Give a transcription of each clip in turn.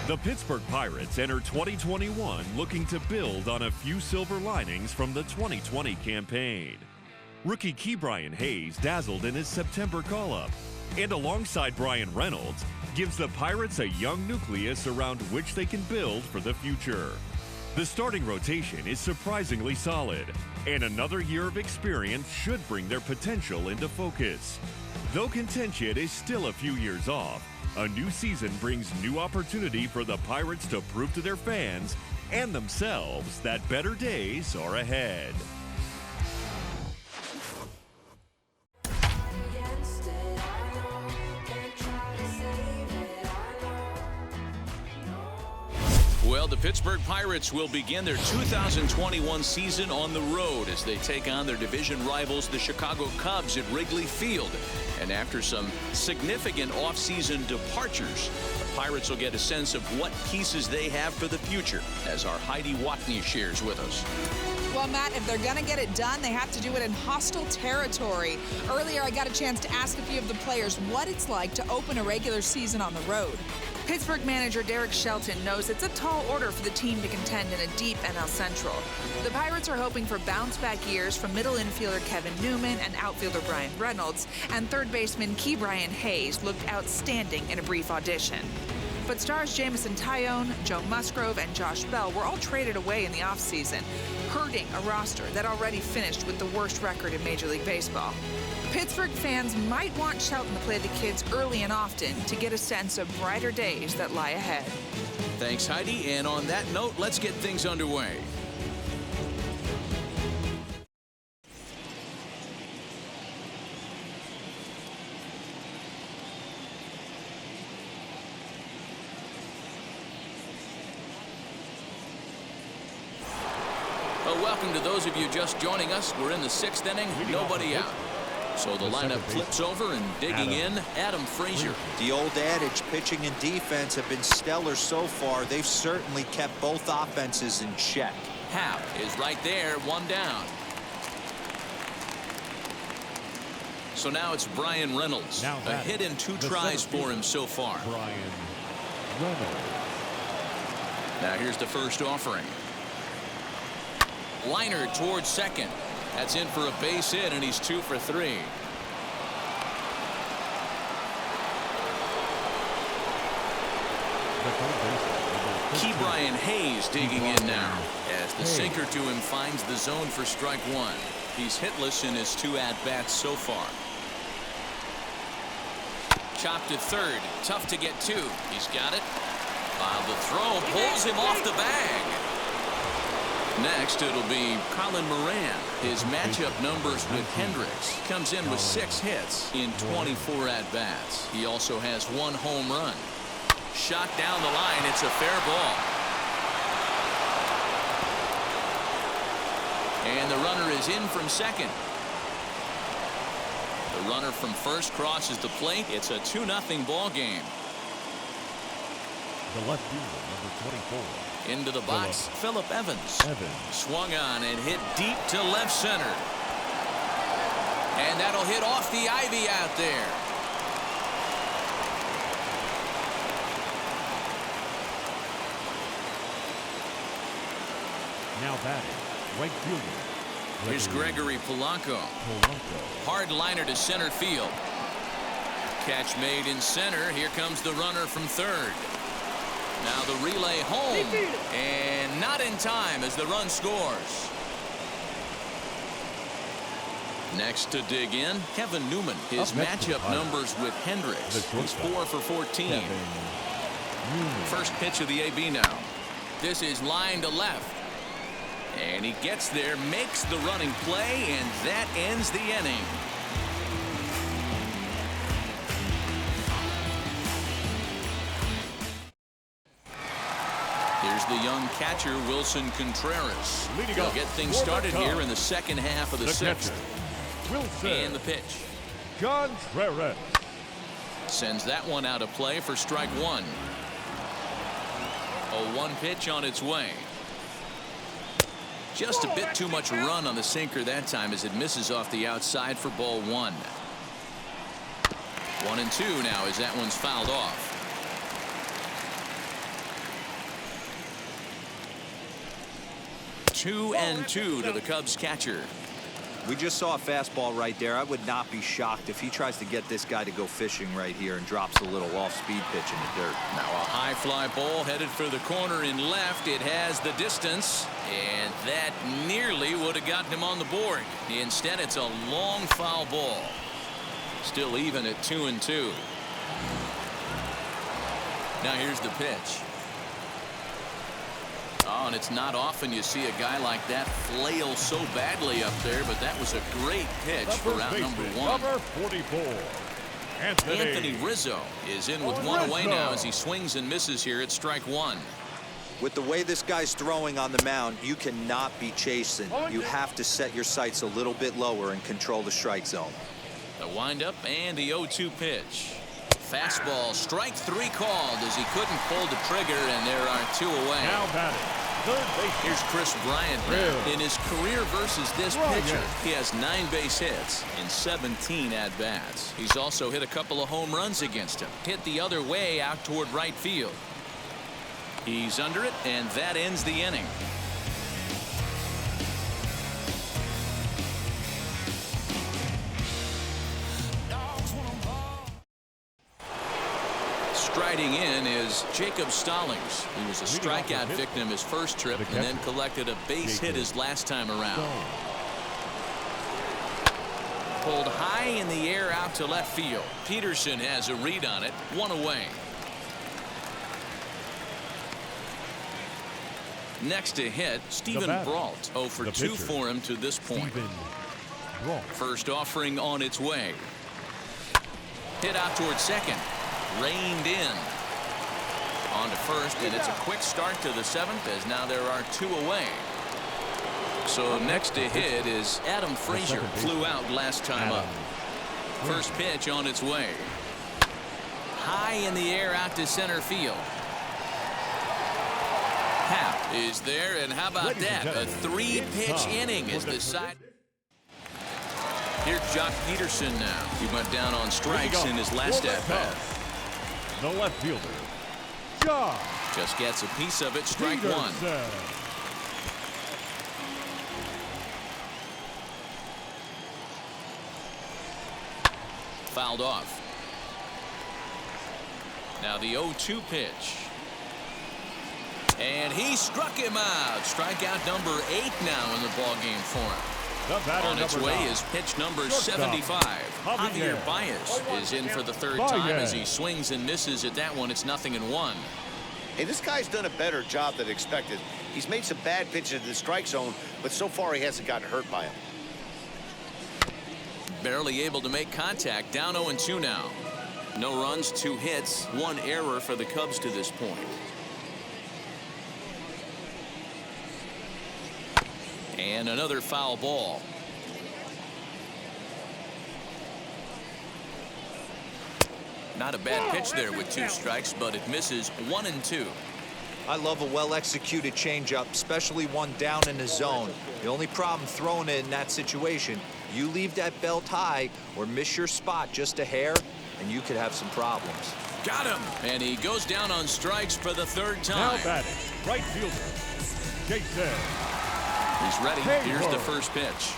The Pittsburgh Pirates enter 2021 looking to build on a few silver linings from the 2020 campaign. Rookie Ke'Bryan Hayes dazzled in his September call-up, and alongside Bryan Reynolds, gives the Pirates a young nucleus around which they can build for the future. The starting rotation is surprisingly solid, and another year of experience should bring their potential into focus. Though contention is still a few years off, a new season brings new opportunity for the Pirates to prove to their fans and themselves that better days are ahead. Well, the Pittsburgh Pirates will begin their 2021 season on the road as they take on their division rivals, the Chicago Cubs, at Wrigley Field. And after some significant offseason departures, the Pirates will get a sense of what pieces they have for the future, as our Heidi Watney shares with us. Well, Matt, if they're going to get it done, they have to do it in hostile territory. Earlier, I got a chance to ask a few of the players what it's like to open a regular season on the road. Pittsburgh manager Derek Shelton knows it's a tall order for the team to contend in a deep NL Central. The Pirates are hoping for bounce-back years from middle infielder Kevin Newman and outfielder Bryan Reynolds, and third baseman Ke'Bryan Hayes looked outstanding in a brief audition. But stars Jameson Taillon, Joe Musgrove, and Josh Bell were all traded away in the offseason, hurting a roster that already finished with the worst record in Major League Baseball. Pittsburgh fans might want Shelton to play the kids early and often to get a sense of brighter days that lie ahead. Thanks, Heidi. And on that note, let's get things underway. Well, welcome to those of you just joining us. We're in the 6th inning, nobody out. So the lineup flips over, and digging in, Adam Frazier. The old adage, pitching and defense have been stellar so far. They've certainly kept both offenses in check. Happ is right there, one down. So now it's Bryan Reynolds. A hit and 2 tries for him so far. Bryan Reynolds. Now here's the first offering. Liner towards second. That's in for a base hit, and he's 2 for 3. Ke'Bryan Hayes digging in now as the sinker to him finds the zone for strike 1. He's hitless in his 2 at-bats so far. Chopped to third. Tough to get to. He's got it. While the throw pulls him off the bag. Next, it'll be Colin Moran. His matchup numbers with Hendricks comes in with 6 hits in 24 at-bats. He also has 1 home run. Shot down the line. It's a fair ball. And the runner is in from second. The runner from first crosses the plate. It's a 2-0 ball game. The left fielder, number 24. Into the box, Phillip Evans. Swung on and hit deep to left center. And that'll hit off the ivy out there. Now batting, right fielder. Here's Gregory Polanco. Hard liner to center field. Catch made in center. Here comes the runner from third. Now the relay home, and not in time as the run scores. Next to dig in, Kevin Newman. His matchup numbers with Hendricks. He's 4 for 14. First pitch of the AB now. This is line to left. And he gets there, makes the running play, and that ends the inning. Here's the young catcher, Wilson Contreras. They'll get things started here in the second half of the 6th. And the pitch. Contreras sends that one out of play for strike 1. A 1 pitch on its way. Just a bit too much run on the sinker that time as it misses off the outside for ball 1. 1-2 now as that one's fouled off. 2-2 to the Cubs catcher. We just saw a fastball right there. I would not be shocked if he tries to get this guy to go fishing right here and drops a little off-speed pitch in the dirt. Now a high fly ball headed for the corner in left. It has the distance, and that nearly would have gotten him on the board. Instead, it's a long foul ball. Still even at 2-2. Now here's the pitch. Oh, and it's not often you see a guy like that flail so badly up there, but that was a great pitch for out number 1. Number 44, Anthony Rizzo is in with one away now as he swings and misses here at strike 1. With the way this guy's throwing on the mound, you cannot be chasing. You have to set your sights a little bit lower and control the strike zone. The windup and the 0-2 pitch. Fastball, strike 3 called as he couldn't pull the trigger, and there are 2 away. now batting, third base. Here's Chris Bryant now. In his career versus this pitcher, he has 9 base hits in 17 at-bats. He's also hit a couple of home runs against him. Hit the other way out toward right field. He's under it, and that ends the inning. Striding in is Jacob Stallings, who was a strikeout victim his first trip and then collected a base hit his last time around. Pulled high in the air out to left field. Peterson has a read on it. 1 away. Next to hit, Stephen Brault. 0 for 2 for him to this point. First offering on its way. Hit out towards second. Reined in. On to first, and it's a quick start to the 7th as now there are 2 away. So next to hit is Adam Frazier. Flew out last time up. First pitch on its way. High in the air out to center field. Happ is there, and how about that? A 3-pitch inning is the side. Here's Jock Peterson now. He went down on strikes in his last at-bat. The left fielder, Jock. Just gets a piece of it. Strike 1. Fouled off. Now the 0-2 pitch. And he struck him out. Strikeout number 8 now in the ballgame for him. On its way is pitch number 75. Javier Baez is in for the 3rd time as he swings and misses at that one. It's 0-1. Hey, this guy's done a better job than expected. He's made some bad pitches in the strike zone, but so far he hasn't gotten hurt by him. Barely able to make contact. Down 0-2 now. No runs, 2 hits, 1 error for the Cubs to this point. And another foul ball. Not a bad pitch there with 2 strikes, but it misses. 1-2. I love a well-executed changeup, especially one down in the zone. The only problem throwing it in that situation, you leave that belt high or miss your spot just a hair, and you could have some problems. Got him. And he goes down on strikes for the 3rd time. Now batting, right fielder, Jason. He's ready. Here's the first pitch.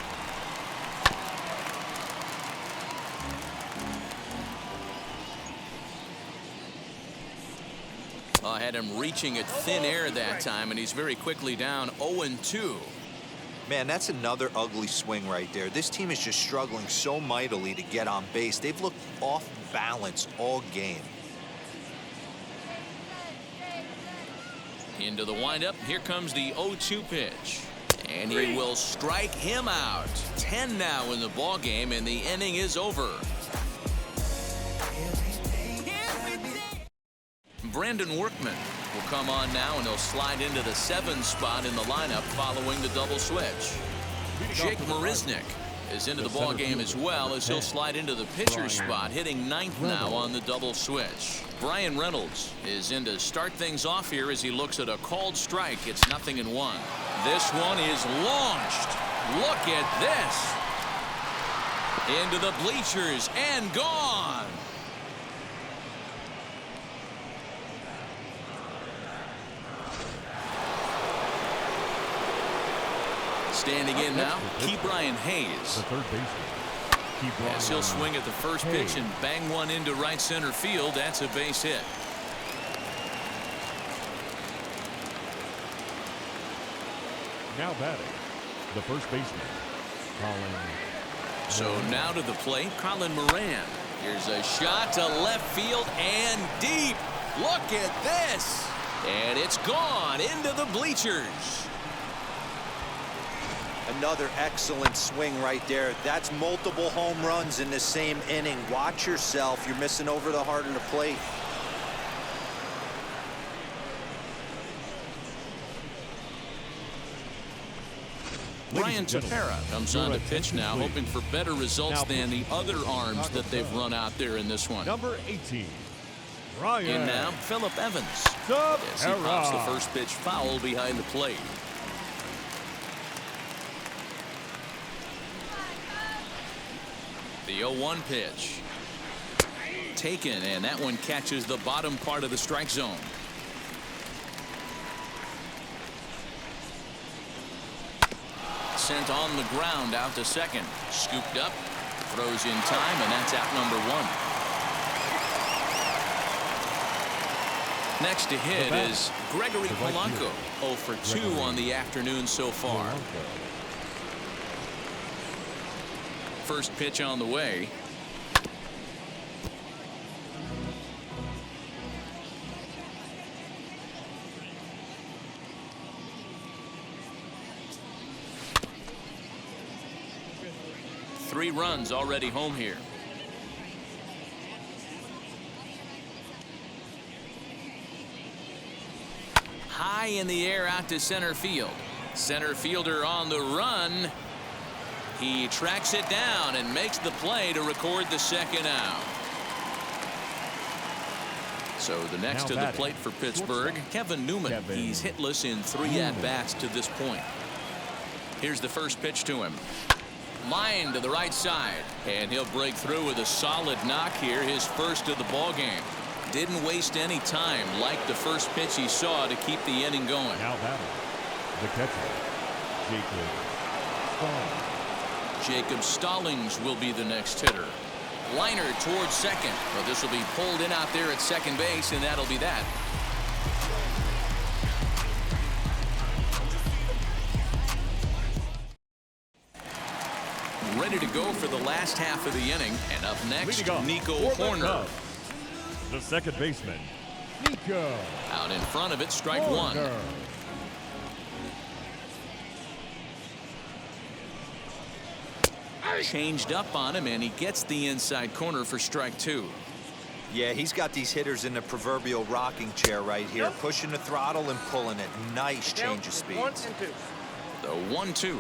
I had him reaching at thin air that time, and he's very quickly down 0-2. Man, that's another ugly swing right there. This team is just struggling so mightily to get on base. They've looked off balance all game. Into the windup. Here comes the 0-2 pitch. And he will strike him out. 10 now in the ball game, and the inning is over. Brandon Workman will come on now, and he'll slide into the 7 spot in the lineup following the double switch. Jake Marisnick is into the ball game as well, as he'll slide into the pitcher spot, hitting 9th now on the double switch. Brian Reynolds is in to start things off here as he looks at a called strike. It's 0-1. This one is launched. Look at this. Into the bleachers and gone. Standing in now, Ke'Bryan Hayes. The third baseman. As he'll swing at the first pitch and bang one into right center field. That's a base hit. Now batting, the first baseman, Colin. So now to the plate, Colin Moran. Here's a shot to left field and deep. Look at this. And it's gone into the bleachers. Another excellent swing right there. That's multiple home runs in the same inning. Watch yourself. You're missing over the heart of the plate. Ryan Tepera comes on to pitch now, hoping for better results than the other arms that they've run out there in this one. Number 18, Ryan. In now, Phillip Evans. As he pops the first pitch foul behind the plate. The 0-1 pitch. Taken, and that one catches the bottom part of the strike zone. Sent on the ground out to second. Scooped up, throws in time, and that's out number 1. Next to hit is Gregory Polanco. 0 for 2 on the afternoon so far. First pitch on the way. Three runs already home here. High in the air out to center field. Center fielder on the run. He tracks it down and makes the play to record the second out. So the next to the plate for Pittsburgh, Kevin Newman. He's hitless in 3 at-bats to this point. Here's the first pitch to him. Line to the right side, and he'll break through with a solid knock here, his first of the ball game. Didn't waste any time, like the first pitch he saw, to keep the inning going. Now batting, the catcher, Jacob Stallings will be the next hitter. Liner towards second, but this will be pulled in out there at second base, and that'll be that. Ready to go for the last half of the inning, and up next, Nico Horner. The second baseman, Nico. Out in front of it, strike one. Changed up on him, and he gets the inside corner for strike two. Yeah, he's got these hitters in the proverbial rocking chair right here, pushing the throttle and pulling it. Nice change of speeds. The 1-2.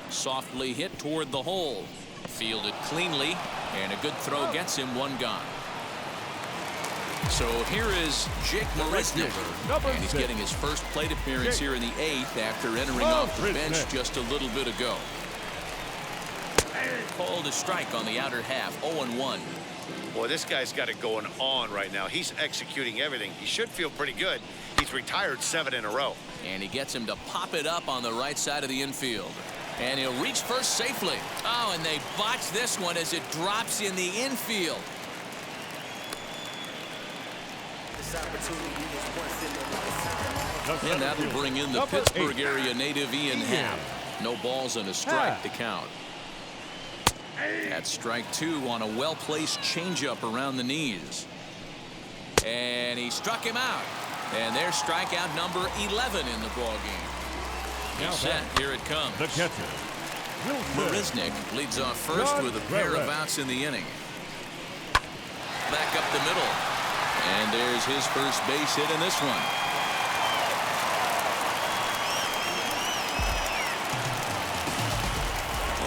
Softly hit toward the hole. Fielded cleanly, and a good throw gets him one gone. So here is Jake Marisnick, and he's getting his first plate appearance here in the 8th after entering off the bench just a little bit ago. Called a strike on the outer half, 0-1. Boy, this guy's got it going on right now. He's executing everything. He should feel pretty good. He's retired 7 in a row. And he gets him to pop it up on the right side of the infield. And he'll reach first safely. Oh, and they botch this one as it drops in the infield. And that'll bring in the Pittsburgh area native Ian Happ. No balls and a strike to count. That's strike two on a well-placed changeup around the knees. And he struck him out. And there's strikeout number 11 in the ballgame. He's set. Here it comes. The catcher, Marisnick leads off first with a pair of outs in the inning. Back up the middle. And there's his first base hit in this one.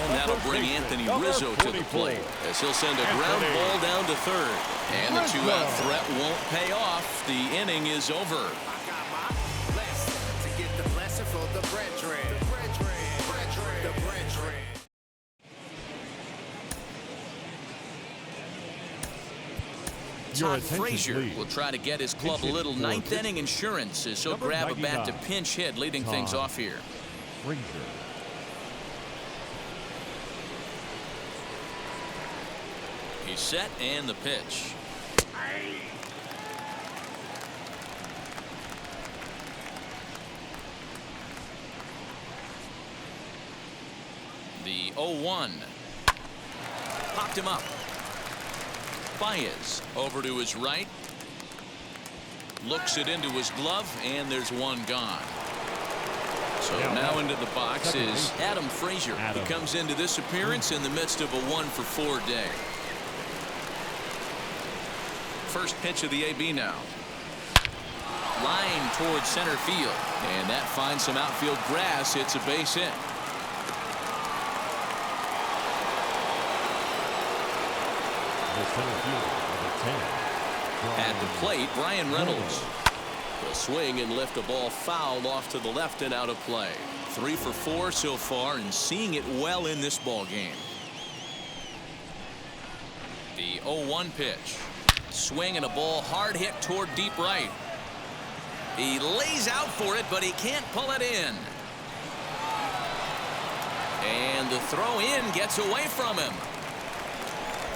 And that'll bring Anthony Rizzo to the plate as he'll send a ground ball down to third. And the two-out threat won't pay off. The inning is over. Todd Frazier will try to get his club a little ninth-inning insurance as he'll grab a bat to pinch hit, leading things off here. Frazier. He's set and the pitch. The 0-1. Popped him up. Baez over to his right. Looks it into his glove, and there's one gone. So now into the box is Adam Frazier. He comes into this appearance in the midst of a 1-for-4 day. First pitch of the AB now. Line towards center field, and that finds some outfield grass. It's a base hit. The center fielder, number 10. At the plate, Brian Reynolds. A swing and lift a ball foul off to the left and out of play. 3 for 4 so far, and seeing it well in this ball game. The 0-1 pitch. Swing and a ball hard hit toward deep right. He lays out for it, but he can't pull it in. And the throw in gets away from him.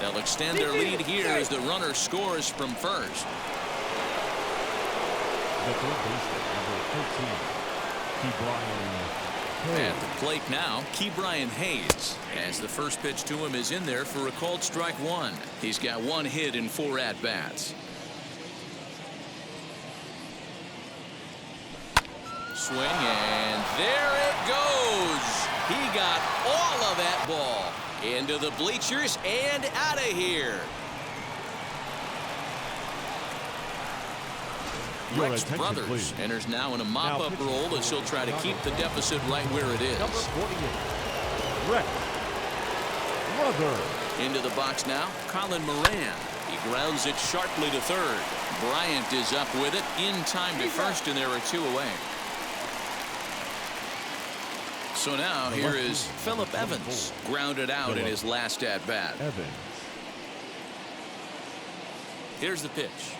They'll extend their lead here as the runner scores from first. The third baseman, number 13, Ke'Bryan Hayes. At the plate now, Ke'Bryan Hayes, as the first pitch to him is in there for a called strike one. He's got 1 hit in 4 at-bats. Swing, and there it goes. He got all of that ball into the bleachers and out of here. Rex Brothers please. enters now in a mop-up role as he'll try to keep the deficit right where it is. Number 48, Rex Brothers. Into the box now, Colin Moran. He grounds it sharply to third. Bryant is up with it in time to first, and there are 2 away. So now here is Phillip Evans, grounded out in his last at-bat. Evans. Here's the pitch.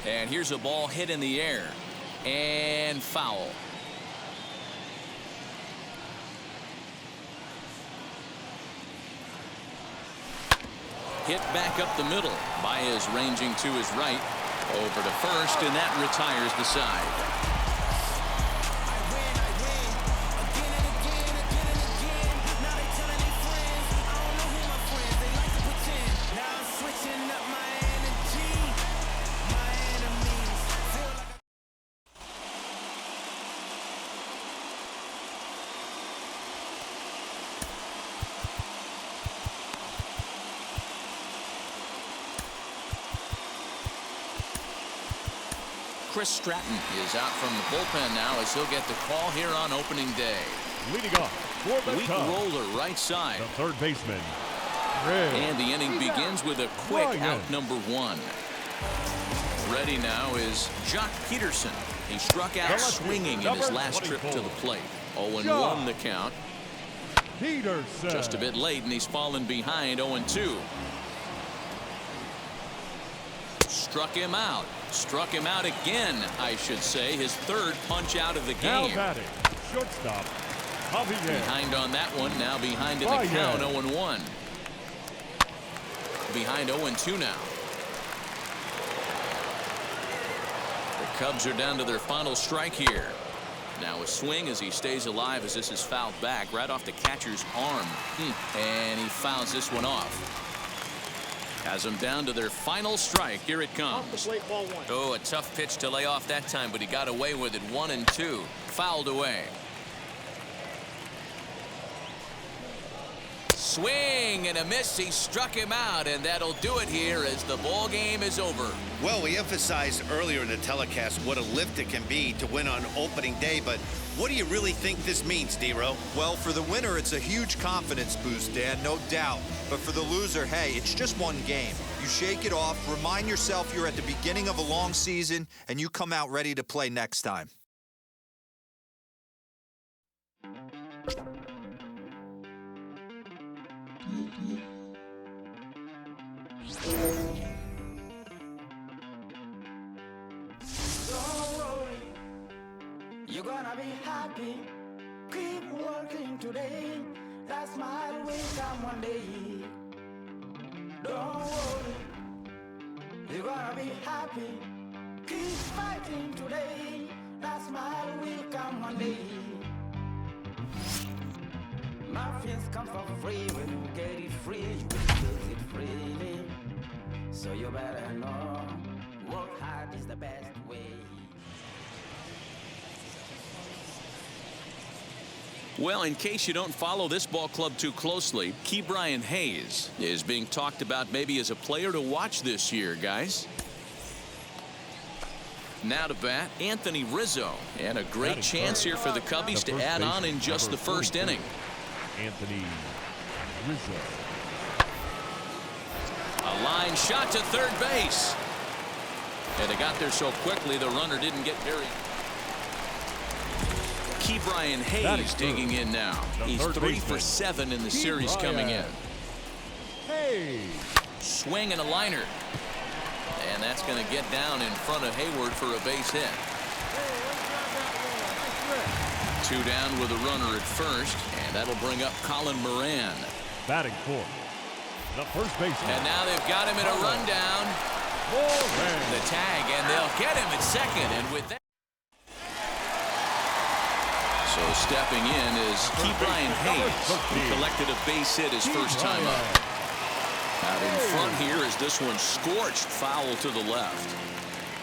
And here's a ball hit in the air. And foul. Hit back up the middle. Baez ranging to his right. Over to first, and that retires the side. Chris Stratton is out from the bullpen now as he'll get the call here on opening day. Leading off for the Weak Cubs, roller right side. the third baseman, And the inning begins with a quick out number 1. Ready now is Jock Peterson. He struck out swinging in his last trip to the plate. 0-1 the count. Peterson. Just a bit late, and he's fallen behind 0-2. Struck him out. Struck him out again, I should say. His third punch out of the Now game. batting, shortstop, Javier. Behind on that one. Now behind in the count, 0-1. Behind 0-2 now. The Cubs are down to their final strike here. Now a swing as he stays alive as this is fouled back right off the catcher's arm. And he fouls this one off. Has them down to their final strike. Here it comes. Oh, a tough pitch to lay off that time, but he got away with it. 1-2. Fouled away. Swing and a miss. He struck him out, and that'll do it here as the ball game is over. Well, we emphasized earlier in the telecast what a lift it can be to win on opening day, but what do you really think this means, D-Row? Well, for the winner, it's a huge confidence boost, Dan, no doubt. But for the loser, hey, it's just one game. You shake it off, remind yourself you're at the beginning of a long season, and you come out ready to play next time. You're gonna be hot happy. Keep working today. That smile will come one day. Don't worry, you're gonna be happy. Keep fighting today. That smile will come one day. Muffins come for free. When you get it free, you will use it freely. So you better know, work hard is the best way. Well, in case you don't follow this ball club too closely, Ke'Bryan Hayes is being talked about maybe as a player to watch this year, guys. Now to bat, Anthony Rizzo. And a great chance here for the Cubbies to add on in just the first inning. Anthony Rizzo. A line shot to third base. And they got there so quickly the runner didn't get very. Ke'Bryan Hayes digging in now. He's 3 for 7 in the series coming in. Hey. Swing and a liner. And that's going to get down in front of Hayward for a base hit. 2 down with a runner at first, and that'll bring up Colin Moran. Batting fourth, the first baseman. And now they've got him in a rundown. The tag, and they'll get him at second. And with that, so stepping in is Ke'Bryan Hayes. He collected a base hit his first time up. Out in front here is this one scorched foul to the left.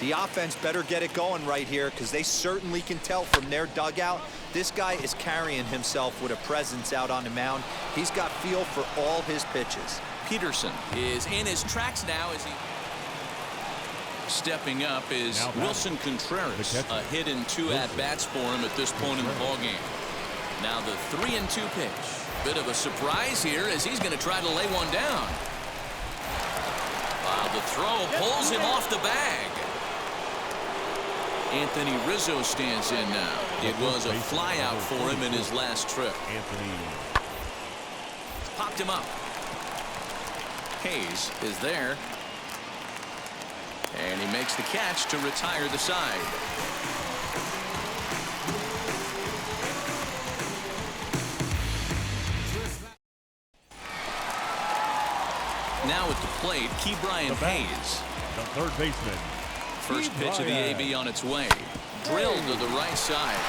The offense better get it going right here because they certainly can tell from their dugout this guy is carrying himself with a presence out on the mound. He's got feel for all his pitches. Peterson is in his tracks now as he stepping up is Wilson Contreras. A hit and 2 at-bats for him at this point in the ballgame. Now the 3-2 pitch. Bit of a surprise here as he's going to try to lay one down. The throw pulls him off the bag. Anthony Rizzo stands in now. It was a flyout for him in his last trip. Anthony popped him up. Hayes is there. And he makes the catch to retire the side. Now at the plate, Ke'Bryan Hayes. The third baseman. First pitch of the AB on its way. Drilled to the right side.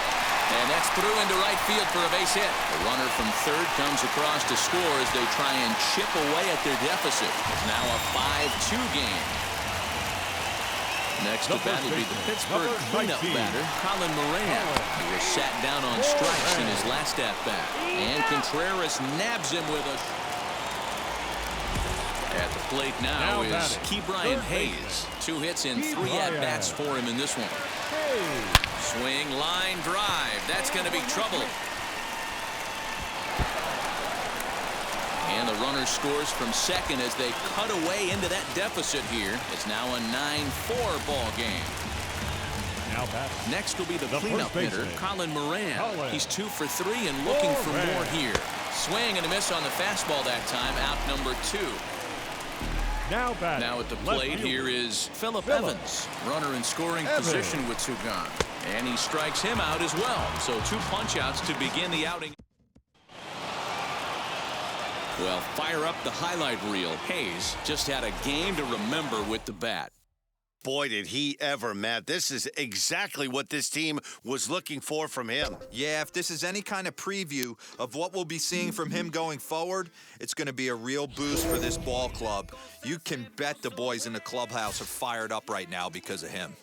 And that's through into right field for a base hit. The runner from third comes across to score as they try and chip away at their deficit. It's now a 5-2 game. Next to bat will be the Pittsburgh cleanup batter, Colin Moran. He was sat down on strikes in his last at-bat. And Contreras nabs him with a... At the plate now is Ke'Bryan Hayes. 2 hits and 3 at-bats for him in this one. Swing, line, drive. That's going to be trouble. And the runner scores from second as they cut away into that deficit here. It's now a 9-4 ball game. Next will be the cleanup hitter, Colin Moran. He's 2 for 3 and looking for more here. Swing and a miss on the fastball that time. Out number 2. Now at the plate here is Phillip Evans. Runner in scoring position with 2 gone. And he strikes him out as well. So 2 punch-outs to begin the outing. Well, fire up the highlight reel. Hayes just had a game to remember with the bat. Boy, did he ever, Matt. This is exactly what this team was looking for from him. Yeah, if this is any kind of preview of what we'll be seeing from him going forward, it's going to be a real boost for this ball club. You can bet the boys in the clubhouse are fired up right now because of him.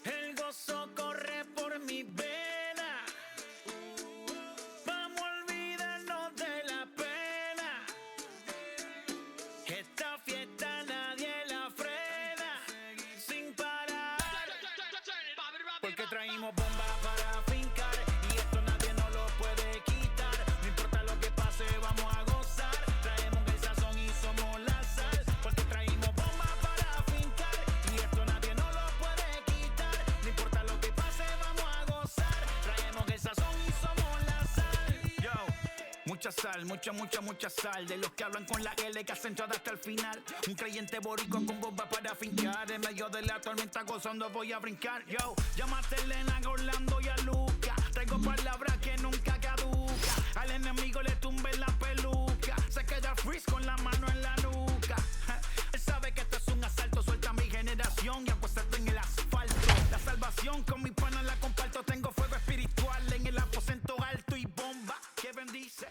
Mucha sal de los que hablan con la L que hacen todo hasta el final. Un creyente boricua con bomba para fincar. En medio de la tormenta gozando voy a brincar. Yo, llámate a Elena, a Orlando y a Luca. Traigo palabras que nunca caduca. Al enemigo le tumbe la peluca. Se queda freeze con la mano en la nuca. Él sabe que esto es un asalto. Suelta mi generación y apuesta en el asfalto. La salvación con mi pana la comparto. Tengo fuego espiritual en el aposento alto y bomba que bendice.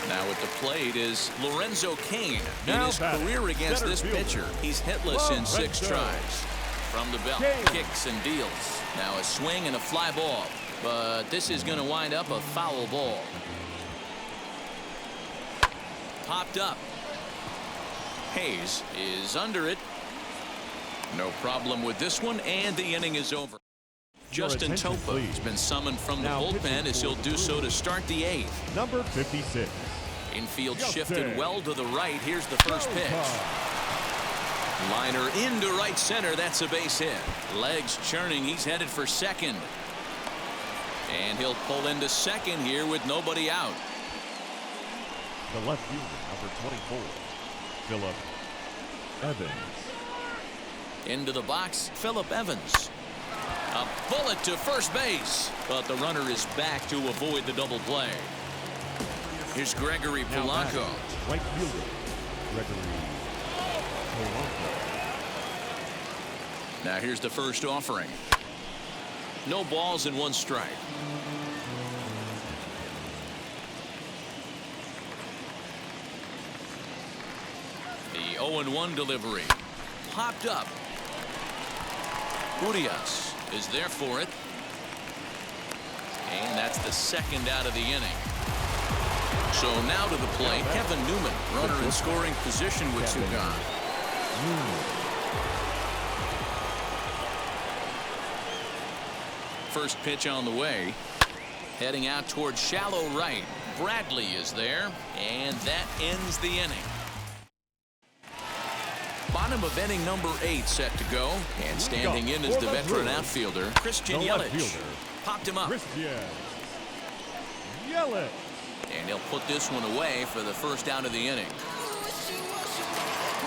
Now at the plate is Lorenzo Cain. In Now his batting, career against center this fielder, pitcher, he's hitless in 6 Lorenzo. tries. From the belt, Cain. kicks and deals. Now a swing and a fly ball. But this is going to wind up a foul ball. Popped up. Hayes is under it. No problem with this one, and the inning is over. Justin attention, Topa please. has been summoned from the Now bullpen pitching as he'll for do so to start the 8th. Number 56. Infield Justin. shifted well to the right. Here's the first pitch. Liner into right center. That's a base hit. Legs churning. He's headed for second. And he'll pull into second here with nobody out. The left fielder, number 24, Philip Evans. Into the box, Philip Evans. A bullet to first base, but the runner is back to avoid the double play. Here's Gregory Now Polanco. batting, right fielder, Gregory Polanco. Now here's the first offering. No balls and 1 strike. The 0-1 delivery. Popped up. Urias is there for it. And that's the second out of the inning. So now to the plate, Kevin Newman, runner in scoring position with 2 gone. First pitch on the way. Heading out towards shallow right. Bradley is there, and that ends the inning. Bottom of inning number 8 set to go, and standing in is the veteran outfielder, Christian The left Yelich. fielder, Popped him up, Christian Yelich. and he'll put this one away for the first out of the inning.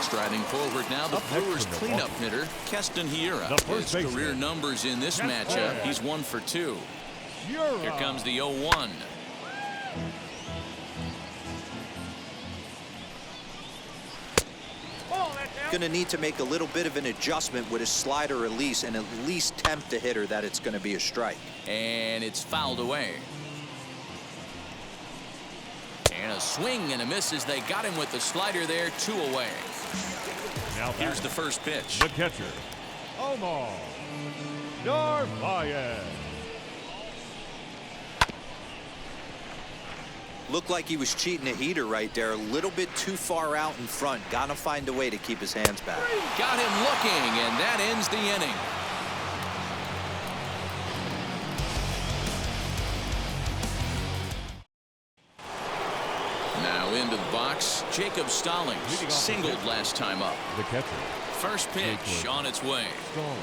Striding forward now, the Up next Brewers from cleanup Milwaukee. hitter, Keston Hiura. The first His baseman, career numbers in this Keston matchup, he's 1 for 2. Here comes the 0-1. Going to need to make a little bit of an adjustment with his slider release and at least tempt the hitter that it's going to be a strike. And it's fouled away. And a swing and a miss as they got him with the slider there, 2 away. Now Here's batting, the first pitch. the catcher, Omar Narvaez. Looked like he was cheating a heater right there. A little bit too far out in front. Got to find a way to keep his hands back. Got him looking, and that ends the inning. Now into the box, Jacob Stallings Leading off the singled pitch. last time up. The catcher, First pitch Jacob on its way. Stallings.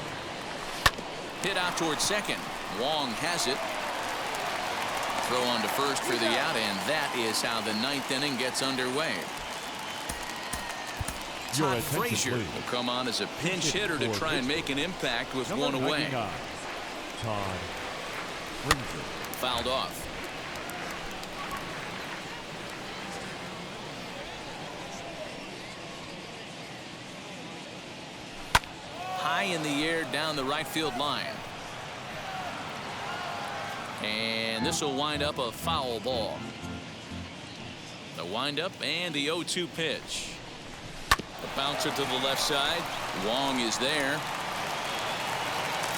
Hit out towards second. Wong has it. Throw on to first for the out, and that is how the 9th inning gets underway. Your Todd attention, Frazier please. will come on as a pinch hitter to try and make an impact with Number 1 away. 99, Todd Frazier. Fouled off. High in the air down the right field line. And this will wind up a foul ball. The windup and the 0-2 pitch. The bouncer to the left side. Wong is there.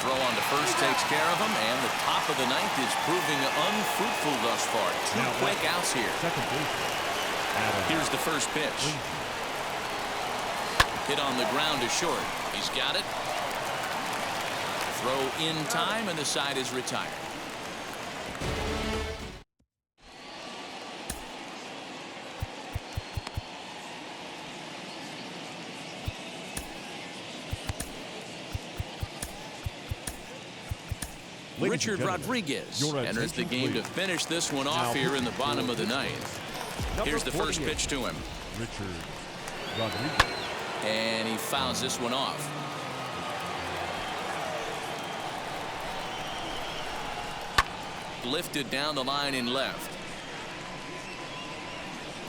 Throw on to first takes care of him, and the top of the 9th is proving unfruitful thus far. 2 Now quick batting, outs here. second baseman, Adam Here's the first pitch. Hit on the ground to short. He's got it. Throw in time, and the side is retired. Ladies and Richard gentlemen, Rodriguez your enters the attention, game to please. finish this one off Now here in the pitching bottom for of the the 9th. Number Here's the first 48, pitch to him. Richard Rodriguez. And he fouls this one off. lifted down the line in left.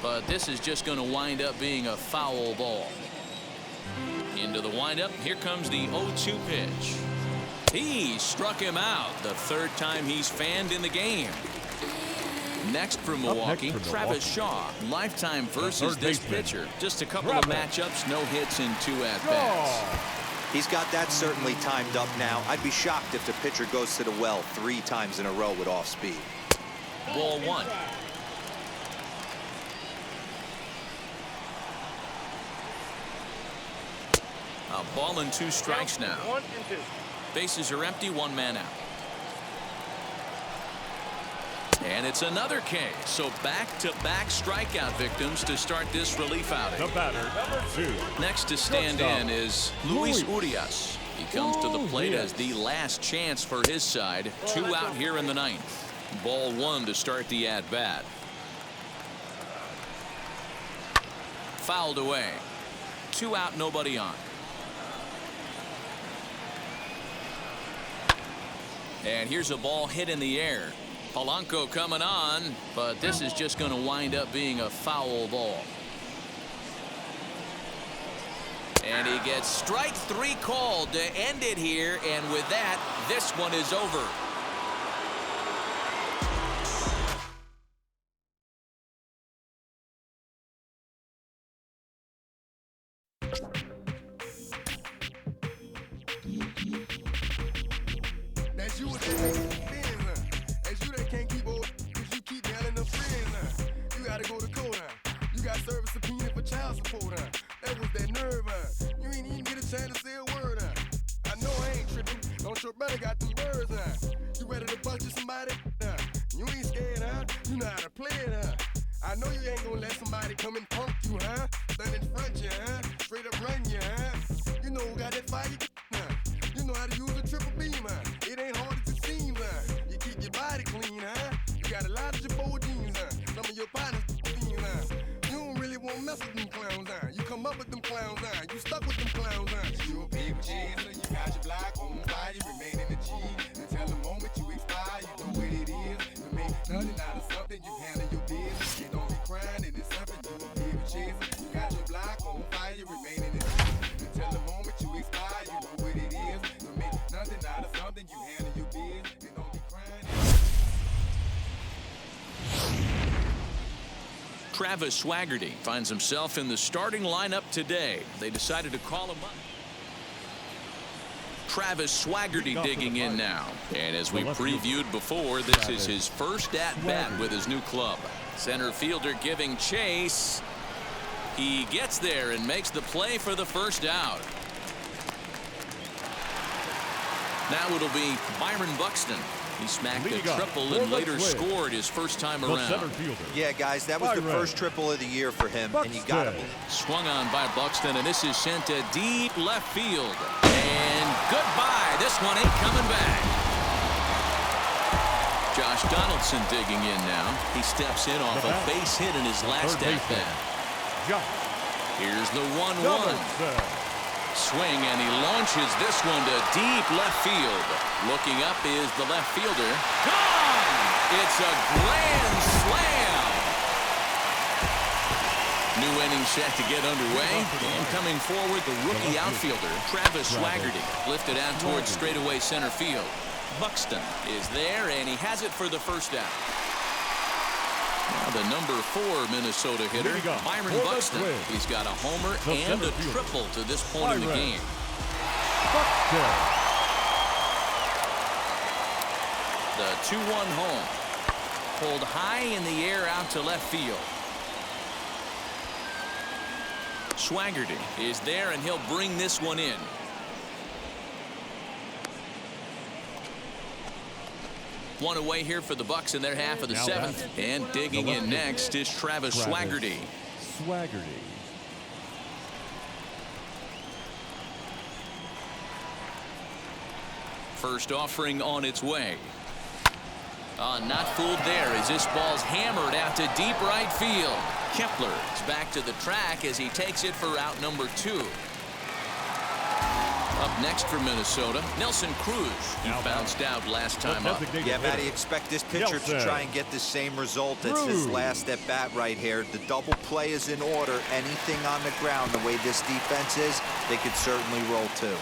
But this is just going to wind up being a foul ball. Into the windup. Here comes the 0-2 pitch. He struck him out the third time he's fanned in the game. Next for Milwaukee, Travis Shaw. Lifetime versus this pitcher. Just a couple of matchups, no hits in 2 at-bats. He's got that certainly timed up now. I'd be shocked if the pitcher goes to the well 3 times in a row with off speed. Ball 1. A ball and 2 strikes now. Bases are empty, 1 man out. And it's another K. So back-to-back strikeout victims to start this relief outing. The batter, number 2. Next to stand in is Luis Urias. He comes to the plate as the last chance for his side. 2 out here in the 9th. Ball 1 to start the at-bat. Fouled away. 2 out, nobody on. And here's a ball hit in the air. Polanco coming on, but this is just going to wind up being a foul ball. And he gets strike 3 called to end it here, and with that, this one is over. That's you that That's you that can't keep old, cause you keep yelling them friends. You gotta go to court. You got service subpoena for child support. That was that nerve. You ain't even get a chance to say a word. I know I ain't tripping. Don't your brother got them birds. You ready to bust you somebody? You ain't scared, You know how to play it, I know you ain't gonna let somebody come and punk you, Stand in front you, Straight up run you, You know who got that fire, You know how to use a triple beam, It ain't hard as it seems, You keep your body clean, You got a lot of your jeans, Some of your partners, You don't really want to mess with them clowns, You come up with them clowns, You stuck with them clowns, You a paper chaser, you got your block on fire, you remain in the G. Until the moment you expire, you know what it is. You make nothing out of something, you handle your business. You don't be crying, and it's something you a paper chaser. You got your block on fire, you remain in the G. Until the moment you expire, you know what it is. You make nothing out of something, you handle your business. You don't be crying. Travis Swaggerty finds himself in the starting lineup today. They decided to call him up. Travis Swaggerty digging in now. And as we previewed before, this is his first at-bat with his new club. Center fielder giving chase. He gets there and makes the play for the first out. Now it'll be Byron Buxton. He smacked a triple and later scored his first time around. Yeah, guys, that was the first triple of the year for him, and you got to believe. Swung on by Buxton, and this is sent to deep left field. And goodbye. This one ain't coming back. Josh Donaldson digging in now. He steps in off a base hit in his last at-bat. Here's the 1-1. Swing, and he launches this one to deep left field. Looking up is the left fielder. Gone! It's a grand slam. New inning set to get underway. And coming forward, the rookie outfielder, Travis Swaggerty, lifted out towards straightaway center field. Buxton is there, and he has it for the first out. Now the number 4 Minnesota hitter, Byron Buxton. He's got a homer and a triple to this point in the game. The 2-1 home. Pulled high in the air out to left field. Swaggerty is there, and he'll bring this one in. One away here for the Bucks in their half of the 7th. And digging in next is Travis Swaggerty. First offering on its way. Not fooled there as this ball's hammered out to deep right field. Kepler is back to the track as he takes it for out number 2. Up next for Minnesota, Nelson Cruz, who bounced out last time up. Yeah, Matty, expect this pitcher to try and get the same result as his last at bat right here. The double play is in order. Anything on the ground, the way this defense is, they could certainly roll too.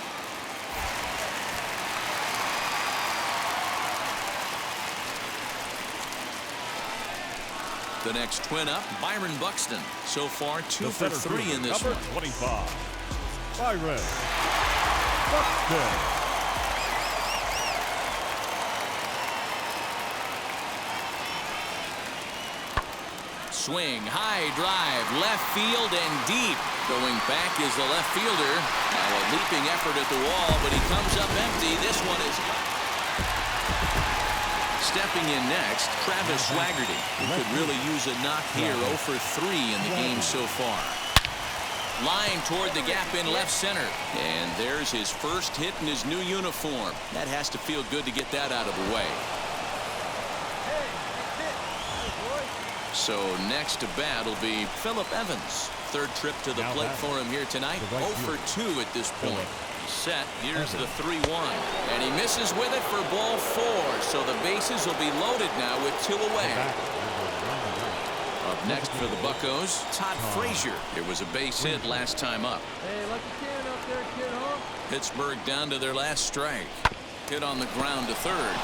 The next twin up, Byron Buxton. So far, 2 for 3 in this one. Number 25, Byron Buxton. Swing, high drive, left field and deep. Going back is the left fielder. Now a leaping effort at the wall, but he comes up empty. This one is... Stepping in next, Travis Swaggerty, who could really use a knock here. 0 for 3 in the game so far. Line toward the gap in left center. And there's his first hit in his new uniform. That has to feel good to get that out of the way. So next to bat will be Phillip Evans. Third trip to the plate for him here tonight. 0 for 2 at this point. Set. Here's the 3-1. And he misses with it for ball 4. So the bases will be loaded now with 2 away. Up next for the Buccos, Todd Frazier. It was a base hit last time up. Hey, let the can up there, kid, huh? Pittsburgh down to their last strike. Hit on the ground to third.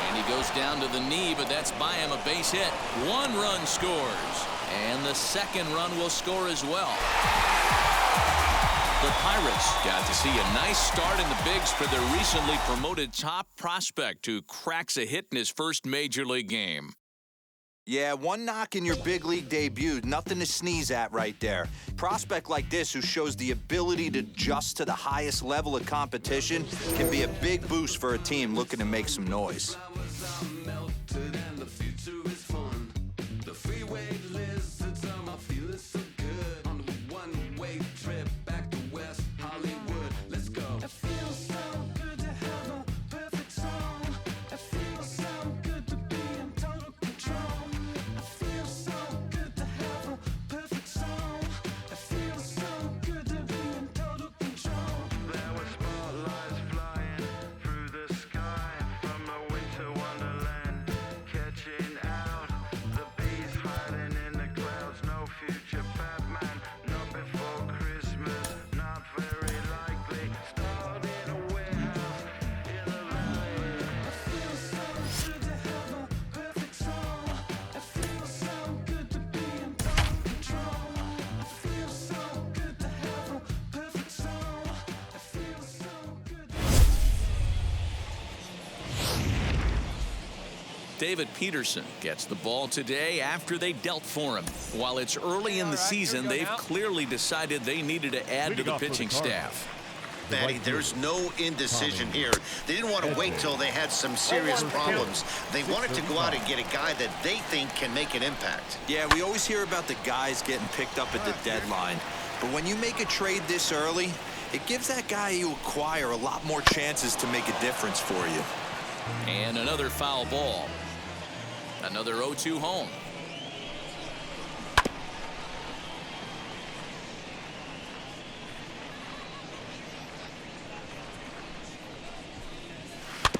And he goes down to the knee, but that's by him, a base hit. 1 run scores. And the second run will score as well. The Pirates got to see a nice start in the bigs for their recently promoted top prospect who cracks a hit in his first major league game. Yeah, 1 knock in your big league debut, nothing to sneeze at right there. Prospect like this who shows the ability to adjust to the highest level of competition can be a big boost for a team looking to make some noise. David Peterson gets the ball today after they dealt for him. While it's early in the season, they've clearly decided they needed to add to the pitching staff. Matty, there's no indecision here. They didn't want to wait till they had some serious problems. They wanted to go out and get a guy that they think can make an impact. Yeah, we always hear about the guys getting picked up at the deadline. But when you make a trade this early, it gives that guy you acquire a lot more chances to make a difference for you. And another foul ball. Another 0-2 home.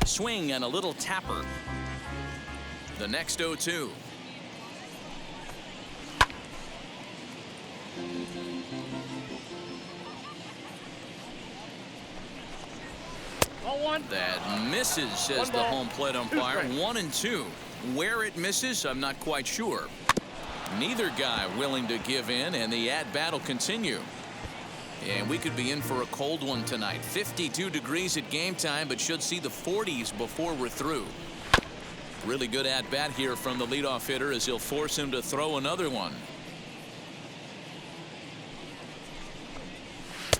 Swing and a little tapper. The next 0-2. That misses, says the home plate umpire. 1-2. Where it misses, I'm not quite sure. Neither guy willing to give in, and the at-bat will continue. And we could be in for a cold one tonight. 52 degrees at game time, but should see the 40s before we're through. Really good at-bat here from the leadoff hitter as he'll force him to throw another one.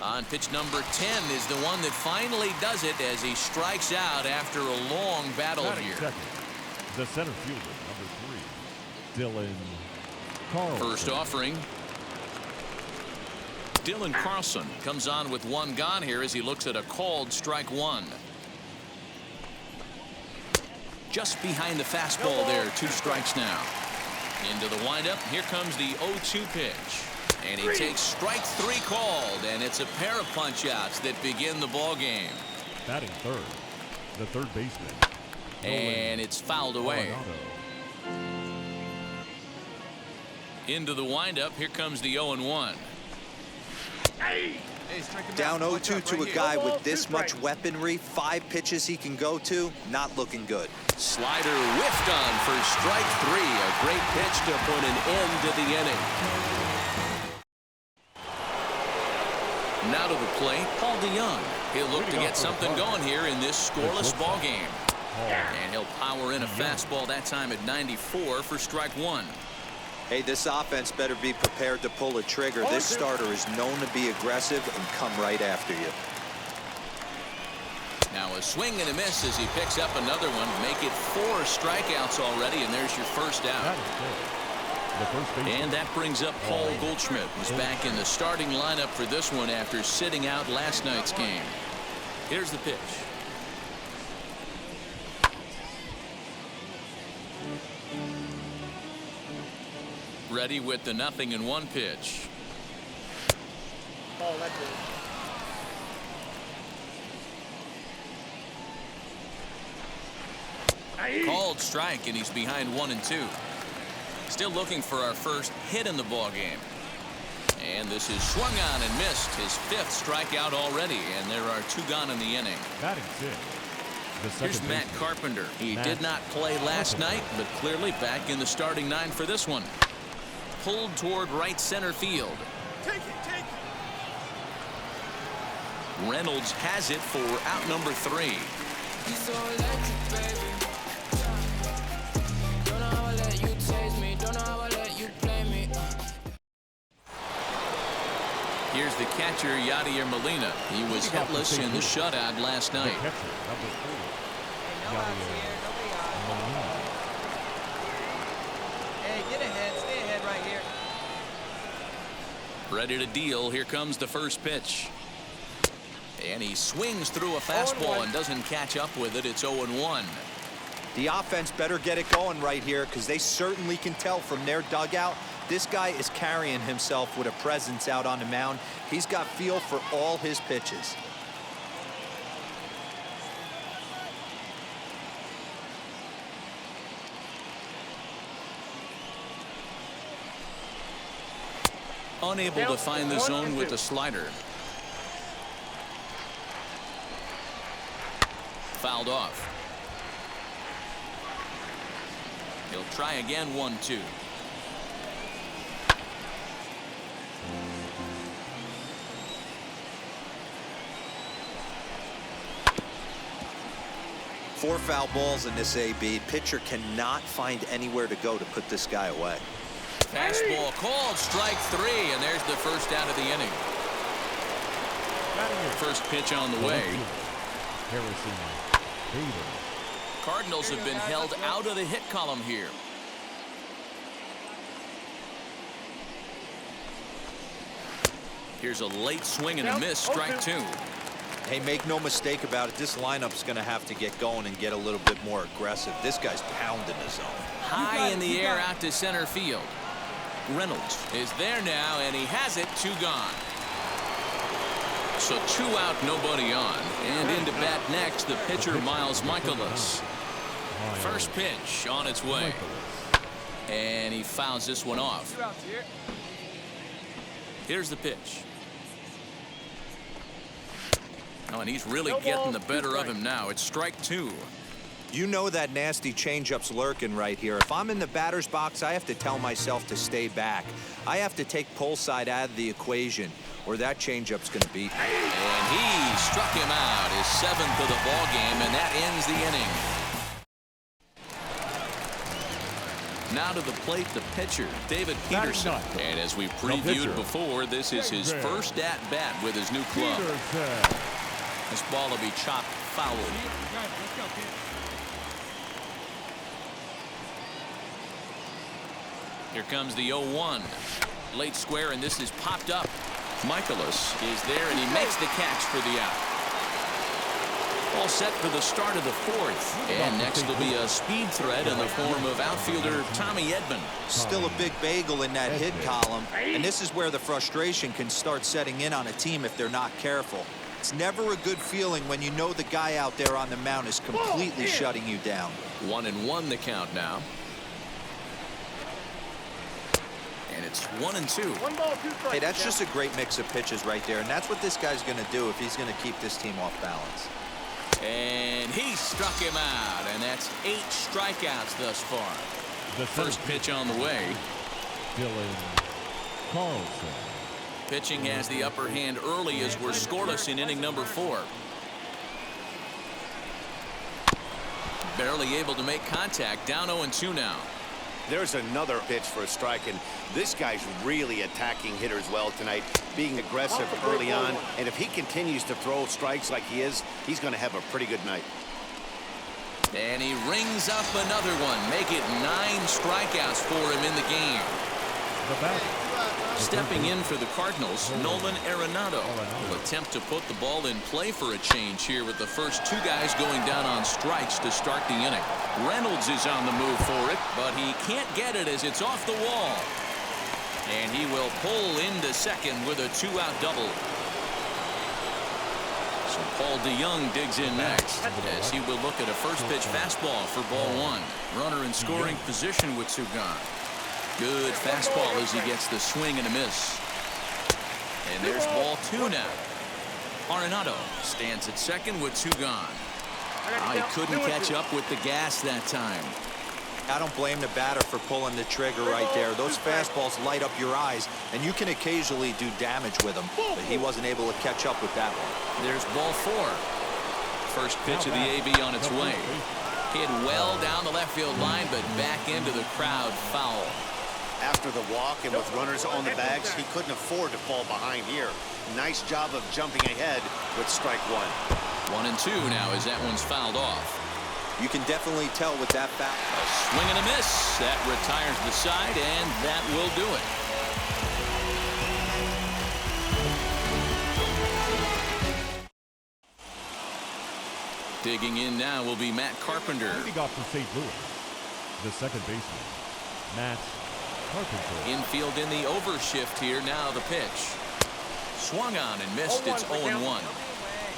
On pitch number 10 is the one that finally does it as he strikes out after a long battle here. The center fielder, number 3, Dylan Carlson. First offering. Dylan Carlson comes on with 1 gone here as he looks at a called strike 1. Just behind the fastball there. 2 strikes now. Into the windup. Here comes the 0-2 pitch. And he takes strike 3 called, and it's a pair of punch-outs that begin the ball game. Batting third, the third baseman. And it's fouled away. Into the windup. Here comes the 0-1. Down 0-2 to a guy with this much weaponry, 5 pitches he can go to, not looking good. Slider whiffed on for strike 3. A great pitch to put an end to the inning. Now to the plate, Paul DeYoung. He'll look to get something going here in this scoreless ball game. And he'll power in a fastball that time at 94 for strike 1. Hey, this offense better be prepared to pull a trigger. This starter is known to be aggressive and come right after you. Now a swing and a miss as he picks up another one. Make it 4 strikeouts already, and there's your first out. And that brings up Paul Goldschmidt, who's back in the starting lineup for this one after sitting out last night's game. Here's the pitch. Ready with the 0-1 pitch. Called strike, and he's behind 1-2. Still looking for our first hit in the ball game. And this is swung on and missed. His 5th strikeout already, and there are 2 gone in the inning. Batting 6. Here's Matt Carpenter. He did not play last night, but clearly back in the starting 9 for this one. Pulled toward right center field. Take it. Reynolds has it for out number 3. Here's the catcher, Yadier Molina. He was hitless in the shutout last night. Hey, get ahead. Stay ahead right here. Ready to deal. Here comes the first pitch. And he swings through a fastball and doesn't catch up with it. It's 0-1. The offense better get it going right here, because they certainly can tell from their dugout this guy is carrying himself with a presence out on the mound. He's got feel for all his pitches. Unable to find the zone with the slider. Fouled off. He'll try again. 1-2. Four foul balls in this AB. Pitcher cannot find anywhere to go to put this guy away. Fastball called, strike 3, and there's the first out of the inning. First pitch on the way. Cardinals have been held out of the hit column here. Here's a late swing and a miss, strike 2. Hey, make no mistake about it, this lineup's going to have to get going and get a little bit more aggressive. This guy's pounding the zone. High in the air out to center field. Reynolds is there now, and he has it. 2 gone. So 2 out, nobody on. And into bat next, the pitcher, Miles Michaelis. First pitch on its way. And he fouls this one off. Here's the pitch. Oh, and he's really getting the better of him now. It's strike 2. You know that nasty changeup's lurking right here. If I'm in the batter's box, I have to tell myself to stay back. I have to take pull side out of the equation, or that changeup's going to beat me. And he struck him out, his 7th of the ball game, and that ends the inning. Now to the plate, the pitcher, David Peterson. And as we previewed before, this is his first at-bat with his new club. This ball will be chopped foul. Here comes the 0-1. Late square, and this is popped up. Michaelis is there, and he makes the catch for the out. All set for the start of the fourth. And next will be a speed threat in the form of outfielder Tommy Edman. Still a big bagel in that hit column, and this is where the frustration can start setting in on a team if they're not careful. It's never a good feeling when you know the guy out there on the mound is completely shutting you down. 1-1 the count now. And it's 1-2. Hey, that's just a great mix of pitches right there, and that's what this guy's going to do if he's going to keep this team off balance. And he struck him out, and that's 8 strikeouts thus far. The first pitch on the way. Dylan Carlson. Pitching has the upper hand early as we're scoreless in inning number 4. Barely able to make contact. Down 0-2 now. There's another pitch for a strike, and this guy's really attacking hitters well tonight, being aggressive early on, and if he continues to throw strikes like he is, he's going to have a pretty good night. And he rings up another one. Make it 9 strikeouts for him in the game. Stepping in for the Cardinals, Nolan Arenado will attempt to put the ball in play for a change here with the first 2 guys going down on strikes to start the inning. Reynolds is on the move for it, but he can't get it as it's off the wall. And he will pull into second with a 2-out double. So Paul DeYoung digs in next as he will look at a first pitch fastball for ball 1. Runner in scoring position with 2 gone. Good fastball as he gets the swing and a miss. And there's ball 2 now. Arenado stands at second with 2 gone. He couldn't catch up with the gas that time. I don't blame the batter for pulling the trigger right there. Those fastballs light up your eyes, and you can occasionally do damage with them, but he wasn't able to catch up with that one. There's ball 4. First pitch of the AB on its way. Hit well down the left field line, but back into the crowd foul. After the walk and with runners on the bags, he couldn't afford to fall behind here. Nice job of jumping ahead with strike 1. 1-2 now as that one's fouled off. You can definitely tell with that foul. A swing and a miss. That retires the side, and that will do it. Digging in now will be Matt Carpenter. Leading off for St. Louis, the second baseman, Matt Carpenter. Infield in the overshift here. Now the pitch. Swung on and missed. It's 0-1.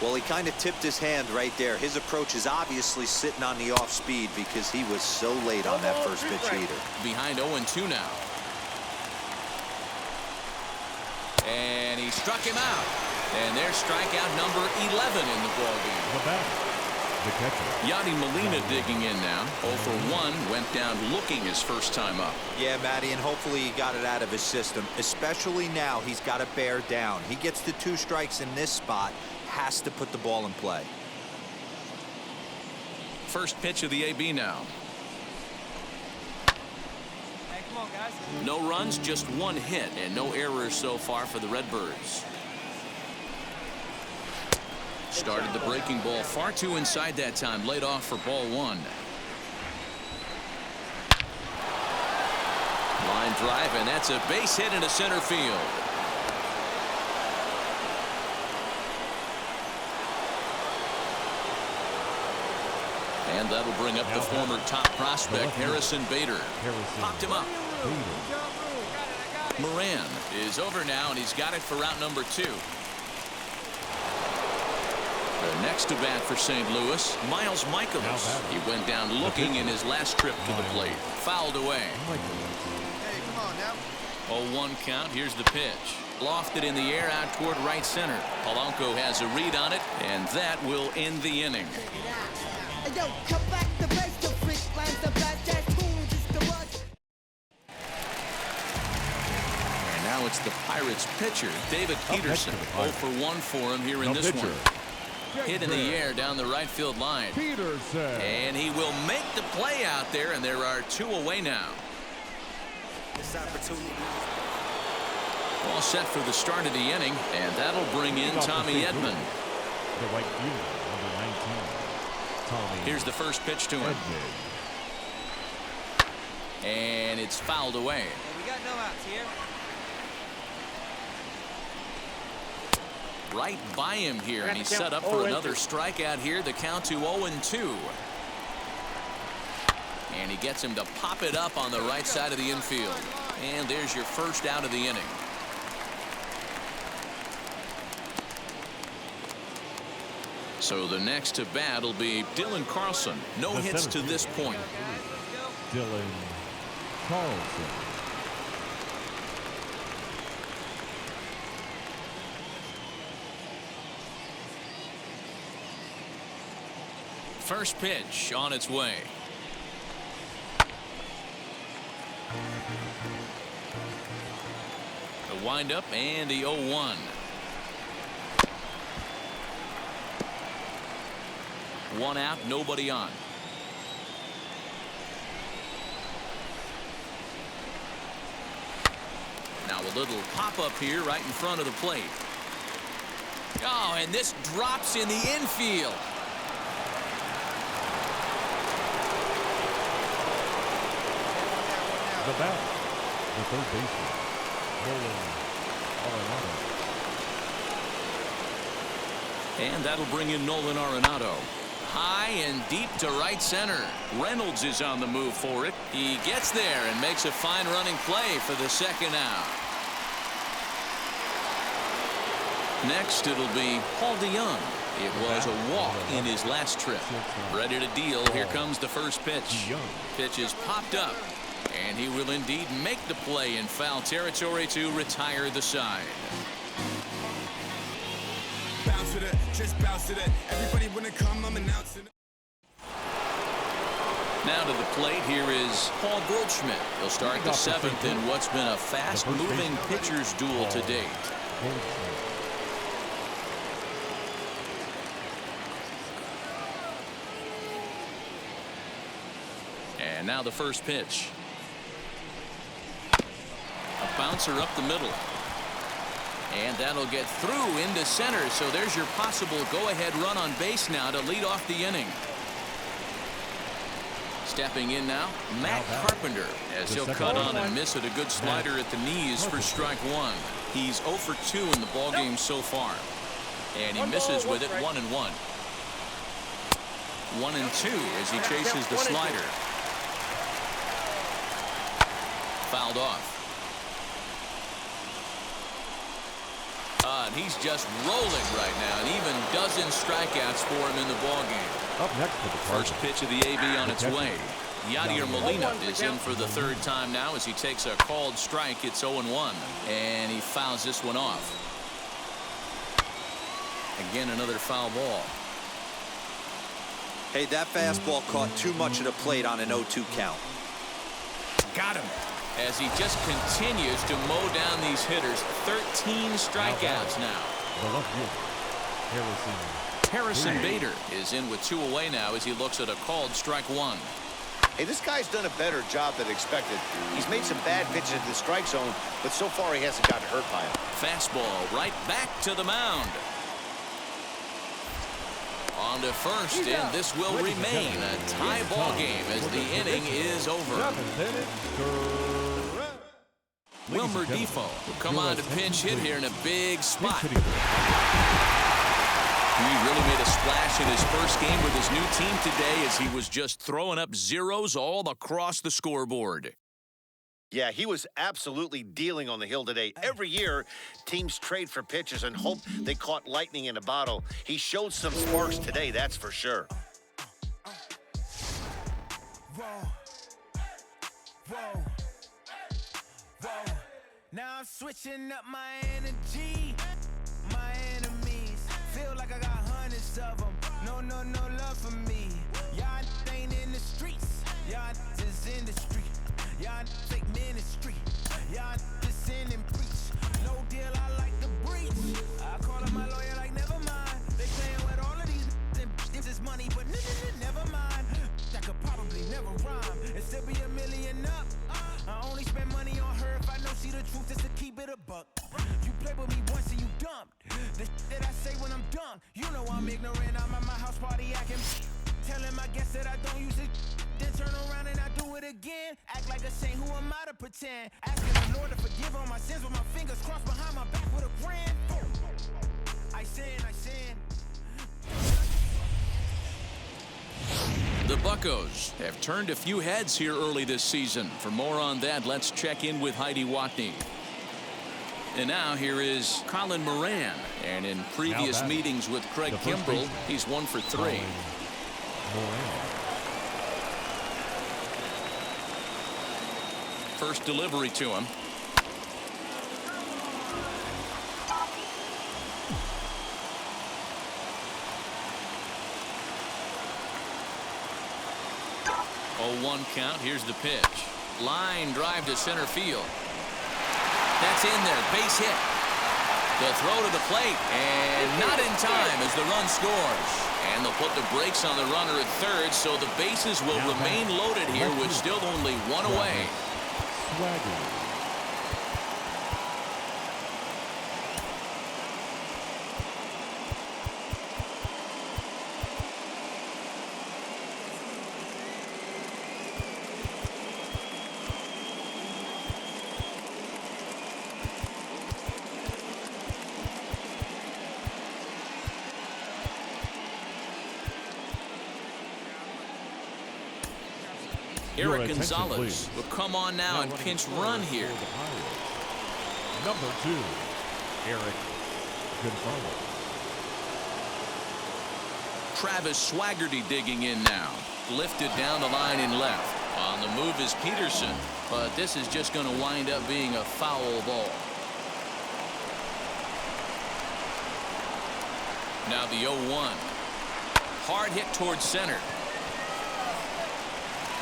Well, he kind of tipped his hand right there. His approach is obviously sitting on the off speed because he was so late on that first pitch heater. Behind 0-2 now. And he struck him out. And there's strikeout number 11 in the ballgame. The batter, the catcher. Yadi Molina digging in now. 0 for 1. Went down looking his first time up. Yeah, Matty, and hopefully he got it out of his system. Especially now, he's got to bear down. He gets the 2 strikes in this spot. Has to put the ball in play. First pitch of the AB now. Hey, come on, guys. No runs, just 1 hit, and no errors so far for the Redbirds. Started the breaking ball far too inside that time. Laid off for ball 1. Line drive, and that's a base hit into center field. And that'll bring up the former top prospect, Harrison Bader. Popped him up. Moran is over now, and he's got it for route number 2. The next to bat for St. Louis, Miles Michaelis. He went down looking in his last trip to the plate. Fouled away. Hey, come on now. 0-1 count. Here's the pitch. Lofted in the air out toward right center. Polanco has a read on it, and that will end the inning. And now it's the Pirates pitcher, David Peterson. 0 for 1 for him here in this one. Hit in the air down the right field line. Peterson. And he will make the play out there, and there are 2 away now. All set for the start of the inning, and that'll bring in Tommy Edman. The right fielder, number 19. Tommy. Here's the first pitch to him. And it's fouled away. Hey, we got no outs here. right by him here, and he's set up for another strikeout here. The count to 0-2. And he gets him to pop it up on the right side of the infield. And there's your first out of the inning. So the next to bat will be Dylan Carlson. No hits to this point. Dylan Carlson. First pitch on its way. The windup and the 0-1. One out, nobody on. Now a little pop-up here right in front of the plate. Oh, and this drops in the infield. The bat, the third baseman, Nolan Arenado. And that'll bring in Nolan Arenado. High and deep to right center. Reynolds is on the move for it. He gets there and makes a fine running play for the second out. Next, it'll be Paul DeYoung. It was a walk in his last trip. Ready to deal. Here comes the first pitch. Pitch is popped up. And he will indeed make the play in foul territory to retire the side. Bounce with it, just bounce with it. Everybody wanna come, I'm announcing it. Now to the plate, here is Paul Goldschmidt. He'll start the seventh in what's been a fast-moving pitcher's duel to date. And now the first pitch. A bouncer up the middle. And that'll get through into center. So there's your possible go-ahead run on base now to lead off the inning. Stepping in now, Matt Carpenter, as he'll cut on and miss it. A good slider at the knees for strike one. He's 0 for 2 in the ballgame so far. And he misses with it 1-1. 1-2 as he chases the slider. Fouled off. And he's just rolling right now, and even dozen strikeouts for him in the ballgame. Up next for the first pitch of the AB on its way. Yadier Molina is in for the third time now as he takes a called strike. It's 0-1, and he fouls this one off. Again, another foul ball. Hey, that fastball caught too much of the plate on an 0-2 count. Got him. As he just continues to mow down these hitters. 13 strikeouts now. The left field, Harrison Bader is in with 2 away now as he looks at a called strike one. Hey, this guy's done a better job than expected. He's made some bad pitches in the strike zone, but so far he hasn't gotten hurt by them. Fastball right back to the mound. On to first, and this will remain a tie ball game as the inning is over. Wilmer Defoe will come on to pinch hit here in a big spot. He really made a splash in his first game with his new team today as he was just throwing up zeros all across the scoreboard. Yeah, he was absolutely dealing on the hill today. Every year, teams trade for pitchers and hope they caught lightning in a bottle. He showed some sparks today, that's for sure. Now I'm switching up my energy. My enemies feel like I got hundreds of them. No love for me. Y'all ain't in the streets. Y'all is in the street. Y'all take ministry. Y'all just sin and preach. No deal, I like the breach. I call up my lawyer like, never mind. They playing with all of these and this is money, but never mind. That could probably never rhyme and still be $1 million up. I only spend money on her if I know she the truth, just to keep it a buck. You play with me once and you dumped. The that I say when I'm done, you know I'm ignorant. I'm at my house party acting. Telling my guests that I don't use it. Then turn around and I do it again. Act like a saint, who am I to pretend? Asking the Lord to forgive all my sins with my fingers crossed behind my back with a grin. I The Buccos have turned a few heads here early this season. For more on that, let's check in with Heidi Watney. And now here is Colin Moran. And in previous meetings with Craig Kimbrell, he's 1 for 3. First delivery to him. Oh, 1 count. Here's the pitch. Line drive to center field. That's in there. Base hit. The throw to the plate. And not in time as the run scores. And they'll put the brakes on the runner at third, so the bases will remain loaded here with still only 1 away. Eric Gonzalez will come on now and pinch run here. Number 2, Eric Gonzalez. Travis Swaggerty digging in now. Lifted down the line in left. On the move is Peterson, but this is just going to wind up being a foul ball. Now the 0-1. Hard hit towards center.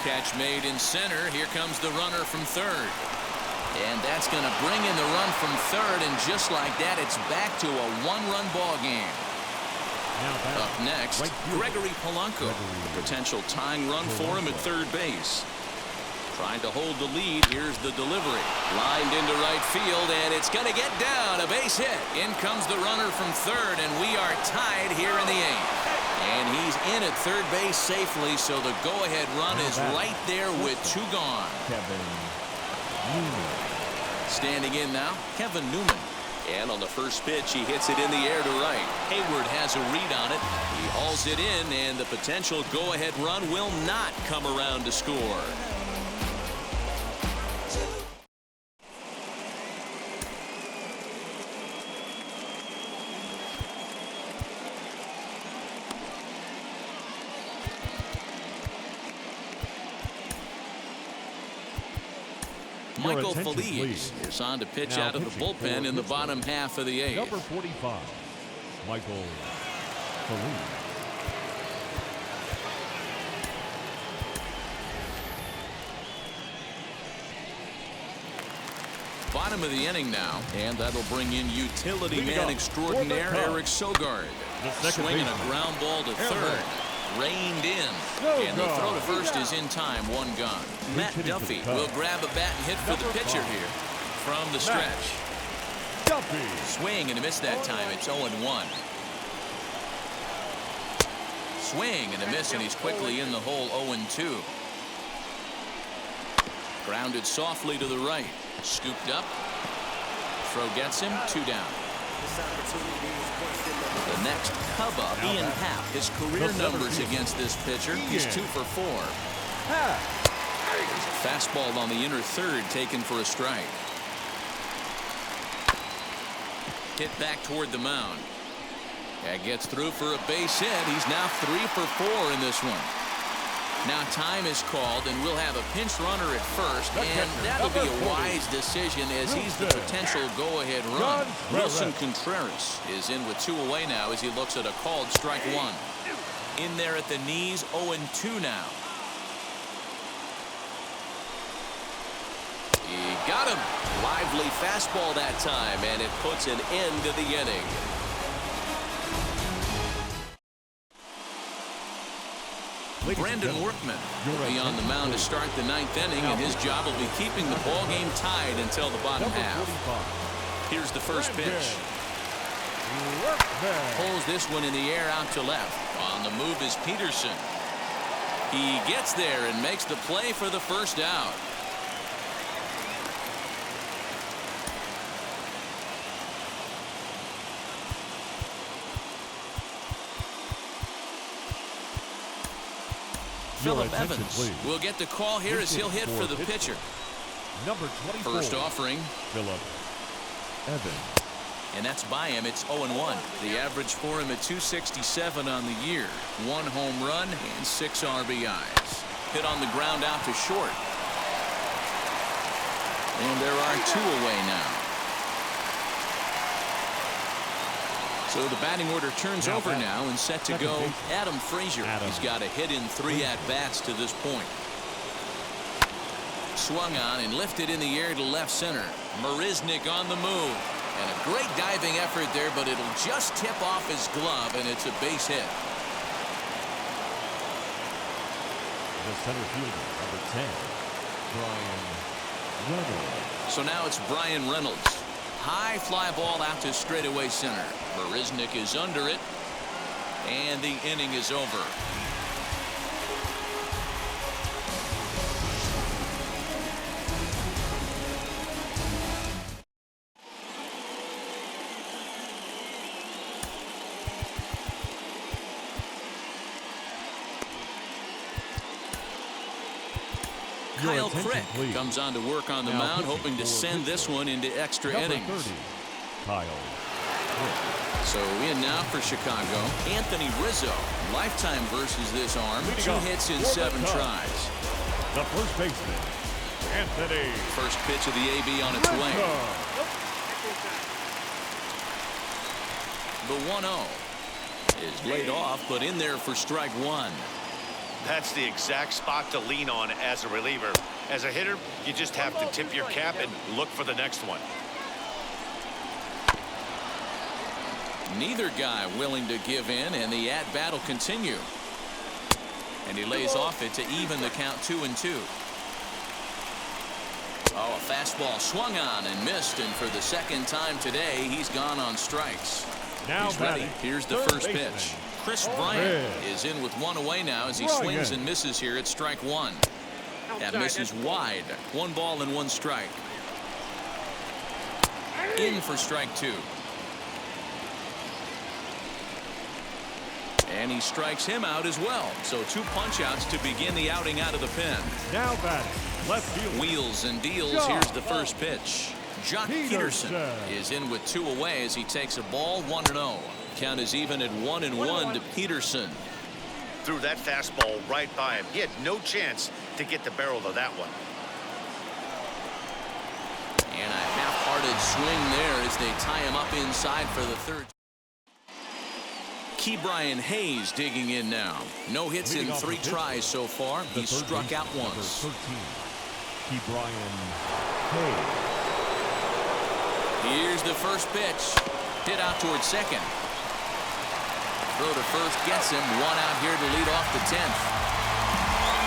Catch made in center. Here comes the runner from third. And that's going to bring in the run from third, and just like that, it's back to a 1-run ball game. Up next, Gregory Polanco. A potential tying run for him at third base. Trying to hold the lead. Here's the delivery. Lined into right field, and it's going to get down. A base hit. In comes the runner from third, and we are tied here in the 8th. And he's in at third base safely, so the go-ahead run is right there with 2 gone. Standing in now, Kevin Newman. And on the first pitch, he hits it in the air to right. Hayward has a read on it. He hauls it in, and the potential go-ahead run will not come around to score. Michael Feliz is on to pitch out of the bullpen in the bottom half of the 8th. Number 45, Michael Feliz. Bottom of the inning now, and that'll bring in utility man extraordinaire Eric Sogard. Swinging a ground ball to third. Reined in, and the throw to first is in time. 1 gone. Matt Duffy will grab a bat and hit for the pitcher here from the stretch. Swing and a miss that time. It's 0-1. Swing and a miss, and he's quickly in the hole. 0-2. Grounded softly to the right. Scooped up. Throw gets him. 2 down. The next Cub up, Ian Happ. His career numbers against this pitcher. He's 2 for 4. There's a fastball on the inner third taken for a strike. Hit back toward the mound. That gets through for a base hit. He's now 3 for 4 in this one. Now time is called, and we'll have a pinch runner at first, and that'll be a wise decision as he's the potential go-ahead run. Wilson Contreras is in with 2 away now as he looks at a called strike 1. In there at the knees, 0-2 now. He got him. Lively fastball that time, and it puts an end to the inning. Brandon Workman will be on the mound to start the 9th inning, and his job will be keeping the ball game tied until the bottom half. Here's the first pitch. Pulls this one in the air out to left. On the move is Peterson. He gets there and makes the play for the first out. Phillip Evans will get the call here as he'll hit for the pitcher. Number 24. First offering. Phillip Evans. And that's by him. It's 0-1. The average for him at 267 on the year. 1 home run and 6 RBIs. Hit on the ground out to short. And there are 2 away now. So the batting order turns over now and set to go Adam Frazier. He's got a hit in 3 at-bats to this point. Swung on and lifted in the air to left center. Marisnick on the move. And a great diving effort there, but it'll just tip off his glove, and it's a base hit. The center fielder, number 10, Brian Reynolds. So now it's Brian Reynolds. High fly ball out to straightaway center. Marisnick is under it, and the inning is over. Kyle Crick comes on to work on the mound, hoping to send this one into extra innings. 30, Kyle Crick. So in now for Chicago, Anthony Rizzo. Lifetime versus this arm. 2 hits in 7 tries. The first baseman, Anthony. First pitch of the AB on its way. The 1-0 is laid off, but in there for strike 1. That's the exact spot to lean on as a reliever. As a hitter, you just have to tip your cap and look for the next one. Neither guy willing to give in, and the at-bat will continue. And he lays off it to even the count 2-2. Oh, a fastball swung on and missed, and for the second time today, he's gone on strikes. Now he's ready. Here's the first pitch. Chris Bryant is in with 1 away now as he swings and misses here at strike 1. That misses wide. 1 ball and 1 strike. In for strike 2. And he strikes him out as well. So 2 punch-outs to begin the outing out of the pen. Now batting, left field. Wheels and deals. Here's the first pitch. Jock Peterson is in with 2 away as he takes a ball 1-0. Count is even at 1-1 to Peterson. Threw that fastball right by him. He had no chance to get the barrel of that one. And a half-hearted swing there as they tie him up inside for the third. Ke'Bryan Hayes digging in now. No hits in 3 tries so far. He's struck out once. 13, Ke'Bryan Hayes. Here's the first pitch. Hit out towards second. Throw to first gets him. 1 out here to lead off the 10th.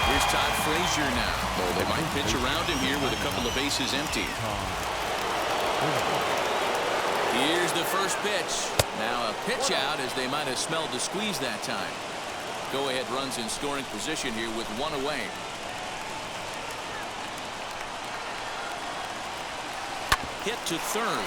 Here's Todd Frazier now. They might pitch around him here with a couple of bases empty. Here's the first pitch. Now a pitch out as they might have smelled the squeeze that time. Go-ahead runs in scoring position here with 1 away. Hit to third.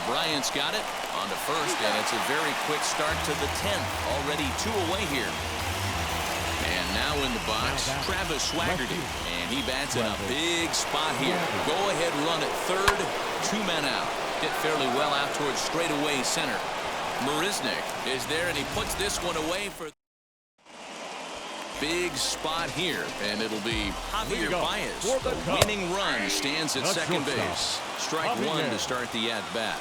Bryant's got it on to first, and it's a very quick start to the 10th. Already 2 away here. And now in the box, Travis Swaggerty, and he bats in a big spot here. Go-ahead run at third, 2 men out. Hit fairly well out towards straightaway center. Marisnick is there, and he puts this one away for big spot here, and it'll be Javier Baez. The winning run stands at second base. Strike 1 to start the at-bat.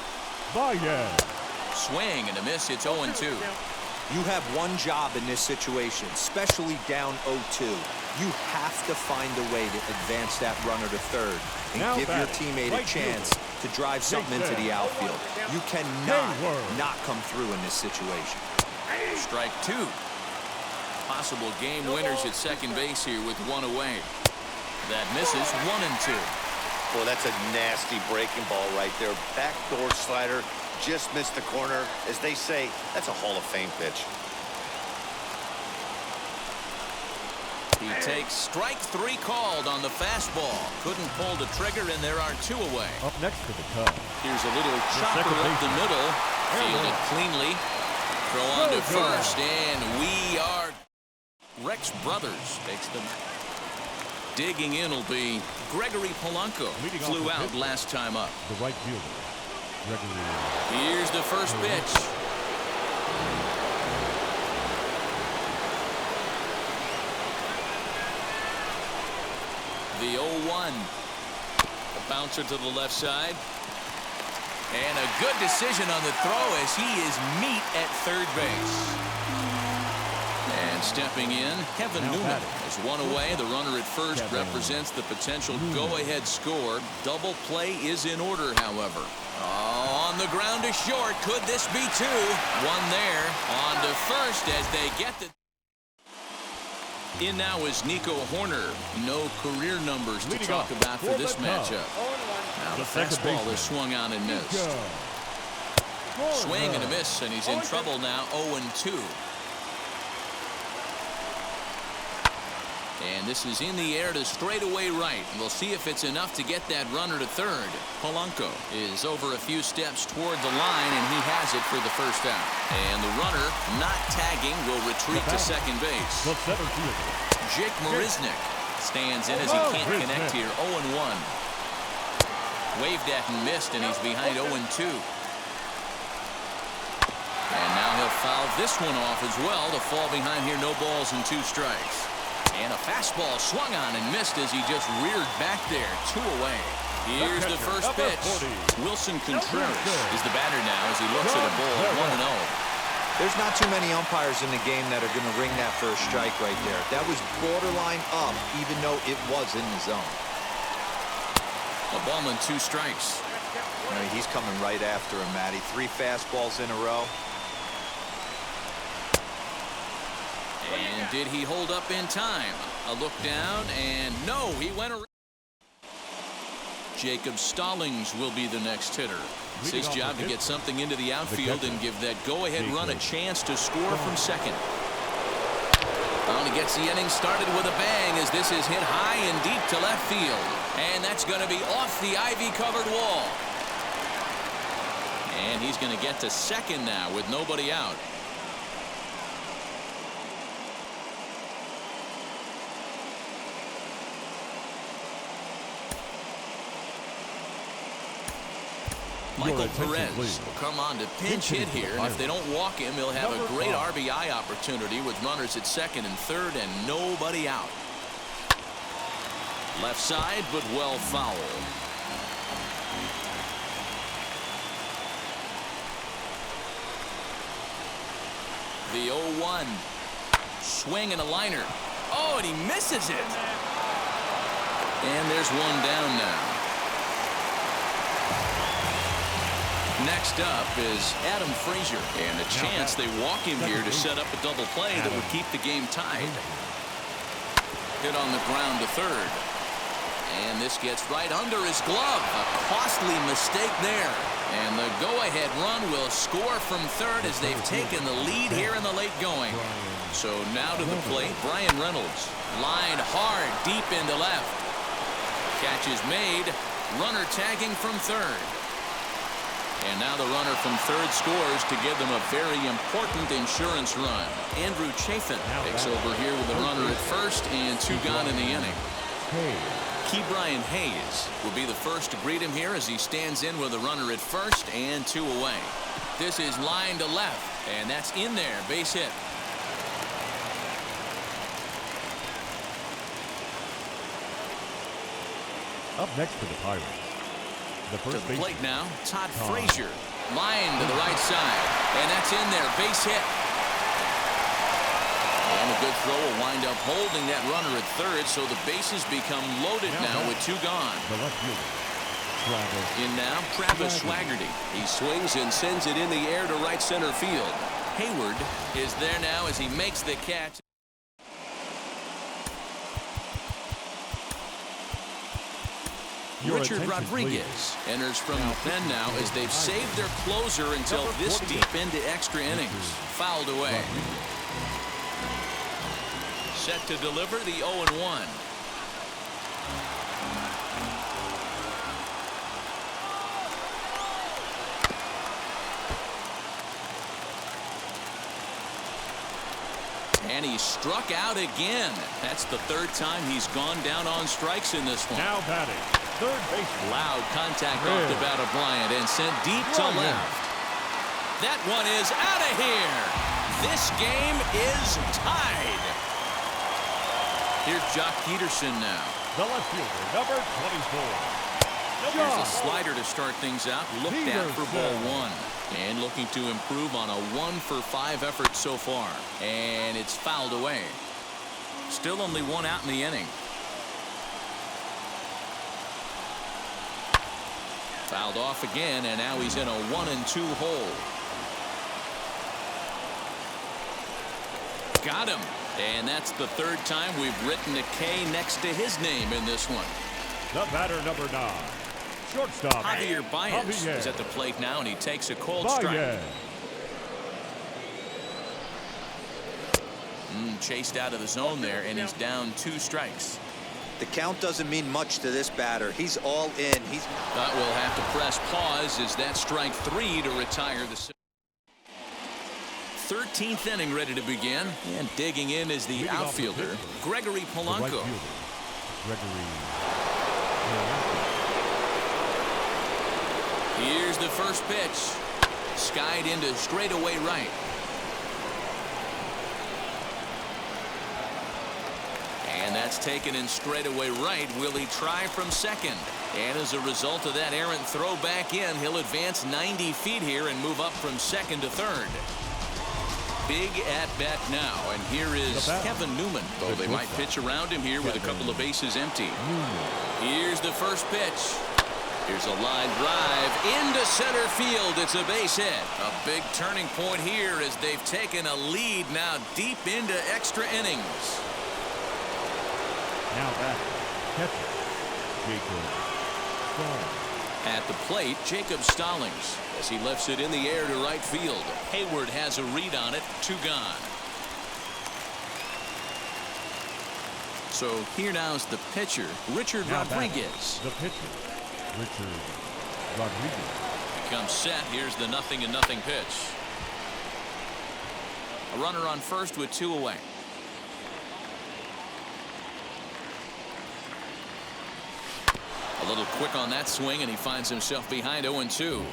Swing and a miss. It's 0-2. You have one job in this situation, especially down 0-2. You have to find a way to advance that runner to third and give your teammate a chance to drive something into the outfield. You cannot not come through in this situation. Strike 2. Possible game winners at second base here with 1 away. That misses. 1-2. Boy, that's a nasty breaking ball right there. Backdoor slider. Just missed the corner. As they say, that's a Hall of Fame pitch. He takes strike 3 called on the fastball. Couldn't pull the trigger, and there are 2 away. Up next to the cut. Here's a little chopper up the middle. Fielded cleanly. Throw on to first, and we are. Rex Brothers takes them. Digging in will be Gregory Polanco. Flew out last time up. The right fielder, Gregory. Here's the first pitch. The 0-1. A bouncer to the left side. And a good decision on the throw as he is meat at third base. And stepping in, Kevin Newman is one away. The runner at first represents the potential go-ahead score. Double play is in order, however. Oh, on the ground to short. Could this be two? One there. On to first as they get the... In now is Nico Horner. No career numbers to talk about for this matchup. Now the fastball is swung on and missed. Swing and a miss, and he's in trouble now. 0-2. And this is in the air to straightaway right. We'll see if it's enough to get that runner to third. Polanco is over a few steps toward the line, and he has it for the first out. And the runner, not tagging, will retreat to second base. Jake Marisnick stands in as he can't connect here. 0-1. Waved at and missed, and he's behind 0-2. And now he'll foul this one off as well to fall behind here. No balls and 2 strikes. And a fastball swung on and missed as he just reared back there. 2 away. Here's the first pitch. Wilson Contreras is the batter now as he looks at a ball. 1-0. There's not too many umpires in the game that are going to ring that first strike right there. That was borderline up, even though it was in the zone. A ball and 2 strikes. He's coming right after him, Matty. 3 fastballs in a row. And did he hold up in time? A look down, and no, he went around. Jacob Stallings will be the next hitter. It's his job to get something into the outfield and give that go-ahead run a chance to score from second. Well, he gets the inning started with a bang as this is hit high and deep to left field. And that's going to be off the ivy-covered wall. And he's going to get to second now with nobody out. Michael Perez will come on to pinch hit here, and if they don't walk him, he'll have a great RBI opportunity with runners at second and third and nobody out. Left side, but well foul. The 0-1. Swing and a liner. Oh, and he misses it. And there's one down now. Next up is Adam Frazier, and a chance they walk him here to set up a double play that would keep the game tied. Hit on the ground to third. And this gets right under his glove. A costly mistake there. And the go-ahead run will score from third as they've taken the lead here in the late going. So now to the plate, Brian Reynolds. Lined hard deep into left. Catch is made. Runner tagging from third. And now the runner from third scores to give them a very important insurance run. Andrew Chafin takes over here with the runner at first and 2 gone in the inning. Ke'Bryan Hayes will be the first to greet him here as he stands in with a runner at first and 2 away. This is line to left, and that's in there, base hit. Up next for the Pirates. The first to the plate now, Todd Frazier. Line to the right side. And that's in there. Base hit. And a good throw will wind up holding that runner at third, so the bases become loaded now with 2 gone. The left fielder, in now, Travis Swaggerty. He swings and sends it in the air to right center field. Hayward is there now as he makes the catch. Richard Rodriguez enters from the pen now as they've saved their closer until this deep into extra innings. Fouled away. Set to deliver the 0-1. And he struck out again. That's the third time he's gone down on strikes in this one. Now batting, third baseman. Loud contact off the bat of Bryant and sent deep to left. That one is out of here. This game is tied. Here's Jock Peterson now. The left fielder, number 24. Here's a slider to start things out. Looked at for ball one. And looking to improve on a 1-for-5 effort so far. And it's fouled away. Still only one out in the inning. Fouled off again, and now he's in a 1-2 hole. Got him. And that's the third time we've written a K next to his name in this one. The batter, number 9. Shortstop Javier Baez is at the plate now, and he takes a cold strike. Chased out of the zone there, and he's down 2 strikes. The count doesn't mean much to this batter. He's all in. But we'll have to press pause as that strike 3 to retire the 13th inning ready to begin. And digging in is the outfielder, Gregory Polanco. Here's the first pitch. Skied into straightaway right. And that's taken in straightaway right. Will he try from second? And as a result of that errant throw back in, he'll advance 90 feet here and move up from second to third. Big at bat now, and here is Kevin Newman. Though they might pitch around him here with a couple of bases empty. Here's the first pitch. Here's a line drive into center field. It's a base hit. A big turning point here as they've taken a lead now deep into extra innings. Now back, catcher, Jacob Stallings. At the plate, Jacob Stallings as he lifts it in the air to right field. Hayward has a read on it. 2 gone. So here now is the pitcher, Richard Rodriguez. The pitcher, Richard Rodriguez. Comes set. Here's the 0-0 pitch. A runner on first with 2 away. A little quick on that swing, and he finds himself behind 0-2.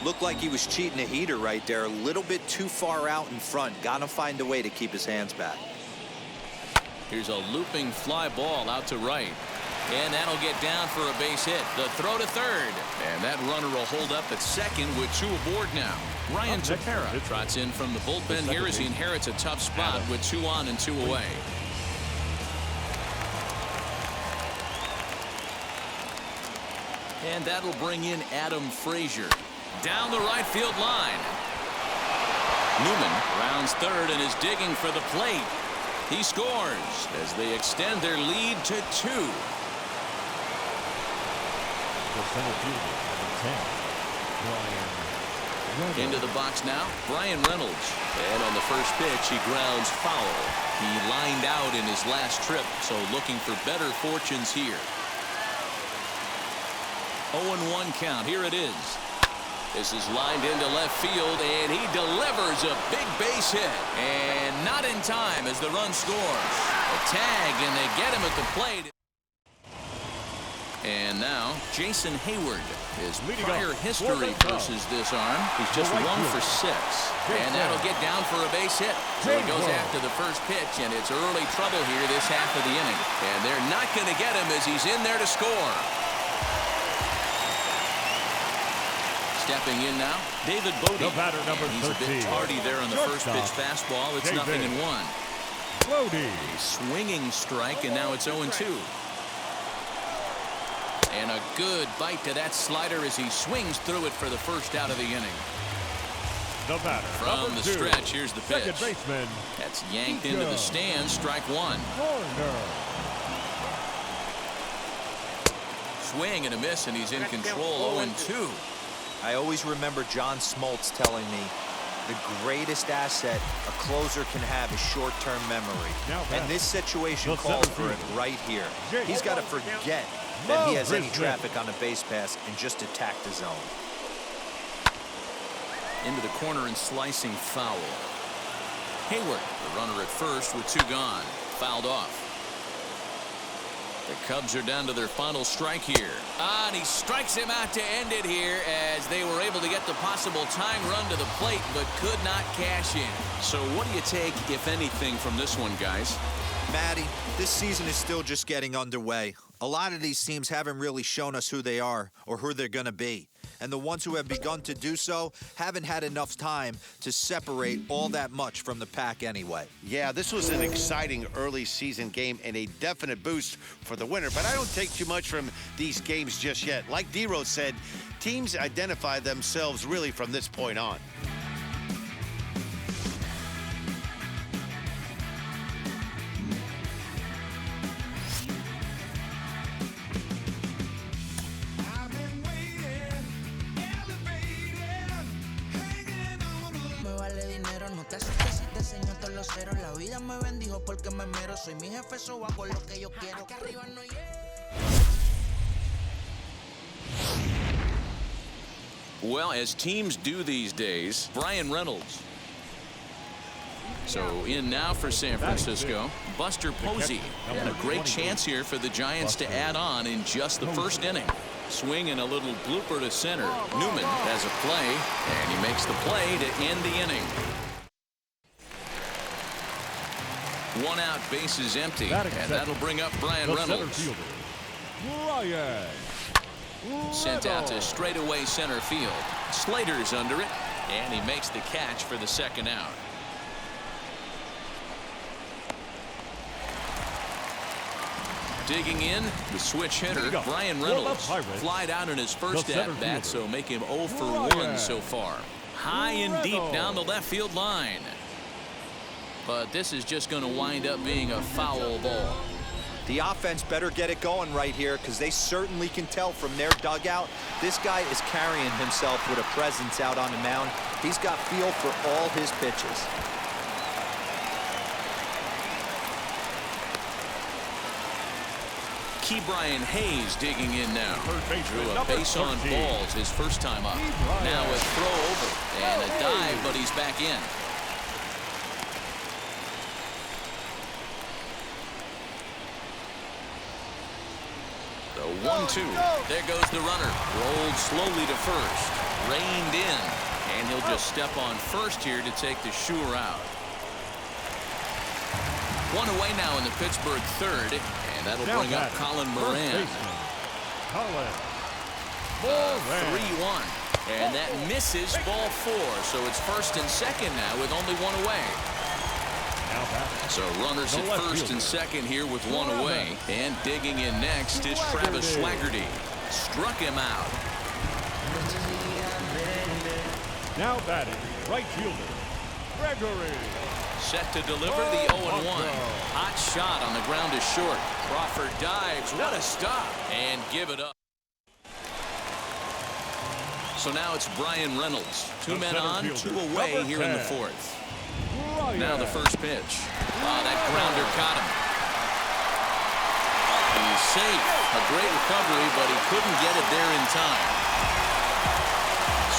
Looked like he was cheating a heater right there. A little bit too far out in front. Got to find a way to keep his hands back. Here's a looping fly ball out to right. And that'll get down for a base hit. The throw to third. And that runner will hold up at second with 2 aboard now. Ryan Tepera trots in from the bullpen here as he inherits a tough spot with 2 on and 2 away. And that'll bring in Adam Frazier. Down the right field line. Newman rounds third and is digging for the plate. He scores as they extend their lead to 2. The center fielder, number 10, Brian Into the box now, Brian Reynolds. And on the first pitch, he grounds foul. He lined out in his last trip, so looking for better fortunes here. 0-1 count. Here it is. This is lined into left field, and he delivers a big base hit. And not in time as the run scores. A tag, and they get him at the plate. And now, Jason Hayward. His prior history versus this arm. He's just 1 for 6. And that'll get down for a base hit. So he goes after the first pitch, and it's early trouble here this half of the inning. And they're not going to get him as he's in there to score. Stepping in now, David Bodie. The batter, number 13. He's a bit tardy there on the first pitch fastball. It's 0-1. Bodie. A swinging strike, and now it's 0-2. And a good bite to that slider as he swings through it for the first out of the inning. The batter, from the 2. stretch, here's the pitch. Second baseman. That's yanked into the stands. Strike 1. Swing and a miss, and he's in control. 0-2. I always remember John Smoltz telling me the greatest asset a closer can have is short-term memory. And this situation calls for it right here. He's got to forget that he has any traffic on a base pass and just attack the zone. Into the corner and slicing foul. Hayward, the runner at first with 2 gone. Fouled off. The Cubs are down to their final strike here. And he strikes him out to end it here as they were able to get the possible tying run to the plate but could not cash in. So what do you take, if anything, from this one, guys? Matty, this season is still just getting underway. A lot of these teams haven't really shown us who they are or who they're going to be. And the ones who have begun to do so haven't had enough time to separate all that much from the pack anyway. Yeah, this was an exciting early season game and a definite boost for the winner. But I don't take too much from these games just yet. Like D-Rose said, teams identify themselves really from this point on. La vida me bendijo porque me mero. Soy mi jefe, so hago lo que yo quiero. Que arriba no Well, as teams do these days, Brian Reynolds. So in now for San Francisco, Buster Posey. And a great chance here for the Giants to add on in just the first inning. Swing and a little blooper to center. Newman has a play, and he makes the play to end the inning. 1 out, bases empty, and that'll bring up Brian Reynolds. Sent out to straightaway center field. Slater's under it, and he makes the catch for the 2nd out. Digging in, the switch hitter, Brian Reynolds. Flied out in his first at-bat, so make him 0 for 1 so far. High and deep down the left field line. But this is just going to wind up being a foul ball. The offense better get it going right here because they certainly can tell from their dugout this guy is carrying himself with a presence out on the mound. He's got feel for all his pitches. Ke'Bryan Hayes digging in now. Drew a base on balls his first time up. Now a throw over and a dive, but he's back in. The 1-2. There goes the runner. Rolled slowly to first. Reined in. And he'll just step on first here to take the sure out. 1 away now in the Pittsburgh 3rd. And that'll bring up Colin Moran. 3-1. And that misses ball 4. So it's 1st and 2nd now with only 1 away. So runners at 1st and 2nd here with 1 away. And digging in next is Travis Swaggerty. Struck him out. Now batting, right fielder, Gregory. Set to deliver the 0-1. Hot shot on the ground is short. Crawford dives. What a stop. And give it up. So now it's Brian Reynolds. 2 men on, 2 away here in the 4th. Now the first pitch. Wow, that grounder caught him. He's safe. A great recovery, but he couldn't get it there in time.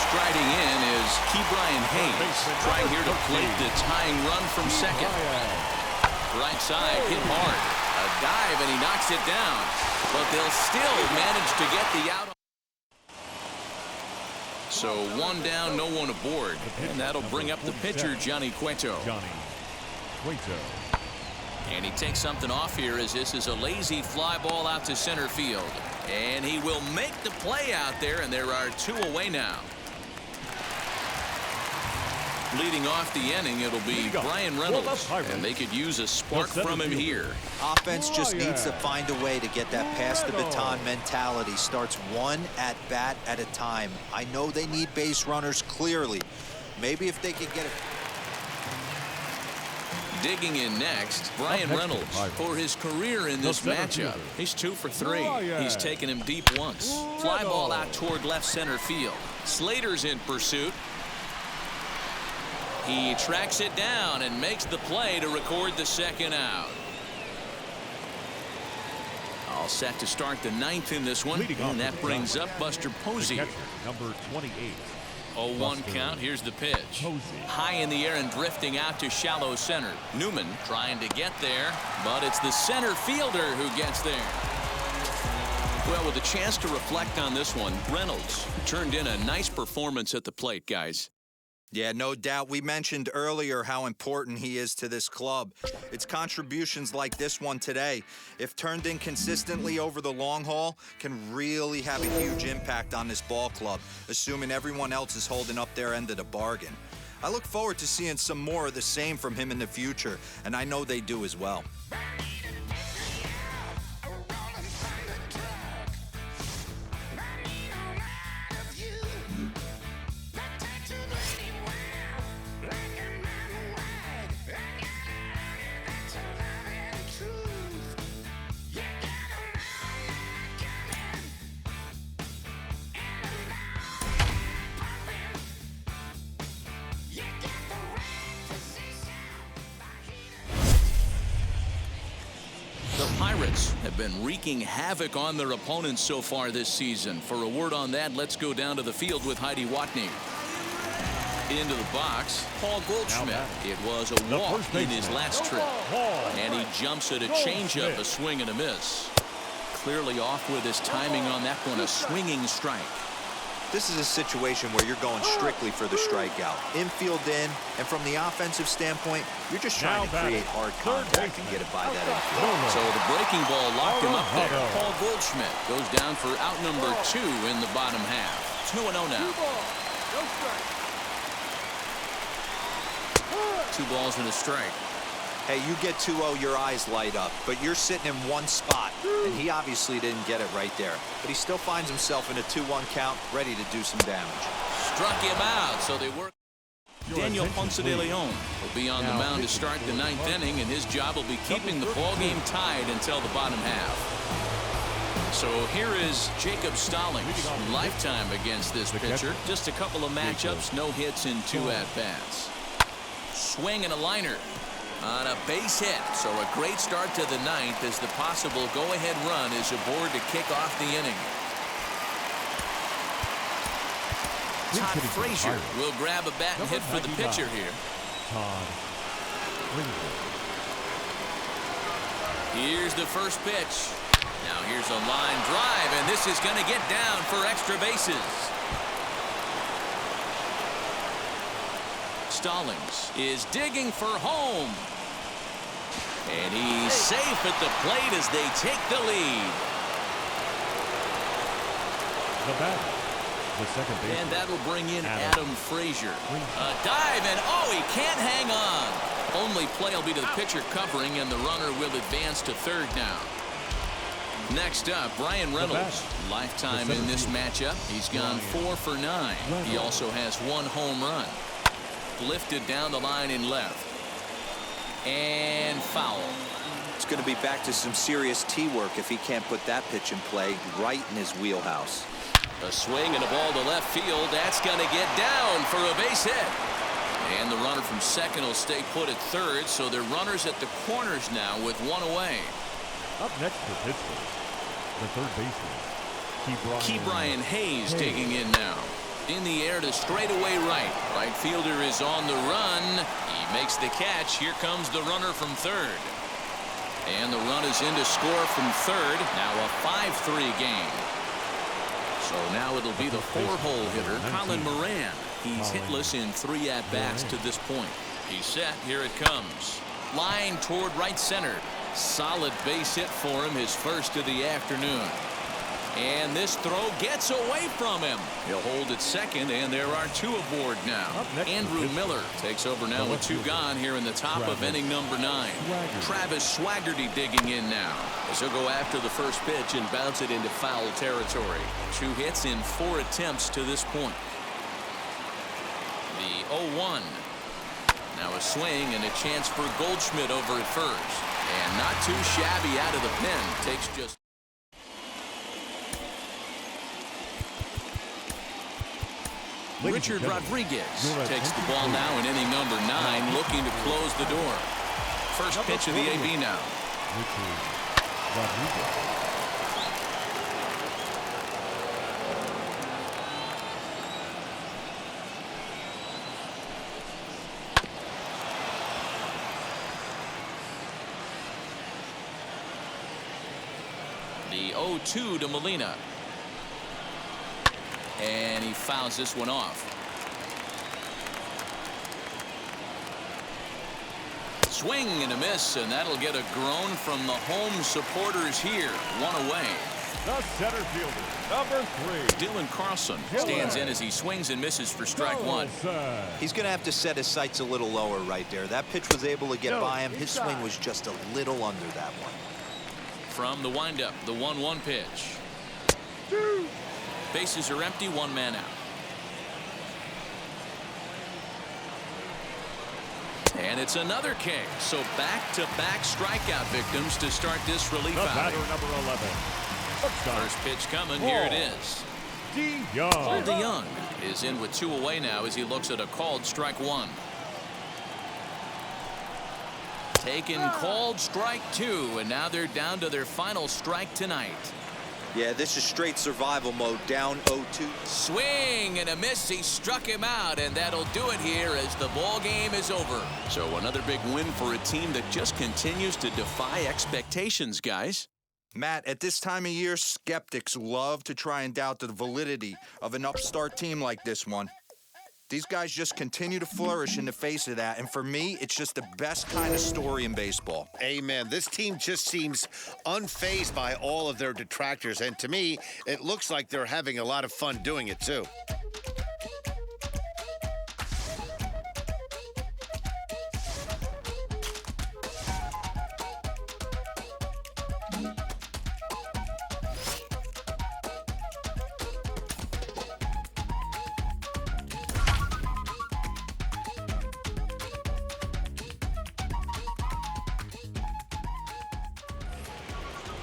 Striding in is Ke'Bryan Hayes, trying here to plate the tying run from 2nd. Right side, hit hard. A dive, and he knocks it down. But they'll still manage to get the out. So 1 down, no one aboard. And that'll bring up the pitcher, Johnny Cueto. And he takes something off here as this is a lazy fly ball out to center field. And he will make the play out there, and there are 2 away now. Leading off the inning, it'll be Brian Reynolds, and they could use a spark from him here. Offense just needs to find a way to get that pass the baton mentality. Starts 1 at bat at a time. I know they need base runners clearly. Maybe if they could get it. Digging in next, Brian Reynolds. For his career in this matchup, he's 2 for 3. He's taken him deep once. Fly ball out toward left center field. Slater's in pursuit. He tracks it down and makes the play to record the 2nd out. All set to start the 9th in this one, and that brings up Buster Posey. Number 28, 0-1 count. Here's the pitch. High in the air and drifting out to shallow center. Newman trying to get there, but it's the center fielder who gets there. Well, with a chance to reflect on this one, Reynolds turned in a nice performance at the plate, guys. Yeah, no doubt. We mentioned earlier how important he is to this club. It's contributions like this one today, if turned in consistently over the long haul, can really have a huge impact on this ball club, assuming everyone else is holding up their end of the bargain. I look forward to seeing some more of the same from him in the future, and I know they do as well. The Pirates have been wreaking havoc on their opponents so far this season. For a word on that, let's go down to the field with Heidi Watney. Into the box, Paul Goldschmidt. It was a walk in his last trip. And he jumps at a changeup, a swing and a miss. Clearly off with his timing on that one, a swinging strike. This is a situation where you're going strictly for the strikeout. Infield in, and from the offensive standpoint, you're just trying to create hard contact and get it by that infield. So the breaking ball locked him up there. Paul Goldschmidt goes down for out number 2 in the bottom half. 2-0 now. 2 balls and a strike. Hey, you get 2-0, your eyes light up, but you're sitting in one spot, and he obviously didn't get it right there. But he still finds himself in a 2-1 count, ready to do some damage. Struck him out, so they work. Daniel Ponce de Leon will be on the mound to start the 9th inning, and his job will be keeping the ball game tied until the bottom half. So here is Jacob Stallings, lifetime against this pitcher. Just a couple of matchups, no hits in 2 at-bats. Swing and a liner on a base hit. So a great start to the 9th as the possible go-ahead run is aboard to kick off the inning. Todd Frazier will grab a bat and hit for the pitcher here. Here's the first pitch. Now here's a line drive, and this is going to get down for extra bases. Stallings is digging for home. And he's safe at the plate as they take the lead. The batter, the second baseman. And that'll bring in Adam Frazier. A dive, and oh, he can't hang on. Only play will be to the pitcher covering, and the runner will advance to third now. Next up, Brian Reynolds, lifetime in this matchup. He's gone 4 for 9. He also has 1 home run. Lifted down the line in left. And foul. It's going to be back to some serious tee work if he can't put that pitch in play right in his wheelhouse. A swing and a ball to left field. That's going to get down for a base hit. And the runner from second will stay put at third, so they're runners at the corners now with 1 away. Up next for Pittsburgh, the third baseman, Ke'Bryan Hayes digging in now. In the air to straightaway right. Right fielder is on the run. He makes the catch. Here comes the runner from third. And the run is in to score from third. Now a 5-3 game. So now it'll be the 4-hole hitter, Colin Moran. He's hitless in 3 at-bats to this point. He's set. Here it comes. Line toward right center. Solid base hit for him, his first of the afternoon. And this throw gets away from him. He'll hold at second, and there are 2 aboard now. Andrew Miller takes over now with 2 gone here in the top of inning number 9. Travis Swaggerty digging in now as he'll go after the first pitch and bounce it into foul territory. 2 hits in 4 attempts to this point. The 0-1. Now a swing and a chance for Goldschmidt over at first. And not too shabby out of the pen. Takes just... Richard Rodriguez takes the ball now in inning number 9, looking to close the door. First pitch of the AB now. Richard Rodriguez. The 0-2 to Molina. And he fouls this one off. Swing and a miss, and that'll get a groan from the home supporters here. One away. The center fielder, number 3. Dylan Carlson stands in as he swings and misses for strike one. He's going to have to set his sights a little lower right there. That pitch was able to get by him. His swing was just a little under that one. From the windup, the 1-1 pitch. Bases are empty, one man out. And it's another K. So back-to-back strikeout victims to start this relief outing. Batter number 11. First pitch coming. Here it is. DeYoung. Paul DeYoung is in with 2 away now as he looks at a called strike 1. Taken called strike 2, and now they're down to their final strike tonight. Yeah, this is straight survival mode, down 0-2. Swing and a miss. He struck him out, and that'll do it here as the ball game is over. So another big win for a team that just continues to defy expectations, guys. Matt, at this time of year, skeptics love to try and doubt the validity of an upstart team like this one. These guys just continue to flourish in the face of that, and for me, it's just the best kind of story in baseball. Amen. This team just seems unfazed by all of their detractors, and to me, it looks like they're having a lot of fun doing it, too.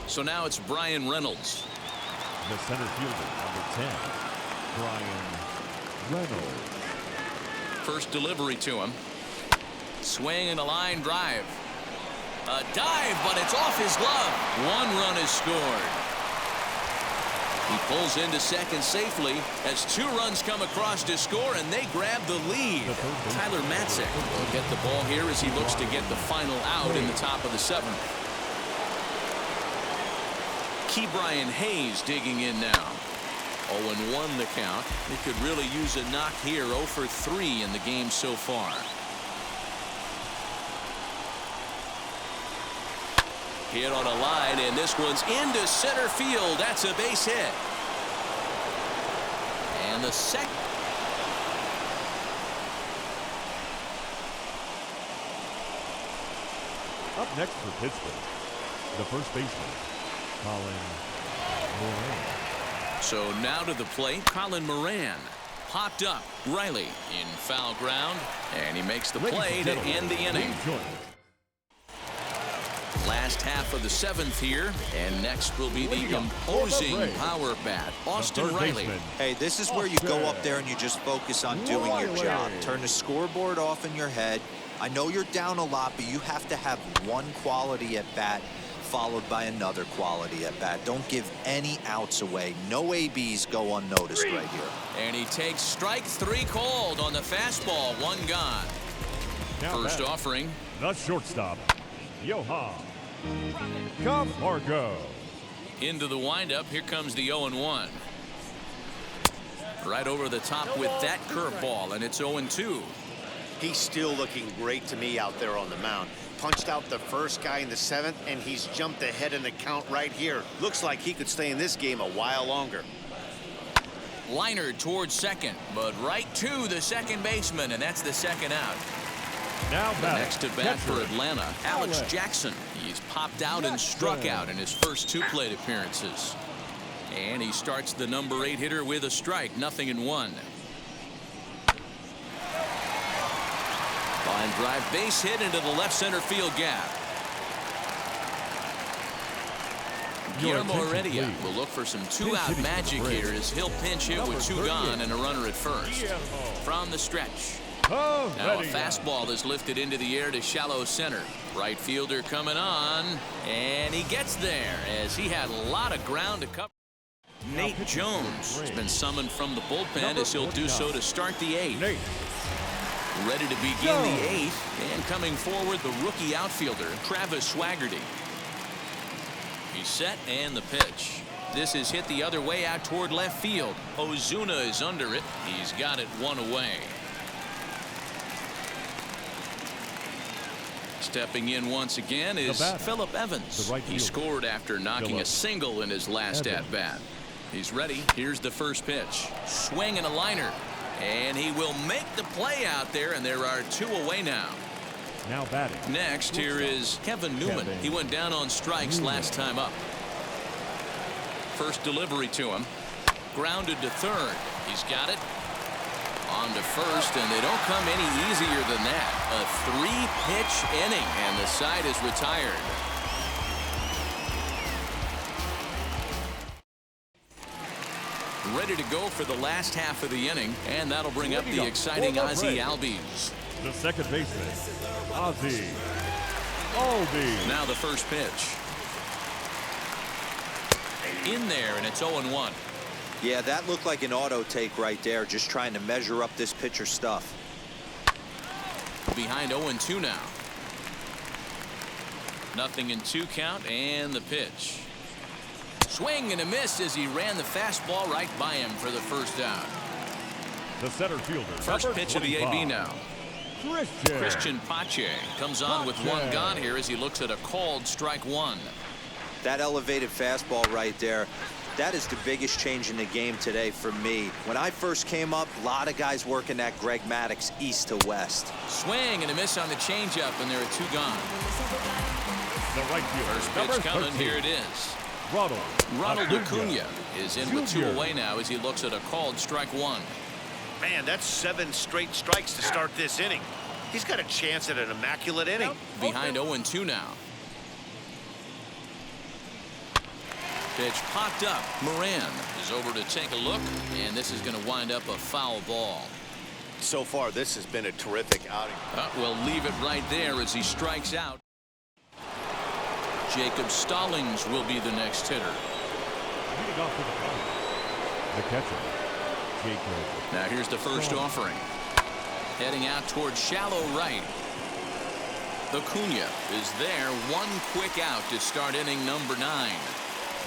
So now it's Brian Reynolds. The center fielder, number 10, Brian Reynolds. First delivery to him. Swing and a line drive. A dive, but it's off his glove. 1 run is scored. He pulls into second safely as 2 runs come across to score, and they grab the lead. Tyler Matzek will get the ball here as he looks to get the final out in the top of the 7th. Ke'Bryan Hayes digging in now. 0-1 the count. He could really use a knock here. 0 for 3 in the game so far. Hit on a line, and this one's into center field. That's a base hit. And the second. Up next for Pittsburgh, the first baseman, Colin Moran. So now to the plate, Colin Moran. Popped up. Riley in foul ground, and he makes the play to end the inning. Last half of the 7th here, and next will be the imposing power bat, Austin Riley. Hey, this is where you go up there and you just focus on doing your job. Turn the scoreboard off in your head. I know you're down a lot, but you have to have one quality at bat followed by another quality at bat. Don't give any outs away. No ABs go unnoticed right here. And he takes strike 3 called on the fastball. 1 gone. First offering. The shortstop, Johan Camargo. Into the windup. Here comes the 0-1. Right over the top with that curveball, and it's 0-2. He's still looking great to me out there on the mound. Punched out the first guy in the 7th, and he's jumped ahead in the count right here. Looks like he could stay in this game a while longer. Liner towards second, but right to the second baseman, and that's the 2nd out. Now next to bat for Atlanta, Alex Jackson. He's popped out and struck out in his first 2 plate appearances. And he starts the number 8 hitter with a strike, 0-1. Line drive base hit into the left center field gap. Guillermo Heredia will look for some 2-out magic here as he'll pinch hit with 2 gone and a runner at first. From the stretch. Now a fastball is lifted into the air to shallow center. Right fielder coming on, and he gets there as he had a lot of ground to cover. Nate Jones has been summoned from the bullpen as he'll do so to start the 8th. Ready to begin the 8th, and coming forward, the rookie outfielder, Travis Swaggerty. He's set and the pitch. This is hit the other way out toward left field. Ozuna is under it. He's got it one away. Stepping in once again is Phillip Evans. He scored after knocking a single in his last at-bat. He's ready. Here's the first pitch. Swing and a liner. And he will make the play out there, and there are 2 away now. Now batting. Next, here is Kevin Newman. He went down on strikes last time up. First delivery to him. Grounded to third. He's got it. On to first, and they don't come any easier than that. A 3-pitch inning, and the side is retired. Ready to go for the last half of the inning, and that'll bring up the exciting Ozzie Albies. The second baseman, Ozzie Albies. Now the first pitch. In there, and it's 0-1. Yeah, that looked like an auto take right there, just trying to measure up this pitcher's stuff. Behind 0-2 now. Nothing in 2 count, and the pitch. Swing and a miss as he ran the fastball right by him for the first out. The center fielder. First pitch of the AB now. Christian Pache comes on with 1 gone here as he looks at a called strike 1. That elevated fastball right there, that is the biggest change in the game today for me. When I first came up, a lot of guys working that Greg Maddux east to west. Swing and a miss on the changeup, and there are 2 gone. The right fielder. First pitch coming. Here it is. Ronald Acuna is in with 2 away now as he looks at a called strike 1. Man, that's 7 straight strikes to start this inning. He's got a chance at an immaculate inning. Behind 0-2 now. Pitch popped up. Moran is over to take a look, and this is going to wind up a foul ball. So far, this has been a terrific outing. We'll leave it right there as he strikes out. Jacob Stallings will be the next hitter. Leading off for the Pirates, the catcher, Jacob. Now here's the first offering. Heading out towards shallow right. Acuna is there. 1 quick out to start inning number 9.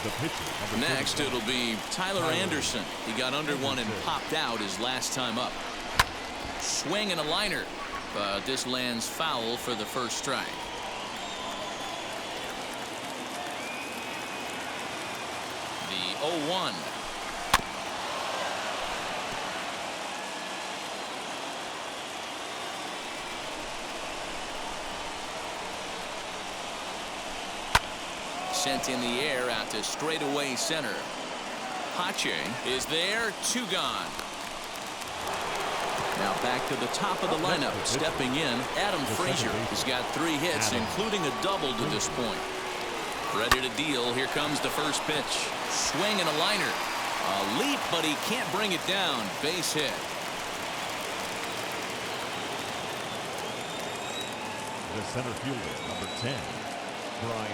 The pitcher, next, it'll be Tyler Anderson. He got under one and popped out his last time up. Swing and a liner, but this lands foul for the first strike. The 0-1. Sent in the air out to straightaway center. Pache is there. 2 gone. Now back to the top of the lineup. Stepping in, Adam Frazier. He's got 3 hits, including a double to this point. Ready to deal. Here comes the first pitch. Swing and a liner. A leap, but he can't bring it down. Base hit. The center fielder, number 10, Brian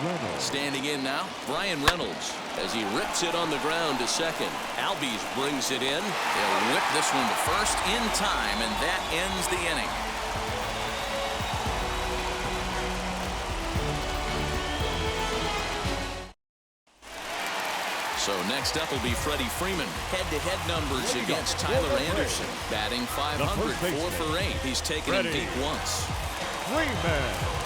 Reynolds. Standing in now, Brian Reynolds, as he rips it on the ground to second. Albies brings it in. They'll whip this one to first in time, and that ends the inning. So next up will be Freddie Freeman. Head-to-head numbers against Tyler Anderson. Batting .500, 4 for 8. He's taken him deep once. Freeman.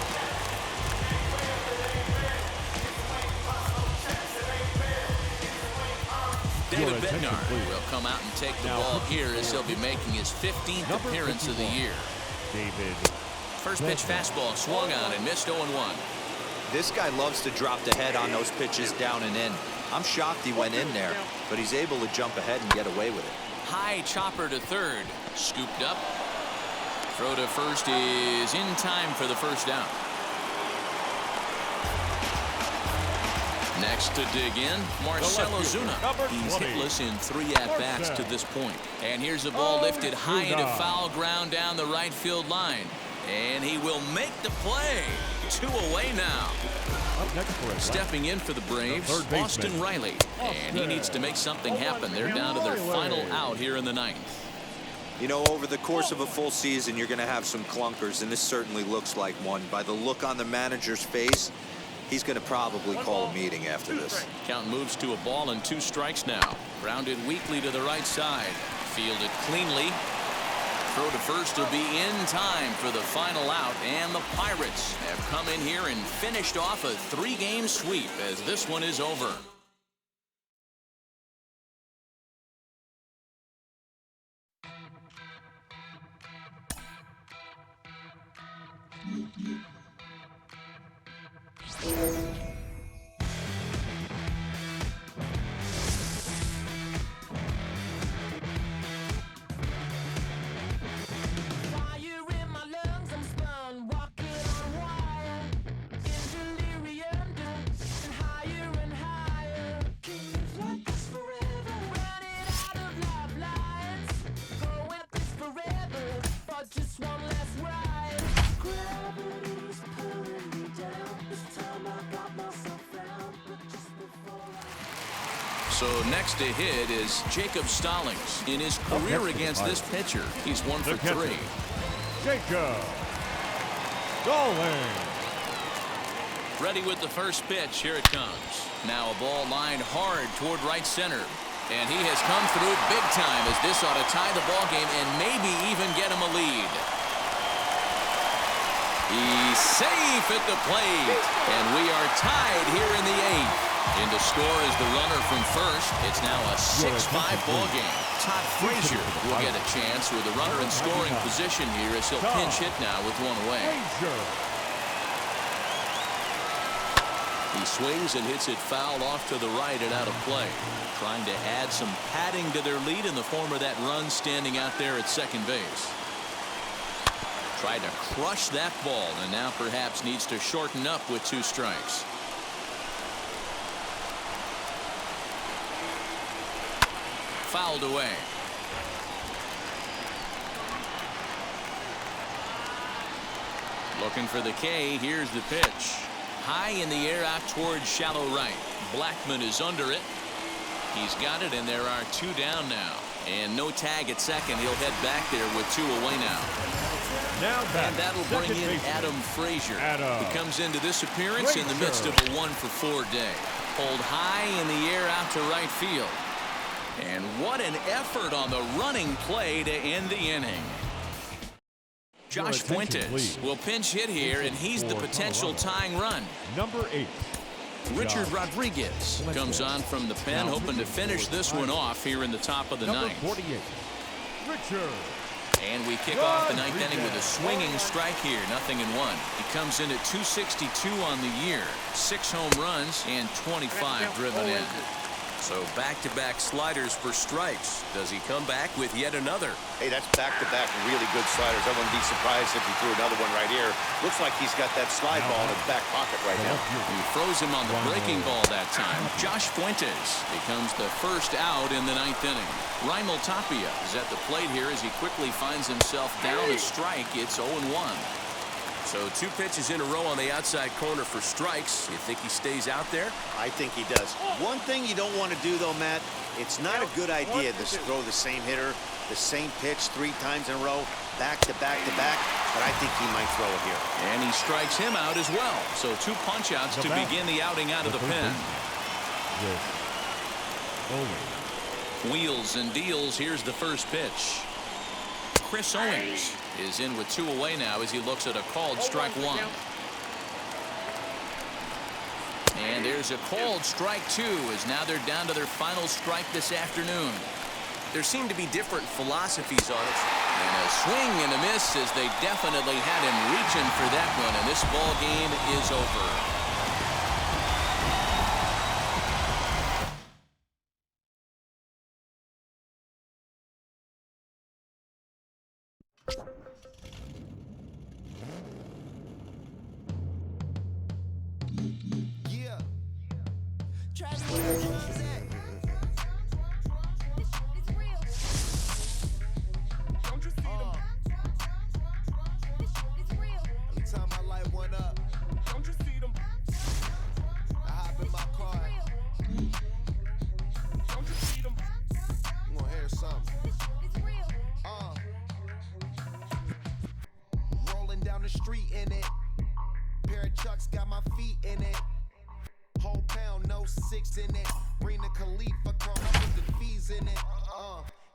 David Bednar will come out and take the ball here as he'll be making his 15th appearance of the year. First pitch fastball swung on and missed 0-1. This guy loves to drop the head on those pitches down and in. I'm shocked he went in there, but he's able to jump ahead and get away with it. High chopper to third. Scooped up. Throw to first is in time for the first down. Next to dig in, Marcell Ozuna. He's hitless in 3 at-bats to this point. And here's a ball lifted high into foul ground down the right field line. And he will make the play. 2 away now. Stepping in for the Braves, Austin Riley. And he needs to make something happen. They're down to their final out here in the 9th. You know, over the course of a full season, you're going to have some clunkers, and this certainly looks like one. By the look on the manager's face, He's going to probably call a meeting after this. Count moves to a ball and 2 strikes now. Grounded weakly to the right side. Fielded cleanly. Throw to first will be in time for the final out, and the Pirates have come in here and finished off a 3-game sweep as this one is over. So next to hit is Jacob Stallings. In his career against this pitcher, he's 1 for 3. Jacob Stallings. Ready with the first pitch. Here it comes. Now a ball lined hard toward right center. And he has come through big time as this ought to tie the ball game and maybe even get him a lead. He's safe at the plate. And we are tied here in the 8th. In to score is the runner from first. It's now a 6-5 ball game. Todd Frazier will get a chance with a runner in scoring position here as he'll pinch hit now with 1 away. He swings and hits it foul off to the right and out of play. Trying to add some padding to their lead in the form of that run standing out there at second base. Tried to crush that ball and now perhaps needs to shorten up with 2 strikes. Fouled away. Looking for the K. Here's the pitch. High in the air out towards shallow right. Blackman is under it. He's got it, and there are 2 down now. And no tag at second. He'll head back there with 2 away now. And that'll bring in Adam Frazier. He comes into this appearance in the midst of a 1 for 4 day. Pulled high in the air out to right field. And what an effort on the running play to end the inning. Josh Fuentes will pinch hit here, and he's the potential tying run. Number 8. Richard Rodriguez comes on from the pen, hoping to finish this one off here in the top of the 9th. 48. Richard. And we kick off the 9th inning with a swinging strike here, 0-1. He comes in at 262 on the year, 6 home runs and 25 driven in. So back-to-back sliders for strikes. Does he come back with yet another? Hey, that's back-to-back really good sliders. I wouldn't be surprised if he threw another one right here. Looks like he's got that slide ball in his back pocket right now. He throws him on the breaking ball that time. Josh Fuentes becomes the first out in the 9th inning. Raimel Tapia is at the plate here as he quickly finds himself down a strike. It's 0-1. So 2 pitches in a row on the outside corner for strikes. You think he stays out there? I think he does. One thing you don't want to do, though, Matt, it's not a good idea to throw the same hitter, the same pitch 3 times in a row, back to back to back, but I think he might throw it here. And he strikes him out as well. So 2 punch-outs to begin the outing out of the pen. Wheels and deals. Here's the first pitch. Chris Owens is in with 2 away now as he looks at a called strike 1. And there's a called strike 2 as now they're down to their final strike this afternoon. There seem to be different philosophies on it. And a swing and a miss as they definitely had him reaching for that one, and this ball game is over. Rolling down the street in it. Pair of Chucks got my feet in it. 6 in it. Bring the Khalifa, come up with the fees in it.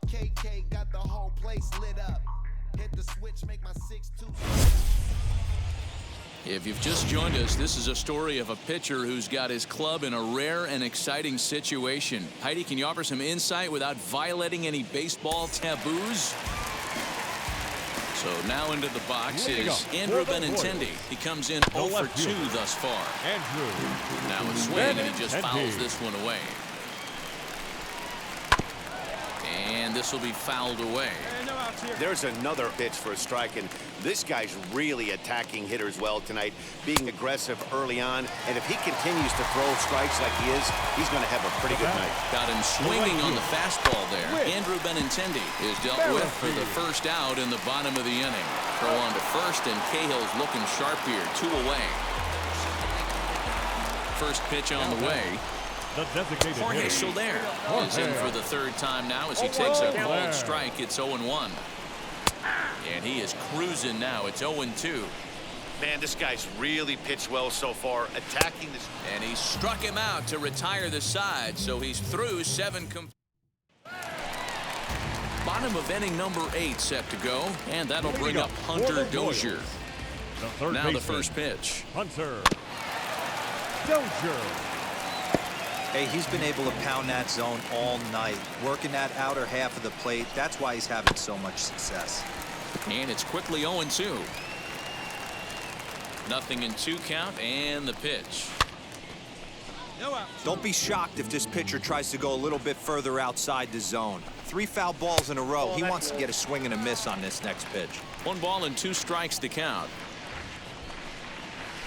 KK got the whole place lit up. Hit the switch, make my 6-2. If you've just joined us, this is a story of a pitcher who's got his club in a rare and exciting situation. Heidi, can you offer some insight without violating any baseball taboos? So now into the box is Andrew Benintendi. He comes in 0 for 2 thus far. Andrew. Now a swing, and he just fouls this one away. And this will be fouled away. There's another pitch for a strike, and this guy's really attacking hitters well tonight, being aggressive early on. And if he continues to throw strikes like he is, he's going to have a pretty good night. Got him swinging on the fastball there. Andrew Benintendi is dealt with for the first out in the bottom of the inning. Throw on to first, and Cahill's looking sharp here. 2 away. First pitch on the way. The designated Jorge Soler is in for the third time now as he takes a called strike. It's 0-1. And he is cruising now. It's 0-2. Man, this guy's really pitched well so far, attacking this. And he struck him out to retire the side, so he's through 7. Bottom of inning number 8 set to go, and that'll bring up Hunter Dozier. Now the first pitch. Hunter Dozier. Hey, he's been able to pound that zone all night, working that outer half of the plate. That's why he's having so much success. And it's quickly 0-2. Nothing in 2 count, and the pitch. Don't be shocked if this pitcher tries to go a little bit further outside the zone. 3 foul balls in a row. He wants to get a swing and a miss on this next pitch. 1 ball and 2 strikes to count.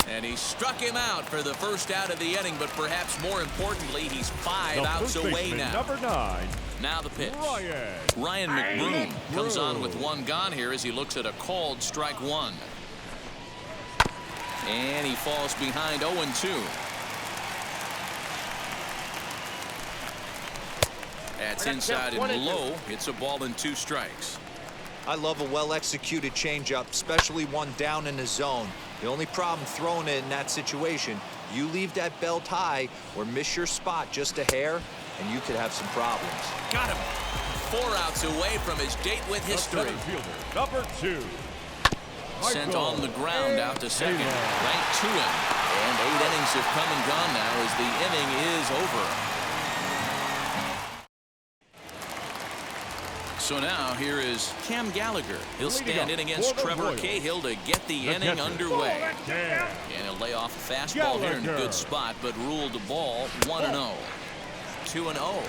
And he struck him out for the first out of the inning, but perhaps more importantly, he's 5 outs away now. Number 9. Now the pitch. Ryan McBroom comes on with 1 gone here as he looks at a called strike 1. And he falls behind 0-2. That's inside and low. It's a ball and 2 strikes. I love a well-executed changeup, especially one down in the zone. The only problem throwing it in that situation, you leave that belt high or miss your spot just a hair, and you could have some problems. Got him. 4 outs away from his date with history. Number 2. Sent on the ground out to second. Right to him. And 8 innings have come and gone now as the inning is over. So now here is Cam Gallagher. He'll stand in against Trevor Cahill to get the inning underway. And he'll lay off a fastball here in a good spot, but ruled the ball 1-0. 2-0.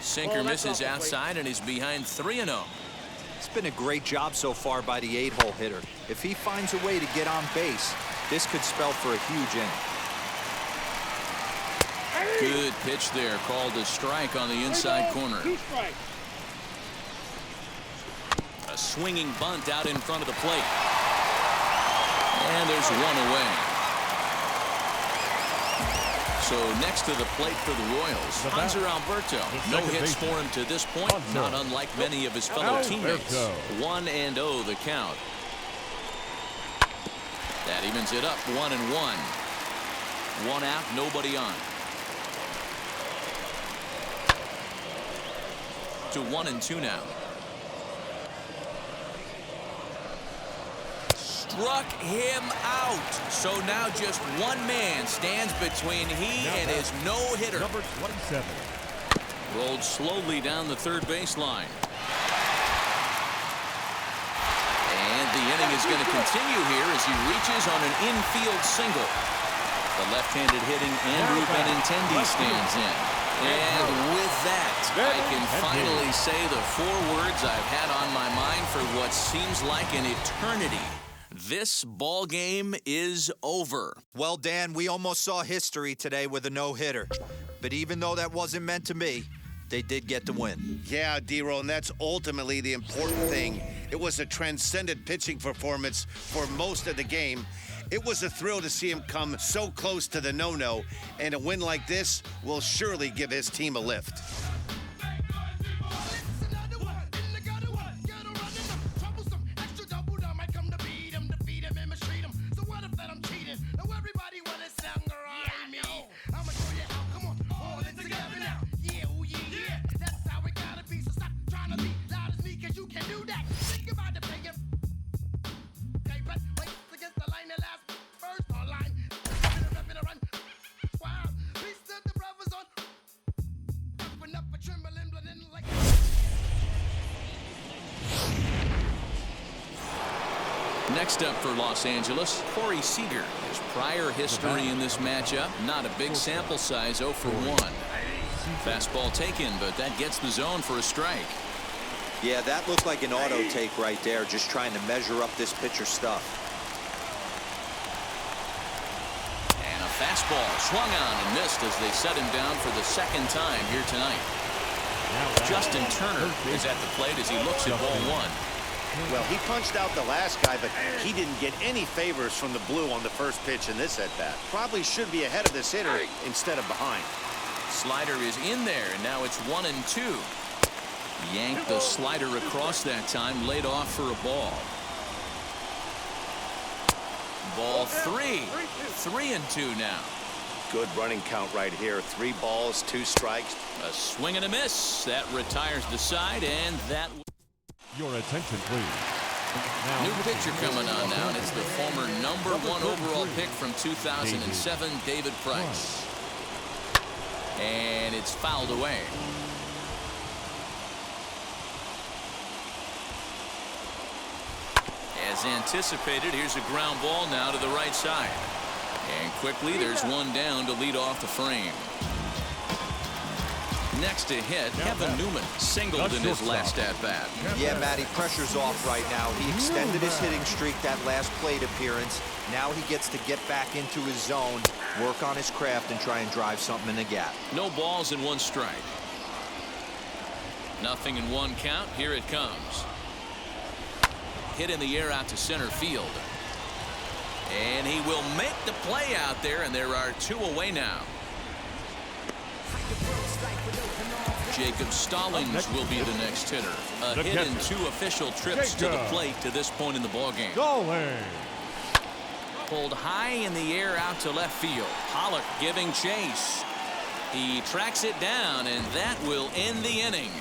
Sinker misses outside and is behind 3-0. It's been a great job so far by the 8-hole hitter. If he finds a way to get on base, this could spell for a huge inning. Good pitch there, called a strike on the inside corner. A swinging bunt out in front of the plate. And there's 1 away. So next to the plate for the Royals, Hanser Alberto. No hits for him to this point, not unlike many of his fellow teammates. 1-0 the count. That evens it up 1-1. 1 out, nobody on. To 1-2 now. Struck him out. So now just 1 man stands between he and his no-hitter. Number 27. Rolled slowly down the third baseline. And the inning is going to continue here as he reaches on an infield single. The left-handed hitting Andrew Benintendi stands in. And with that, I can finally say the 4 words I've had on my mind for what seems like an eternity. This ball game is over. Well, Dan, we almost saw history today with a no-hitter. But even though that wasn't meant to be, they did get the win. Yeah, D-Roll, and that's ultimately the important thing. It was a transcendent pitching performance for most of the game. It was a thrill to see him come so close to the no-no, and a win like this will surely give his team a lift. Troublesome, extra double down, might come to beat him, defeat him, and mistreat him. So what if that I'm cheating? cheating. Now everybody wanna sound around me. I'ma show you how. Come on, all in together now. Yeah, oh yeah, yeah. That's how it gotta be. So stop trying to be loud as me, cause you can do that. Think about the paying. Okay, but wait against the line that last first online. Reppin' a run. Wow, peace to the brothers on. Open up a trembling, blending like. Next up for Los Angeles, Corey Seager. His prior history in this matchup, not a big sample size, 0 for 1. Fastball taken, but that gets the zone for a strike. Yeah, that looked like an auto take right there, just trying to measure up this pitcher's stuff. And a fastball swung on and missed as they set him down for the second time here tonight. Justin Turner is at the plate as he looks at ball 1. Well, he punched out the last guy, but he didn't get any favors from the blue on the first pitch in this at-bat. Probably should be ahead of this hitter instead of behind. Slider is in there, and now it's 1-2. Yanked the slider across that time, laid off for a ball. Ball 3. 3-2 now. Good running count right here. 3 balls, 2 strikes. A swing and a miss. That retires the side, and that... Your attention, please. Now, new pitcher coming on now, and it's the former number 1 overall pick from 2007, David Price. And it's fouled away. As anticipated, here's a ground ball now to the right side. And quickly, there's one down to lead off the frame. Next to hit, Kevin Newman singled in his last at-bat. Yeah, Matty, pressure's off right now. He extended his hitting streak that last plate appearance. Now he gets to get back into his zone, work on his craft, and try and drive something in the gap. No balls and 1 strike. Nothing in 1 count. Here it comes. Hit in the air out to center field. And he will make the play out there, and there are 2 away now. Jacob Stallings will be the next hitter. A hit in 2 official trips to the plate to this point in the ballgame. Pulled high in the air out to left field. Pollock giving chase. He tracks it down, and that will end the inning.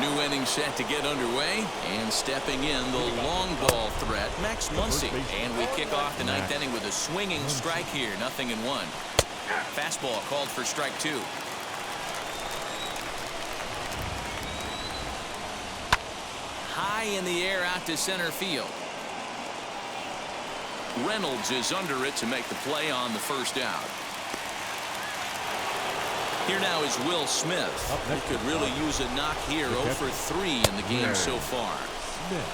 New inning set to get underway, and stepping in the long ball threat, Max Muncy. And we kick off the 9th inning with a swinging strike here, 0-1. Fastball called for strike 2. High in the air out to center field. Reynolds is under it to make the play on the first out. Here now is Will Smith. He could really use a knock here. 0 for 3 in the game so far.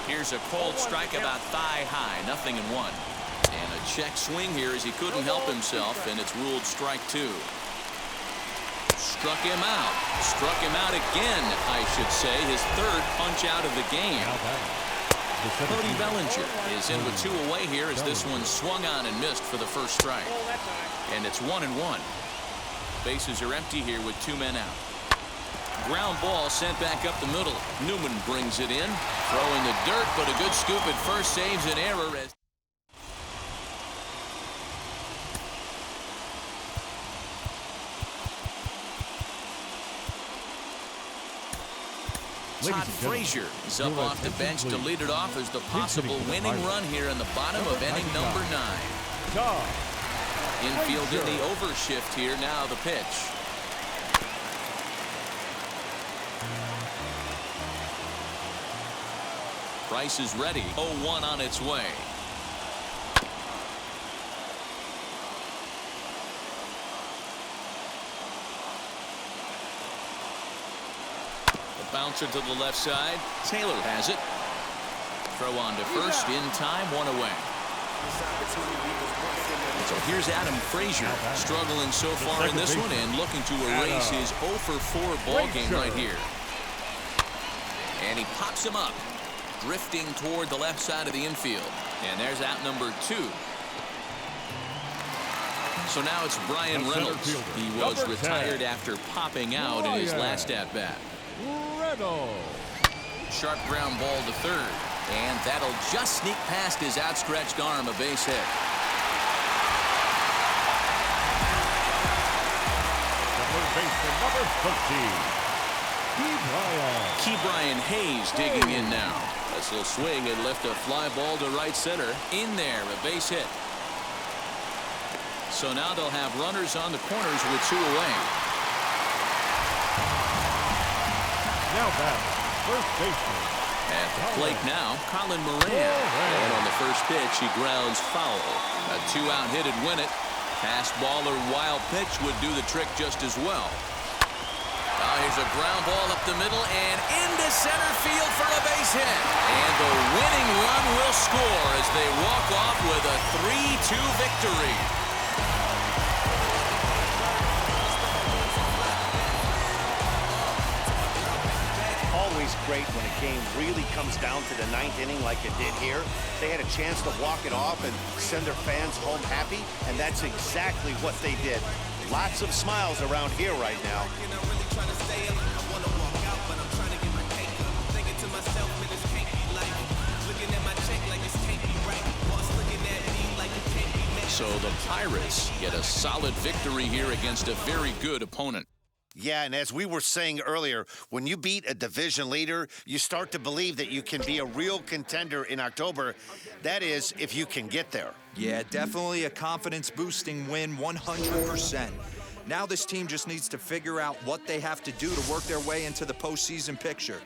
Here's a cold strike about thigh high, 0-1. And a check swing here as he couldn't help himself, and it's ruled strike 2. Struck him out. Struck him out again, I should say. His 3rd punch out of the game. Cody Bellinger is in with 2 away here as this one swung on and missed for the first strike. And it's 1-1. Bases are empty here with 2 men out. Ground ball sent back up the middle. Newman brings it in. Throw in the dirt, but a good scoop at first saves an error as Todd Frazier is up off the bench to lead it off as the possible winning run here in the bottom of inning number 9. Infield in the overshift here. Now the pitch. Price is ready. 0-1 on its way. Bouncer to the left side. Taylor has it. Throw on to first in time, 1 away. So here's Adam Frazier struggling so far in this one and looking to erase his 0 for 4 ball game right here. And he pops him up, drifting toward the left side of the infield. And there's out number 2. So now it's Brian Reynolds. He was retired after popping out in his last at-bat. Sharp ground ball to third. And that'll just sneak past his outstretched arm, a base hit. Baseman number 13, Ke'Bryan Hayes digging in now. This will swing and lift a fly ball to right center. In there, a base hit. So now they'll have runners on the corners with 2 away. Now back, first baseman. At the plate now, Colin Moran. And on the first pitch, he grounds foul. A 2-out hit would win it. Fastball or wild pitch would do the trick just as well. Here's a ground ball up the middle and into center field for a base hit. And the winning run will score as they walk off with a 3-2 victory. Always great when a game really comes down to the 9th inning like it did here. They had a chance to walk it off and send their fans home happy, and that's exactly what they did. Lots of smiles around here right now. So the Pirates get a solid victory here against a very good opponent. Yeah, and as we were saying earlier, when you beat a division leader, you start to believe that you can be a real contender in October. That is, if you can get there. Yeah, definitely a confidence-boosting win, 100%. Now this team just needs to figure out what they have to do to work their way into the postseason picture.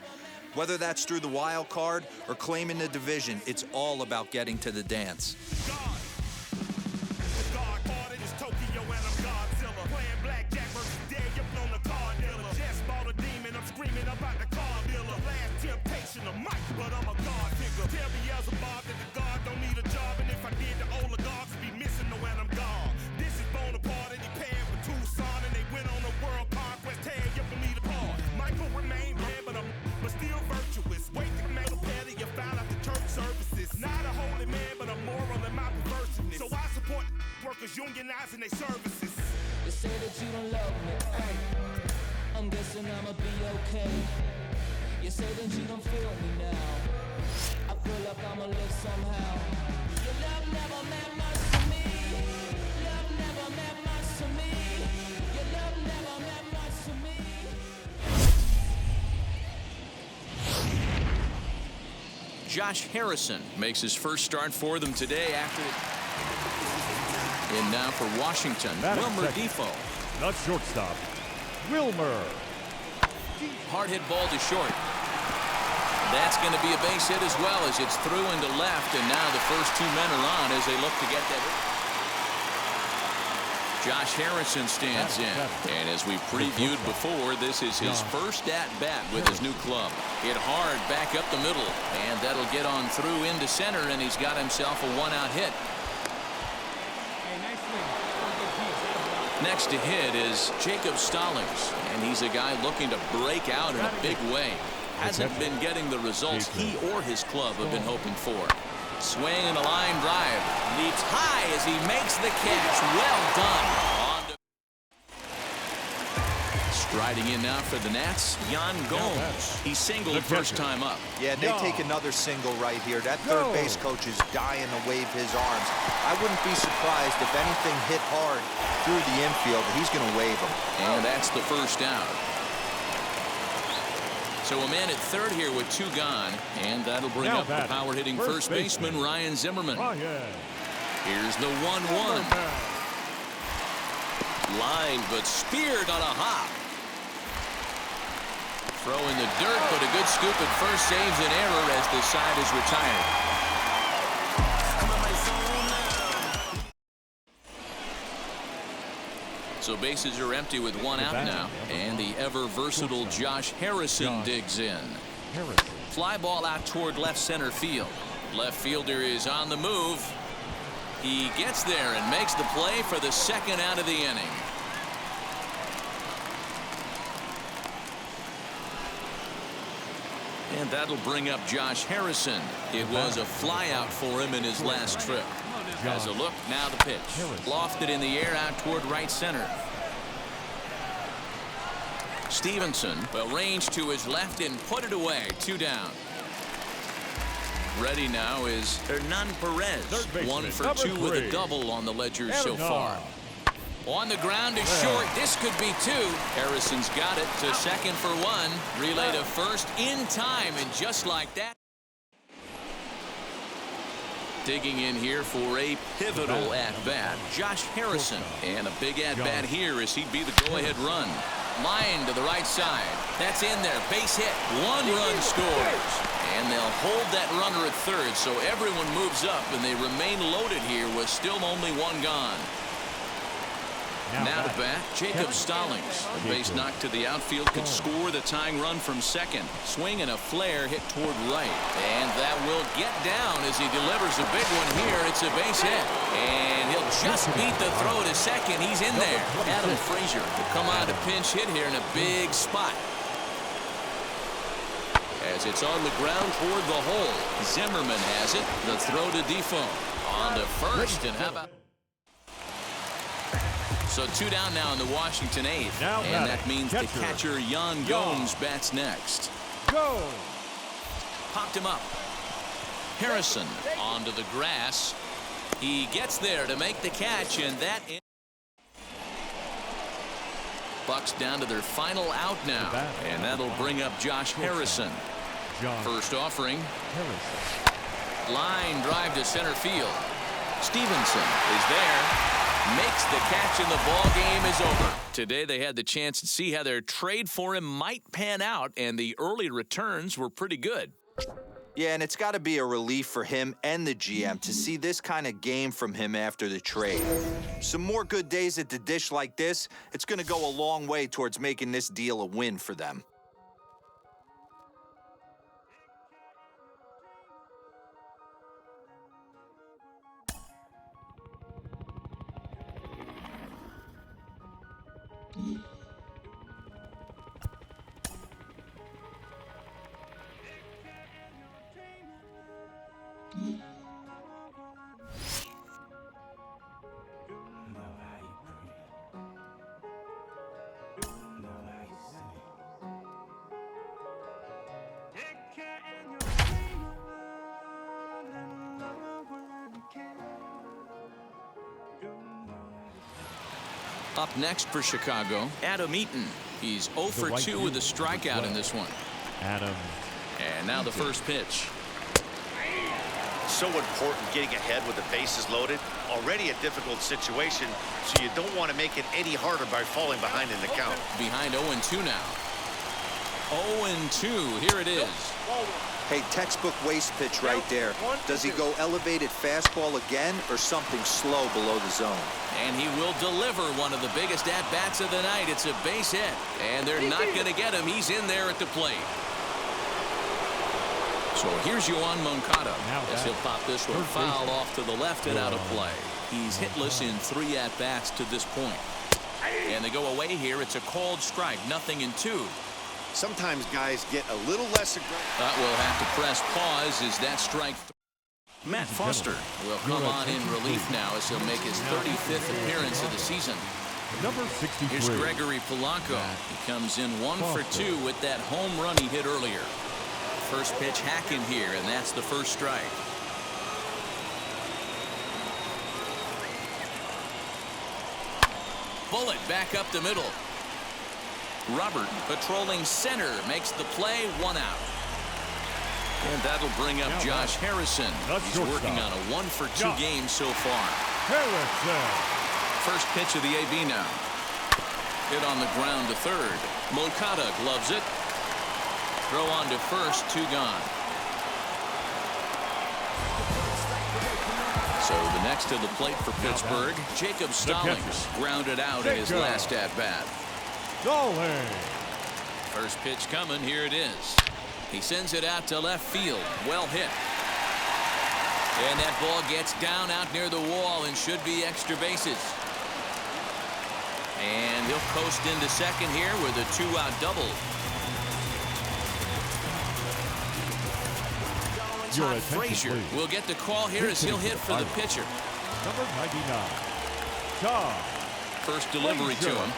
Whether that's through the wild card or claiming the division, it's all about getting to the dance. Unionizing their services. They say that you don't love me. I'm guessing I'ma be okay. You say that you don't feel me now. I feel like I'ma live somehow. Your love never meant much to me. Love never meant much to me. Your love never meant much to me. Josh Harrison makes his first start for them today after. And now for Washington, Wilmer Defoe. Not shortstop, Wilmer. Hard hit ball to short. That's going to be a base hit as well as it's through into left. And now the first 2 men are on as they look to get that. Josh Harrison stands in. And as we previewed before, this is his first at-bat with his new club. Hit hard back up the middle. And that'll get on through into center. And he's got himself a 1-out hit. Next to hit is Jacob Stallings, and he's a guy looking to break out in a big way. Hasn't been getting the results he or his club have been hoping for. Swing and a line drive. Leaps high as he makes the catch. Well done. Striding in now for the Nats, Yan Gomes. He singled first time up. Yeah, they take another single right here. That third base coach is dying to wave his arms. I wouldn't be surprised if anything hit hard through the infield. He's going to wave them. And that's the first out. So a man at third here with 2 gone, and that'll bring up the power-hitting first baseman Ryan Zimmerman. Here's the 1-1. Line, but speared on a hop. Throw in the dirt, but a good scoop at first saves an error as the side is retired. So bases are empty with 1 out now, and the ever-versatile Josh Harrison digs in. Fly ball out toward left center field. Left fielder is on the move. He gets there and makes the play for the 2nd out of the inning. And that'll bring up Josh Harrison. It was a flyout for him in his last trip. Has a look, now the pitch. Lofted in the air out toward right center. Stevenson will range to his left and put it away. 2 down. Ready now is Hernan Perez. 1 for 2 with a double on the ledger so far. On the ground is short. This could be 2. Harrison's got it to second for 1. Relay to first in time, and just like that. Digging in here for a pivotal at-bat, Josh Harrison. And a big at-bat here as he'd be the go-ahead run. Line to the right side. That's in there. Base hit. 1 run scores. And they'll hold that runner at third, so everyone moves up, and they remain loaded here with still only 1 gone. Now to bat, Jacob Stallings. A base knock to the outfield could score the tying run from second. Swing and a flare hit toward right. And that will get down as he delivers a big one here. It's a base hit. And he'll just beat the throw to second. He's in there. Adam Frazier will come on to pinch hit here in a big spot. As it's on the ground toward the hole. Zimmerman has it. The throw to Defoe. On to first, and how about... So 2 down now in the Washington 8th. And that means the catcher, Yan Gomes, bats next. Go! Popped him up. Harrison onto the grass. He gets there to make the catch, and that... Bucks down to their final out now. And that'll bring up Josh Harrison. First offering. Line drive to center field. Stevenson is there. Makes the catch, and the ball game is over. Today they had the chance to see how their trade for him might pan out, and the early returns were pretty good. Yeah, and it's got to be a relief for him and the GM to see this kind of game from him after the trade. Some more good days at the dish like this, it's going to go a long way towards making this deal a win for them. Up next for Chicago, Adam Eaton. He's 0 for 2 with a strikeout in this one. Adam. And now the first pitch. So important getting ahead with the bases loaded. Already a difficult situation, so you don't want to make it any harder by falling behind in the count. Behind 0-2 now. 0-2. Here it is. Hey, textbook waste pitch right there. Does he go elevated fastball again or something slow below the zone? And he will deliver one of the biggest at-bats of the night. It's a base hit. And they're not going to get him. He's in there at the plate. So here's Yoan Moncada as he'll pop this one foul off to the left and out of play. He's hitless in 3 at-bats to this point. And they go away here. It's a called strike. 0-2. Sometimes guys get a little less aggressive. That will have to press pause as that strike. Matt Foster will come on in relief now as he'll make his 35th appearance of the season. Number 63. Here's Gregory Polanco. He comes in 1 for 2 with that home run he hit earlier. First pitch hacking here, and that's the first strike. Bullet back up the middle. Robert patrolling center makes the play, 1 out. And that'll bring up Josh Harrison. He's working on a 1 for 2 game so far. Harrison. First pitch of the AB now. Hit on the ground to third. Moncada gloves it. Throw on to first, 2 gone. So the next to the plate for Pittsburgh, Jacob Stallings grounded out in his last at-bat. First pitch coming, here it is. He sends it out to left field. Well hit. And that ball gets down out near the wall and should be extra bases. And he'll coast into second here with a 2-out double. Todd Frazier will get the call here as he'll hit for the pitcher. Number 99. Todd. First delivery to him.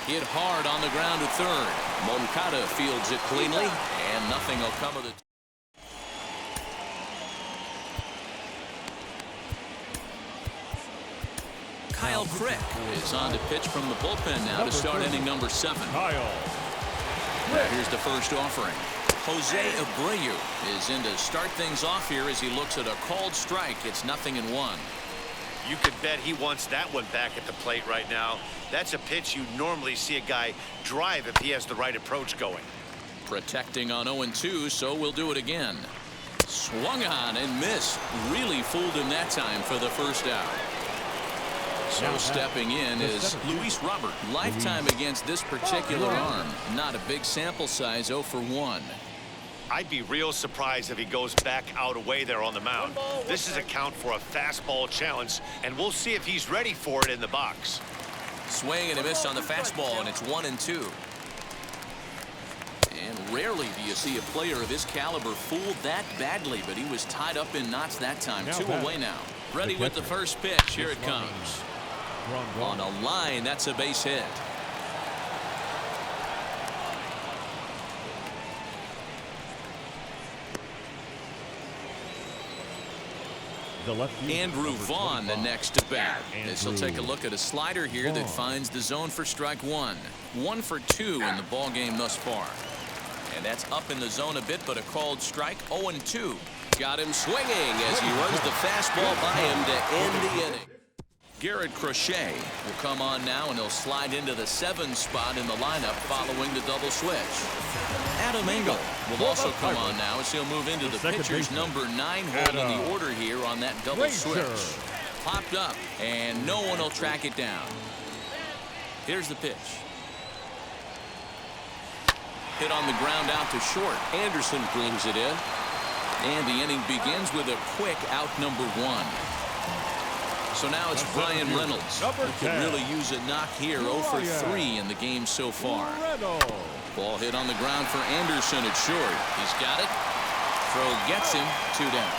Hit hard on the ground to third. Moncada fields it cleanly, and nothing will come of it. Kyle Crick is on to pitch from the bullpen now to start inning number 7. Here's the first offering. Jose Abreu is in to start things off here as he looks at a called strike. It's 0-1. You could bet he wants that one back at the plate right now. That's a pitch you normally see a guy drive if he has the right approach going. Protecting on 0-2, so we'll do it again. Swung on and missed. Really fooled him that time for the first out. So stepping in is Luis Robert. Lifetime against this particular arm. Not a big sample size, 0 for 1. I'd be real surprised if he goes back out away there on the mound. This is a count for a fastball challenge, and we'll see if he's ready for it in the box. Swing and a miss on the fastball, and it's 1-2. And rarely do you see a player of his caliber fooled that badly, but he was tied up in knots that time. 2 away now. Ready with the first pitch. Here it comes. On a line, that's a base hit. Andrew Vaughn, the next to bat. This will take a look at a slider here that finds the zone for strike 1. 1 for 2 in the ball game thus far. And that's up in the zone a bit, but a called strike. 0-2. Got him swinging as he runs the fastball by him to end the inning. Garrett Crochet will come on now, and he'll slide into the 7 spot in the lineup following the double switch. Adam Engel will also come on now as he'll move into the pitcher's number 9 hole in the order here on that double switch. Popped up, and no one will track it down. Here's the pitch. Hit on the ground out to short. Anderson brings it in. And the inning begins with a quick out number 1. So now it's Brian Reynolds, who could really use a knock here. 0 for 3 in the game so far. Ball hit on the ground for Anderson at short. He's got it. Throw gets him. 2 down.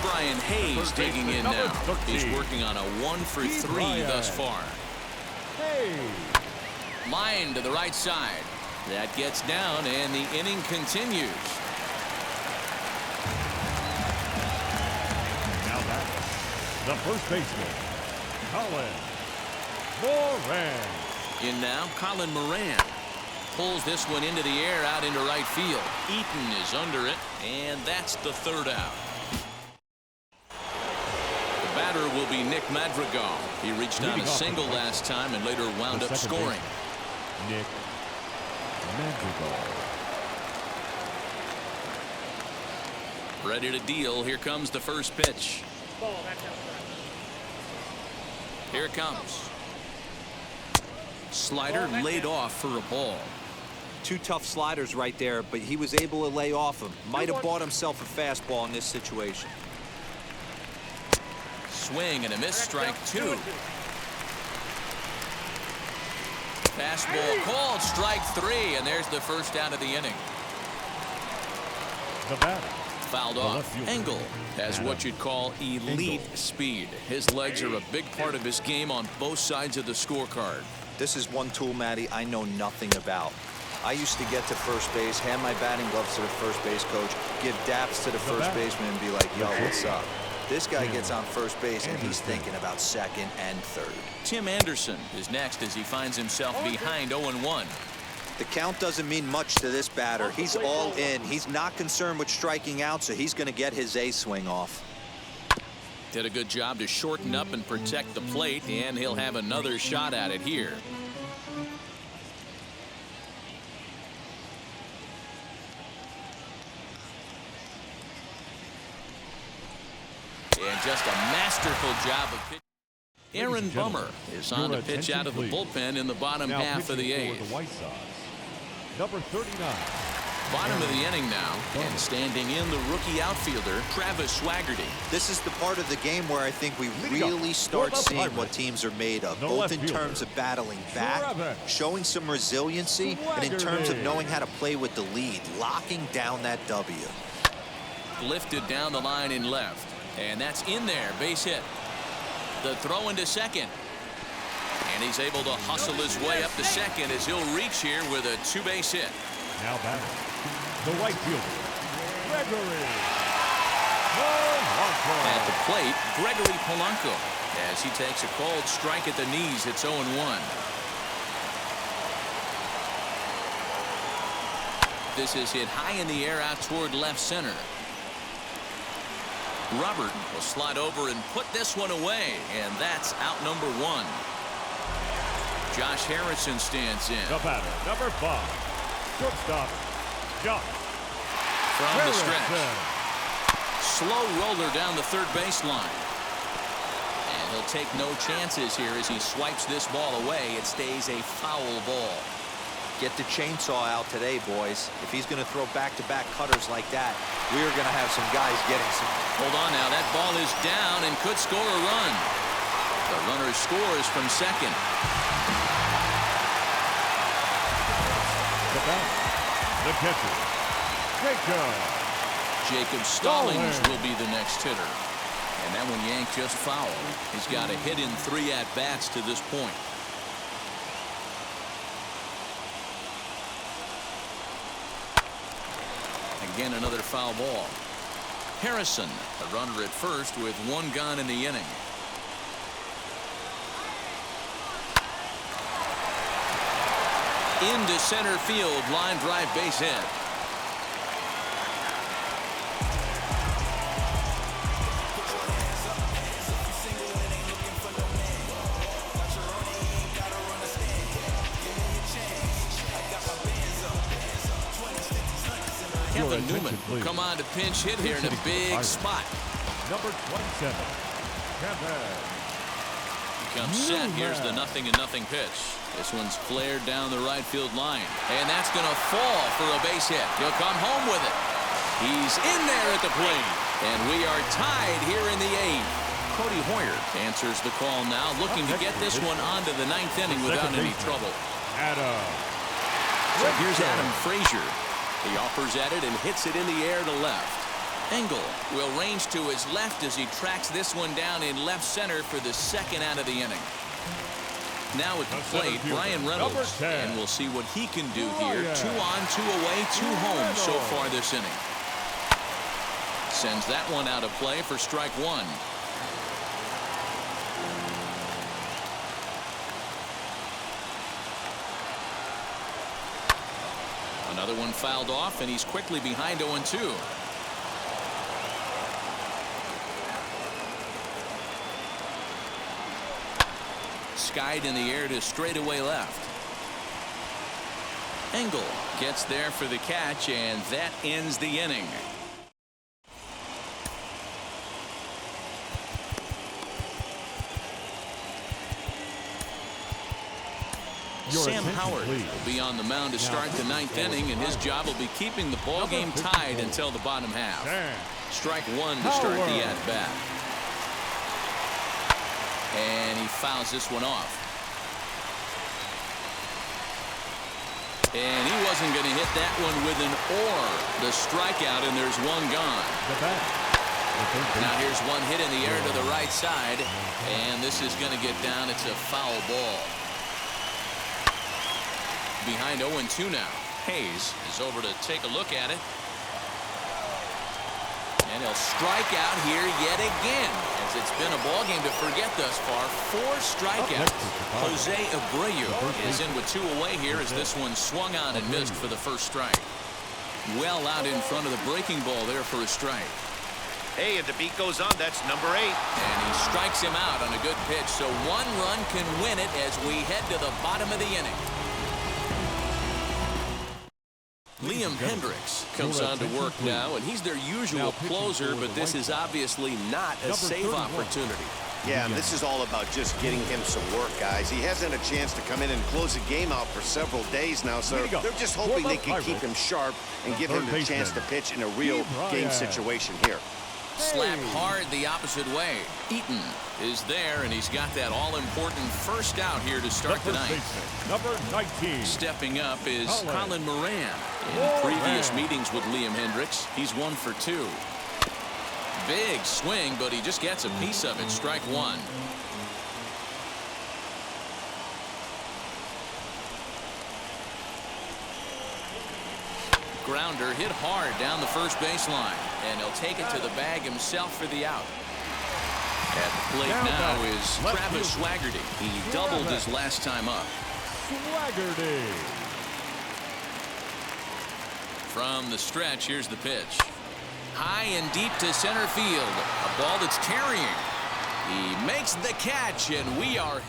Brian Hayes digging in now. He's working on a 1 for 3 thus far. Line to the right side. That gets down, and the inning continues. Now that's the first baseman, Colin Moran. In now, Colin Moran pulls this one into the air out into right field. Eaton is under it, and that's the 3rd out. The batter will be Nick Madrigal. He reached on a single last time and later wound up scoring. Nick Madrigal. Ready to deal. Here comes the first pitch. Here it comes. Slider laid off for a ball. 2 tough sliders right there, but he was able to lay off him. Might have bought himself a fastball in this situation. Swing and a miss, strike 2. Fastball called, strike 3, and there's the first out of the inning. The batter. Fouled off. Engel has what you'd call elite speed. His legs are a big part of his game on both sides of the scorecard. This is one tool, Matty, I know nothing about. I used to get to first base, hand my batting gloves to the first base coach, give daps to the first baseman, and be like, yo, what's up? This guy gets on first base, and he's thinking about second and third. Tim Anderson is next as he finds himself behind 0-1. The count doesn't mean much to this batter. He's all in. He's not concerned with striking out, so he's going to get his A swing off. Did a good job to shorten up and protect the plate, and he'll have another shot at it here. And just a masterful job of pitching. Aaron Bummer is on to pitch out of the bullpen in the bottom half of the 8th. Number 39. Bottom of the inning now, and standing in the rookie outfielder, Travis Swaggerty. This is the part of the game where I think we really start seeing what teams are made of, both in terms of battling back, showing some resiliency, and in terms of knowing how to play with the lead, locking down that W. Lifted down the line in left, and that's in there, base hit. The throw into second. And he's able to hustle his way up to second as he'll reach here with a 2-base hit. Now back, the right fielder, Gregory At the plate, Gregory Polanco, as he takes a cold strike at the knees. It's 0-1. This is hit high in the air out toward left center. Robert will slide over and put this one away, and that's out number 1. Josh Harrison stands in. The batter, number 5, shortstop, Josh from Harrison. The stretch. Slow roller down the third baseline. And he'll take no chances here as he swipes this ball away. It stays a foul ball. Get the chainsaw out today, boys. If he's going to throw back-to-back cutters like that, we are going to have some guys getting some. Hold on now. That ball is down and could score a run. The runner scores from second. The batter, the catcher, Jacob Stallings will be the next hitter. And that one yanked just foul. He's got a hit in 3 at-bats to this point. Again, another foul ball. Harrison, a runner at first with 1 gone in the inning. Into center field, line drive, base hit. Kevin Newman will come on to pinch hit here in a big spot. Number 27, Kevin. Comes set. Here's the 0-0 pitch. This one's flared down the right field line. And that's going to fall for a base hit. He'll come home with it. He's in there at the plate. And we are tied here in the 8th. Cody Hoyer answers the call now, looking to get this one onto the 9th inning without any trouble. So here's Adam Frazier. He offers at it and hits it in the air to left. Engel will range to his left as he tracks this one down in left center for the 2nd out of the inning. Now at the plate, Brian Reynolds, and we'll see what he can do here. 2 on, 2 away, 2 home so far this inning. Sends that one out of play for strike 1. Another one fouled off, and he's quickly behind 0-2. Skied in the air to straightaway left. Engel gets there for the catch, and that ends the inning. Sam Howard will be on the mound to start the 9th inning, and his job will be keeping the ball game tied until the bottom half. Strike 1 to start the at-bat. And he fouls this one off. And he wasn't going to hit that one with an or. The strikeout, and there's 1 gone. Now here's one hit in the air to the right side, and this is going to get down. It's a foul ball. Behind 0-2 now. Hayes is over to take a look at it. And he'll strike out here yet again, as it's been a ball game to forget thus far. 4 strikeouts. Jose Abreu is in with 2 away here as this one swung on and missed for the first strike. Well out in front of the breaking ball there for a strike. Hey, and the beat goes on. That's number 8. And he strikes him out on a good pitch. So 1 run can win it as we head to the bottom of the inning. Liam Hendricks comes on to work now, and he's their usual closer, but this is obviously not a safe opportunity. Yeah, and this is all about just getting him some work, guys. He hasn't had a chance to come in and close a game out for several days now, so they're just hoping they can keep him sharp and give him the chance to pitch in a real game situation here. Slap hard the opposite way. Eaton is there, and he's got that all-important first out here to start the ninth. Number 19. Stepping up is Colin Moran. In previous meetings with Liam Hendricks, he's 1 for 2. Big swing, but he just gets a piece of it. Strike 1. grounder hit hard down the first baseline, and he'll take it to the bag himself for the out. At the plate now is Travis Swaggerty. He doubled his last time up. Swaggerty. From the stretch, here's the pitch. High and deep to center field. A ball that's carrying. He makes the catch, and we are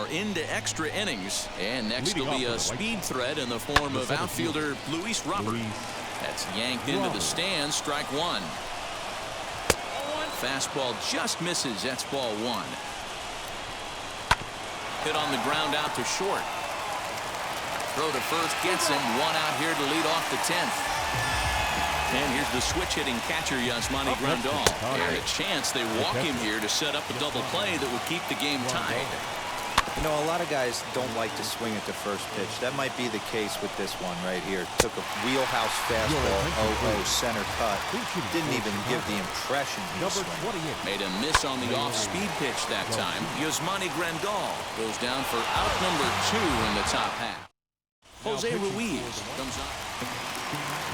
into extra innings, and next will be a speed threat in the form of outfielder Luis Robert. That's yanked into the stands, strike one. Fastball just misses. That's ball one. Hit on the ground out to short. Throw to first gets him. One out here to lead off the 10th. And here's the switch-hitting catcher, Yasmani Grandal. And a chance they walk him here to set up a double play that would keep the game tied. You know, a lot of guys don't like to swing at the first pitch. That might be the case with this one right here. Took a wheelhouse fastball, 0-0 center cut. Didn't even give the impression he was swinging. Made a miss on the off-speed pitch that time. Yasmani Grandal goes down for out number 2 in the top half. Jose Ruiz comes up.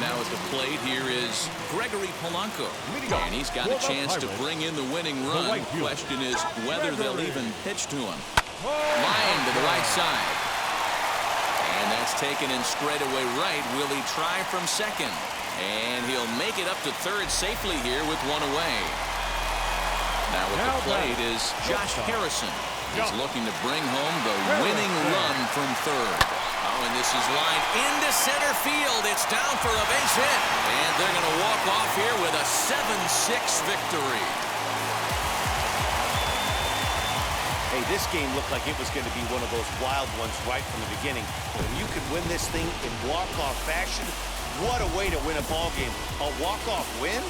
Now at the plate here is Gregory Polanco. And he's got a chance to bring in the winning run. The question is whether they'll even pitch to him. Line to the right side. And that's taken in straightaway right. Will he try from second? And he'll make it up to third safely here with one away. Now at the plate is Josh Harrison. He's looking to bring home the winning run from third. Oh, and this is lined into center field. It's down for a base hit. And they're going to walk off here with a 7-6 victory. Hey, this game looked like it was going to be one of those wild ones right from the beginning. When you could win this thing in walk-off fashion, what a way to win a ball game. A walk-off win?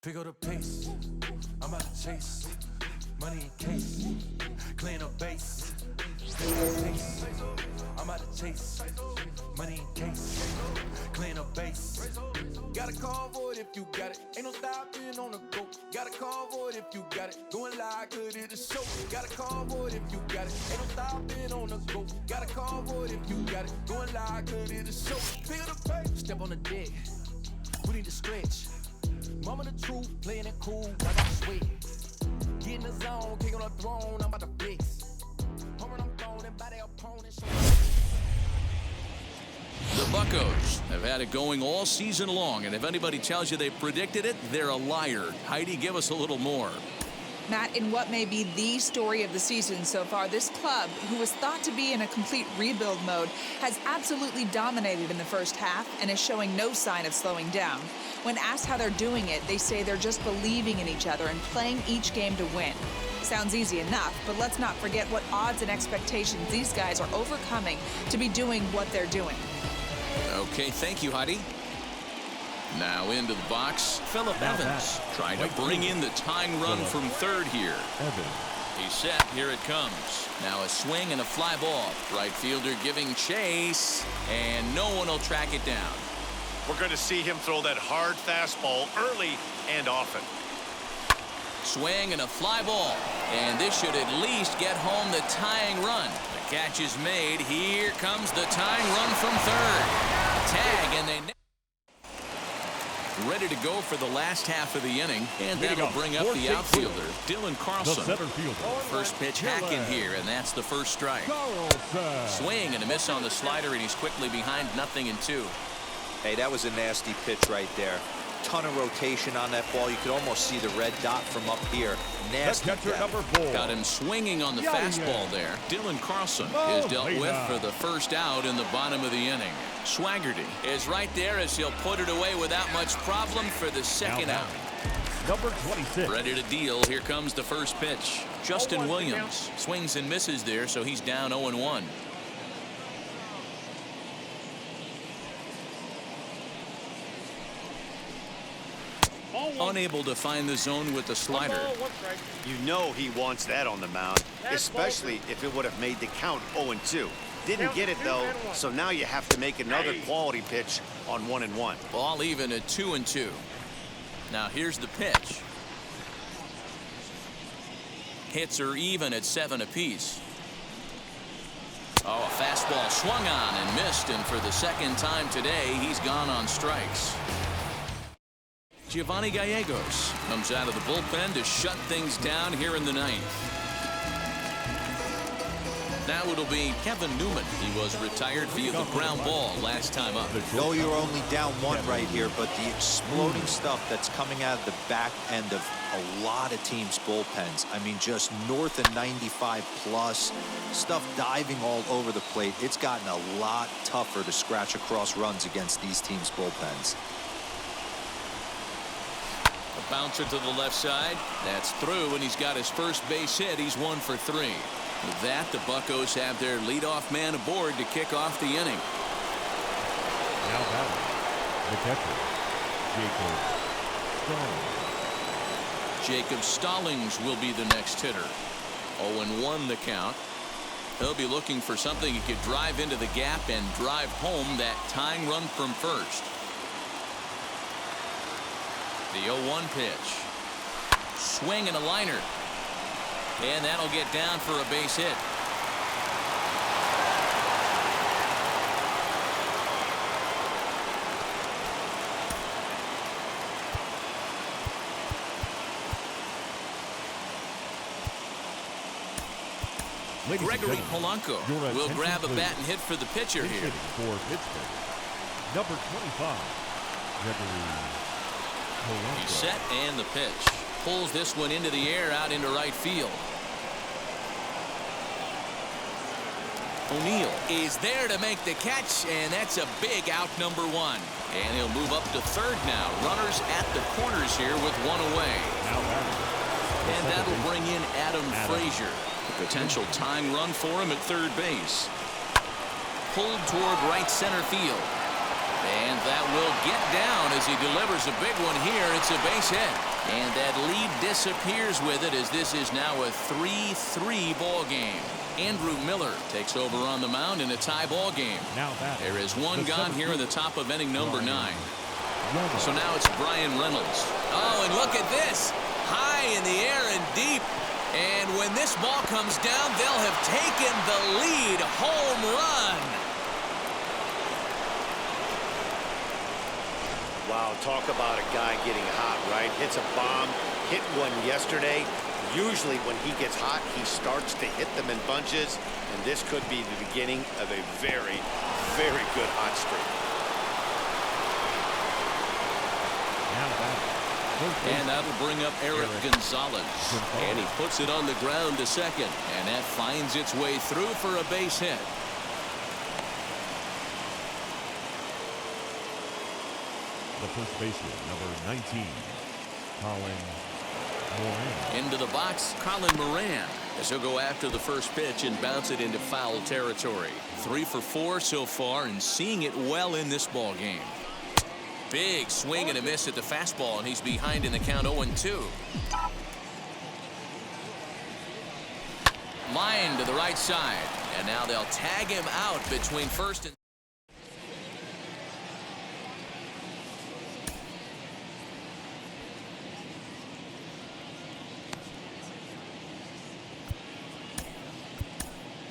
Pick up the pace. I'm about to chase money in case, clean up base. Pick up the pace. I'm about to chase money in case, clean up base. Got a convoy if you got it. Ain't no stopping on the go. Got a convoy if you got it. Going live, good at the show. Got a convoy if you got it. Ain't no stopping on the go. Got a convoy if you got it. Going live, good at the show. Pick up the pace. Step on the deck. We need to stretch. Mama the truth, playing it cool, I got sweat. Get in the zone, king on the throne, I'm about to flex. Home I'm throwing by their opponents. The Buccos have had it going all season long, and if anybody tells you they predicted it, they're a liar. Heidi, give us a little more. Matt, in what may be the story of the season so far, this club, who was thought to be in a complete rebuild mode, has absolutely dominated in the first half and is showing no sign of slowing down. When asked how they're doing it, they say they're just believing in each other and playing each game to win. Sounds easy enough, but let's not forget what odds and expectations these guys are overcoming to be doing what they're doing. Okay, thank you, Heidi. Now into the box, Phillip Evans trying to bring in the tying run from third here. He's set. Here it comes. Now a swing and a fly ball. Right fielder giving chase, and no one will track it down. We're going to see him throw that hard fastball early and often. Swing and a fly ball, and this should at least get home the tying run. The catch is made. Here comes the tying run from third. Tag, and they ready to go for the last half of the inning, and that'll bring up the outfielder, Dylan Carlson. First pitch hack in here, and that's the first strike. Swing and a miss on the slider, and he's quickly behind 0-2. Hey, that was a nasty pitch right there. Ton of rotation on that ball. You could almost see the red dot from up here. Nasty catcher number 4. Got him swinging on the fastball there. Dylan Carlson is dealt with for the first out in the bottom of the inning. Swaggerty is right there as he'll put it away without much problem for the second out. Number 26. Ready to deal. Here comes the first pitch. Justin Williams swings and misses there, so he's down 0-1. Unable to find the zone with the slider. You know he wants that on the mound, especially if it would have made the count 0-2. Didn't get it, though, so now you have to make another quality pitch on 1-1. Ball even at 2-2. Now here's the pitch. Hits are even at 7 apiece. Oh, a fastball swung on and missed, and for the second time today, he's gone on strikes. Giovanni Gallegos comes out of the bullpen to shut things down here in the ninth. Now it'll be Kevin Newman. He was retired via the ground ball last time up. No, you're only down 1 right here, but the exploding stuff that's coming out of the back end of a lot of teams' bullpens. I mean, just north of 95 plus, stuff diving all over the plate. It's gotten a lot tougher to scratch across runs against these teams' bullpens. A bouncer to the left side. That's through, and he's got his first base hit. He's 1 for 3. With that, the Buccos have their leadoff man aboard to kick off the inning. Now batting, the catcher, Jacob Stallings will be the next hitter. 0-1 the count. He'll be looking for something he could drive into the gap and drive home that tying run from first. The 0-1 pitch. Swing and a liner. And that'll get down for a base hit. Gregory Polanco will grab a bat and hit for the pitcher here. For Pittsburgh, number 25, Gregory Polanco. He's set and the pitch. Pulls this one into the air out into right field. O'Neill is there to make the catch, and that's a big out, number 1. And he'll move up to third now. Runners at the corners here with 1 away. And that'll bring in Adam Frazier. A potential tying run for him at third base. Pulled toward right center field. And that will get down as he delivers a big one here. It's a base hit. And that lead disappears with it, as this is now a 3-3 ball game. Andrew Miller takes over on the mound in a tie ball game. There is 1 gone here in the top of inning number 9. So now it's Brian Reynolds. Oh, and look at this. High in the air and deep. And when this ball comes down, they'll have taken the lead. Home run. Wow, talk about a guy getting hot, right? Hits a bomb, hit one yesterday. Usually when he gets hot, he starts to hit them in bunches, and this could be the beginning of a very, very good hot streak. And that'll bring up Eric Gonzalez. And he puts it on the ground to second, and that finds its way through for a base hit. The first baseman, number 19, Colin Moran. Into the box, Colin Moran, as he'll go after the first pitch and bounce it into foul territory. 3 for 4 so far, and seeing it well in this ball game. Big swing and a miss at the fastball, and he's behind in the count 0-2. Line to the right side, and now they'll tag him out between first and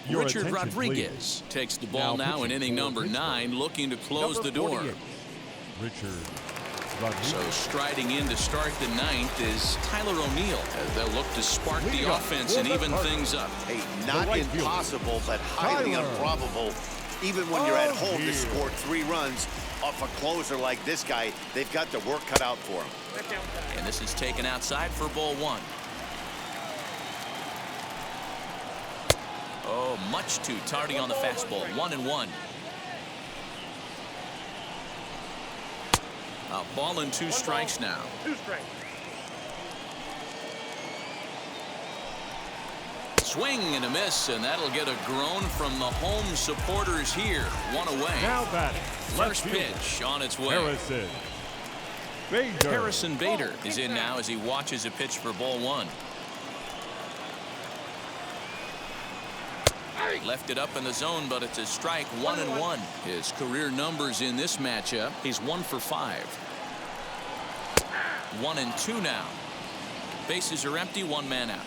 Richard Rodriguez takes the ball now in inning number 9, looking to close the door. Richard Rodriguez. So striding in to start the 9th is Tyler O'Neill, as they'll look to spark the offense and even things up. Hey, not impossible, but highly improbable. Even when you're at home to score 3 runs off a closer like this guy, they've got the work cut out for him. And this is taken outside for ball 1. Oh, much too tardy on the fastball. 1-1. A ball and 2 strikes now. 2 strikes. Swing and a miss, and that'll get a groan from the home supporters here. 1 away. Now batting. First pitch on its way. Harrison Bader is in now as he watches a pitch for ball 1. Left it up in the zone, but it's a strike. 1-1. His career numbers in this matchup, he's 1 for 5. 1-2 now. Bases are empty, 1 man out.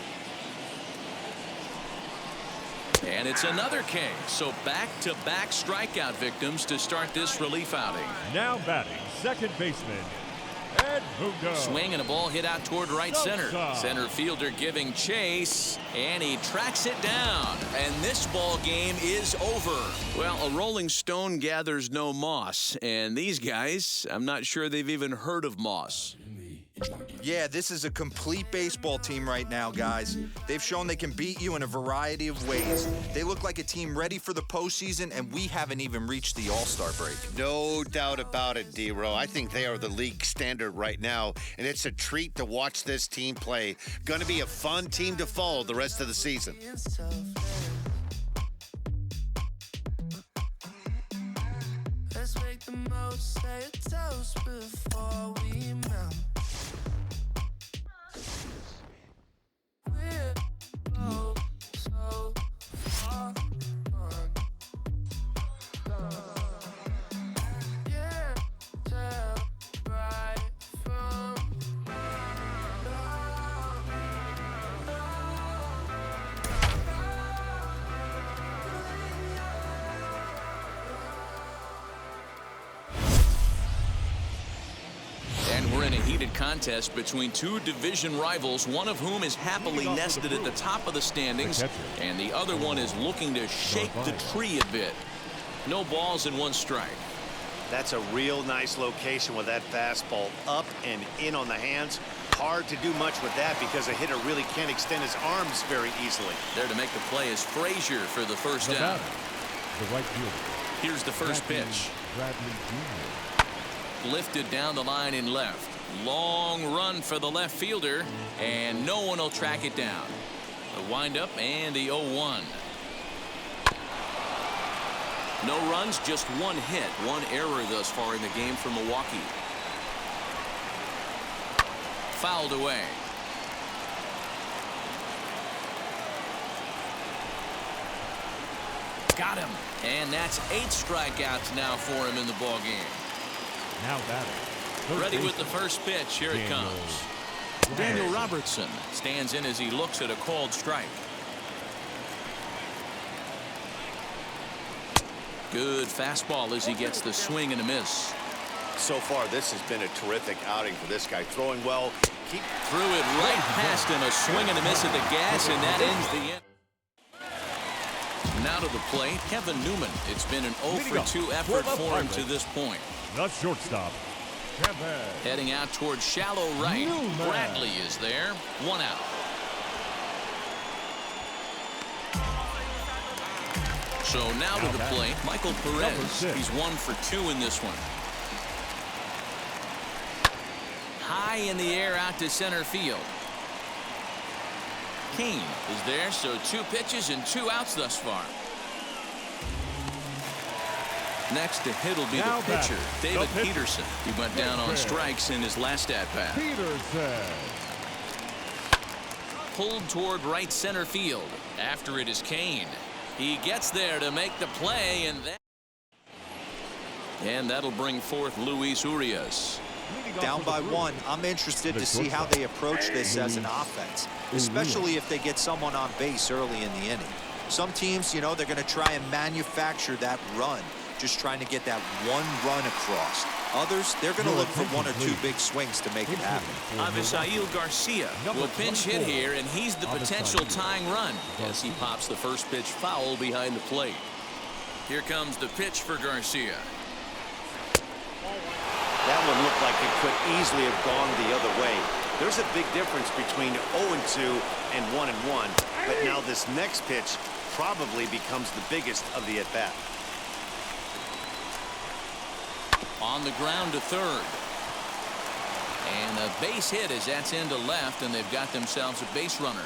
And it's another K. So back-to-back strikeout victims to start this relief outing. Now batting, second baseman, Edmundo. Swing and a ball hit out toward right center. Center fielder giving chase, and he tracks it down. And this ball game is over. Well, a rolling stone gathers no moss. And these guys, I'm not sure they've even heard of moss. Yeah, this is a complete baseball team right now, guys. They've shown they can beat you in a variety of ways. They look like a team ready for the postseason, and we haven't even reached the All-Star break. No doubt about it, D-Row. I think they are the league standard right now, and it's a treat to watch this team play. Going to be a fun team to follow the rest of the season. Let's make the most, say a toast before we melt. We're both so far gone. Yeah, tell right from And we're in a heated contest between two division rivals, one of whom is happily nested at the top of the standings, and the other one is looking to shake the tree a bit. No balls and 1 strike. That's a real nice location with that fastball up and in on the hands. Hard to do much with that because a hitter really can't extend his arms very easily. There to make the play is Frazier for the first down. The right fielder. Here's the first pitch. Bradley Jr. Lifted down the line in left. Long run for the left fielder, and no one will track it down. The windup and the 0-1. No runs, just 1 hit, 1 error thus far in the game for Milwaukee. Fouled away. Got him. And that's 8 strikeouts now for him in the ball game. Now batting. Ready with the first pitch. Here it comes. Daniel Robertson stands in as he looks at a called strike. Good fastball as he gets the swing and a miss. So far, this has been a terrific outing for this guy. Throwing well. Threw it right past him. A swing and a miss at the gas, and that ends the inning. Now to the plate, Kevin Newman. It's been an 0 for 2 effort for him to this point. The shortstop, Kevin. Heading out towards shallow right. Bradley is there. 1 out. So now to the plate, Michael Perez. He's 1 for 2 in this one. High in the air out to center field. Kane is there, so 2 pitches and 2 outs thus far. Next to hit will be the pitcher, David Peterson. He went down on strikes in his last at-bat. Peterson. Pulled toward right center field. After it is Kane. He gets there to make the play, and that'll bring forth Luis Urias. Down by 1, I'm interested to see how they approach this as an offense, especially if they get someone on base early in the inning. Some teams, you know, they're going to try and manufacture that run, just trying to get that 1 run across. Others, they're going to look for 1 or 2 big swings to make it happen. Avisail Garcia will pinch hit here, and he's the potential tying run as he pops the first pitch foul behind the plate. Here comes the pitch for Garcia. That one looked like it could easily have gone the other way. There's a big difference between 0-2 and 1-1, but now this next pitch probably becomes the biggest of the at-bat. On the ground to third. And a base hit as that's into left, and they've got themselves a base runner.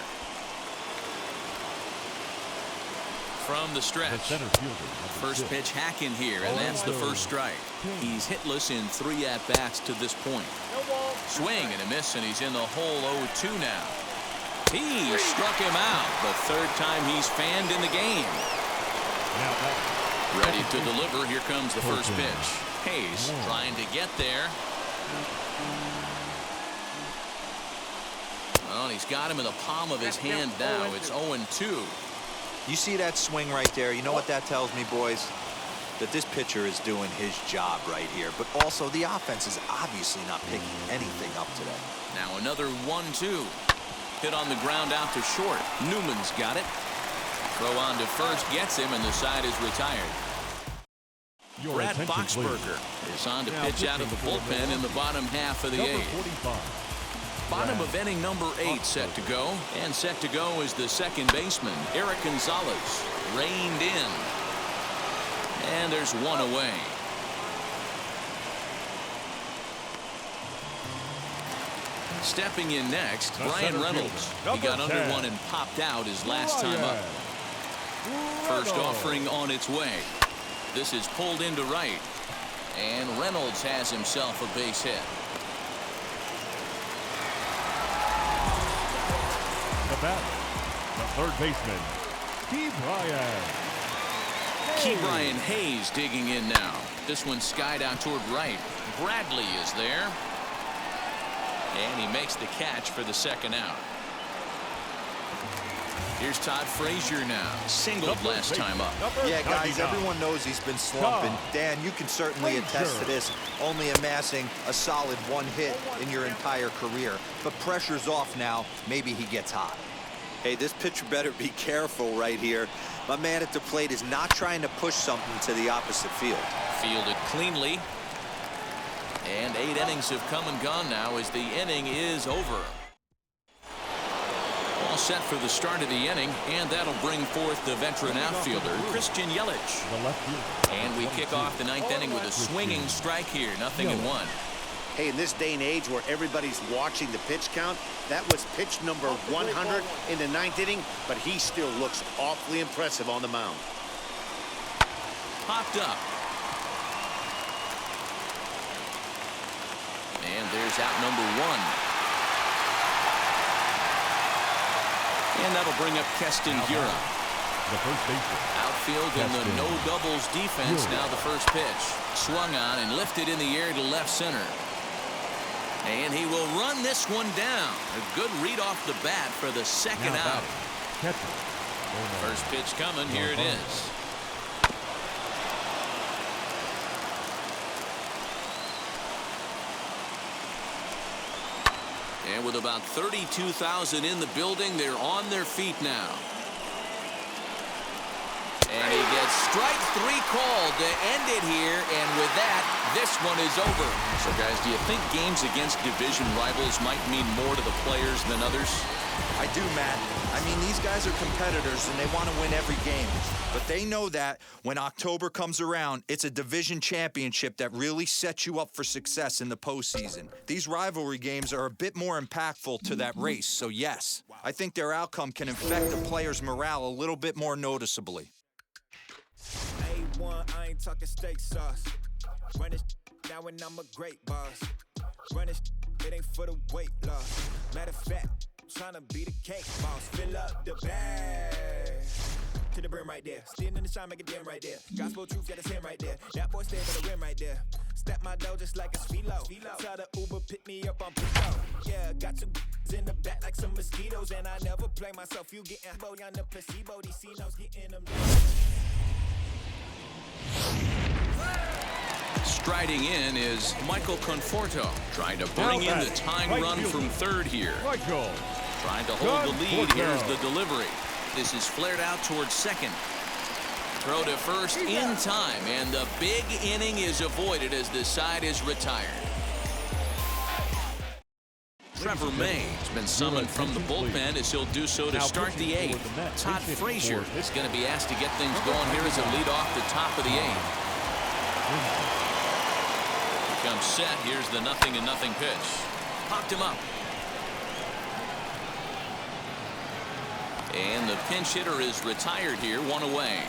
From the stretch. First pitch hack in here, and that's the first strike. He's hitless in 3 at-bats to this point. Swing and a miss, and he's in the hole 0-2 now. He struck him out the 3rd time he's fanned in the game. Ready to deliver. Here comes the first pitch. Hayes trying to get there. Well, he's got him in the palm of his hand now. It's 0-2. You see that swing right there? You know what that tells me, boys? That this pitcher is doing his job right here. But also, the offense is obviously not picking anything up today. Now another 1-2. Hit on the ground out to short. Newman's got it. Throw on to first gets him, and the side is retired. Brad Boxberger is on to pitch out of the bullpen in the bottom half of the eighth. Bottom of inning number 8 set to go. And set to go is the second baseman, Eric Gonzalez. Reined in. And there's one away. Stepping in next, Brian Reynolds. He got under one and popped out his last time up. First offering on its way. This is pulled into right. And Reynolds has himself a base hit. The batter, the third baseman, Ke'Bryan Hayes digging in now. This one skied out toward right. Bradley is there. And he makes the catch for the second out. Here's Todd Frazier now. Singled last time up. Yeah, guys, everyone knows he's been slumping. Dan, you can certainly attest to this, only amassing a solid 1 hit in your entire career. But pressure's off now. Maybe he gets hot. Hey, this pitcher better be careful right here. My man at the plate is not trying to push something to the opposite field. Fielded cleanly. And 8 innings have come and gone now as the inning is over. All set for the start of the inning, and that'll bring forth the veteran outfielder, Christian Yelich. And we kick off the 9th inning with a swinging strike here, 0-1. Hey, in this day and age where everybody's watching the pitch count, that was pitch number 100 in the 9th inning, but he still looks awfully impressive on the mound. Popped up. And there's out number 1. And that'll bring up Keston Hiura. The first baseman. Outfield in the no doubles defense. Now the first pitch. Swung on and lifted in the air to left center. And he will run this one down. A good read off the bat for the second out. First pitch coming. Here it is. And with about 32,000 in the building, they're on their feet now. And he gets strike 3 called to end it here. And with that, this one is over. So, guys, do you think games against division rivals might mean more to the players than others? I do, Matt. I mean, these guys are competitors, and they want to win every game. But they know that when October comes around, it's a division championship that really sets you up for success in the postseason. These rivalry games are a bit more impactful to that race. So, yes, I think their outcome can affect the players' morale a little bit more noticeably. A1, I ain't talking steak sauce. Run it now and I'm a great boss. Run it ain't for the weight loss. Matter of fact, trying to be the cake boss. Fill up the bag to the brim right there. Standing in the shine, make it dim right there. Gospel truth, got his hand right there. That boy stay for the rim right there. Step my dough just like a philo. Tell the Uber pick me up on Pico. Yeah, got two in the back like some mosquitoes, and I never play myself. You getting boy on the placebo. These C-notes getting them. Striding in is Michael Conforto, trying to bring in the tying run from third here. Trying to hold the lead. Here's the delivery. This is flared out towards second. Throw to first in time, and the big inning is avoided as the side is retired. Trevor May has been summoned from the bullpen as he'll do so to start the 8th. Todd Frazier is going to be asked to get things going here as a lead off the top of the 8th. Comes set. Here's the 0-0 pitch. Popped him up. And the pinch hitter is retired here, 1 away.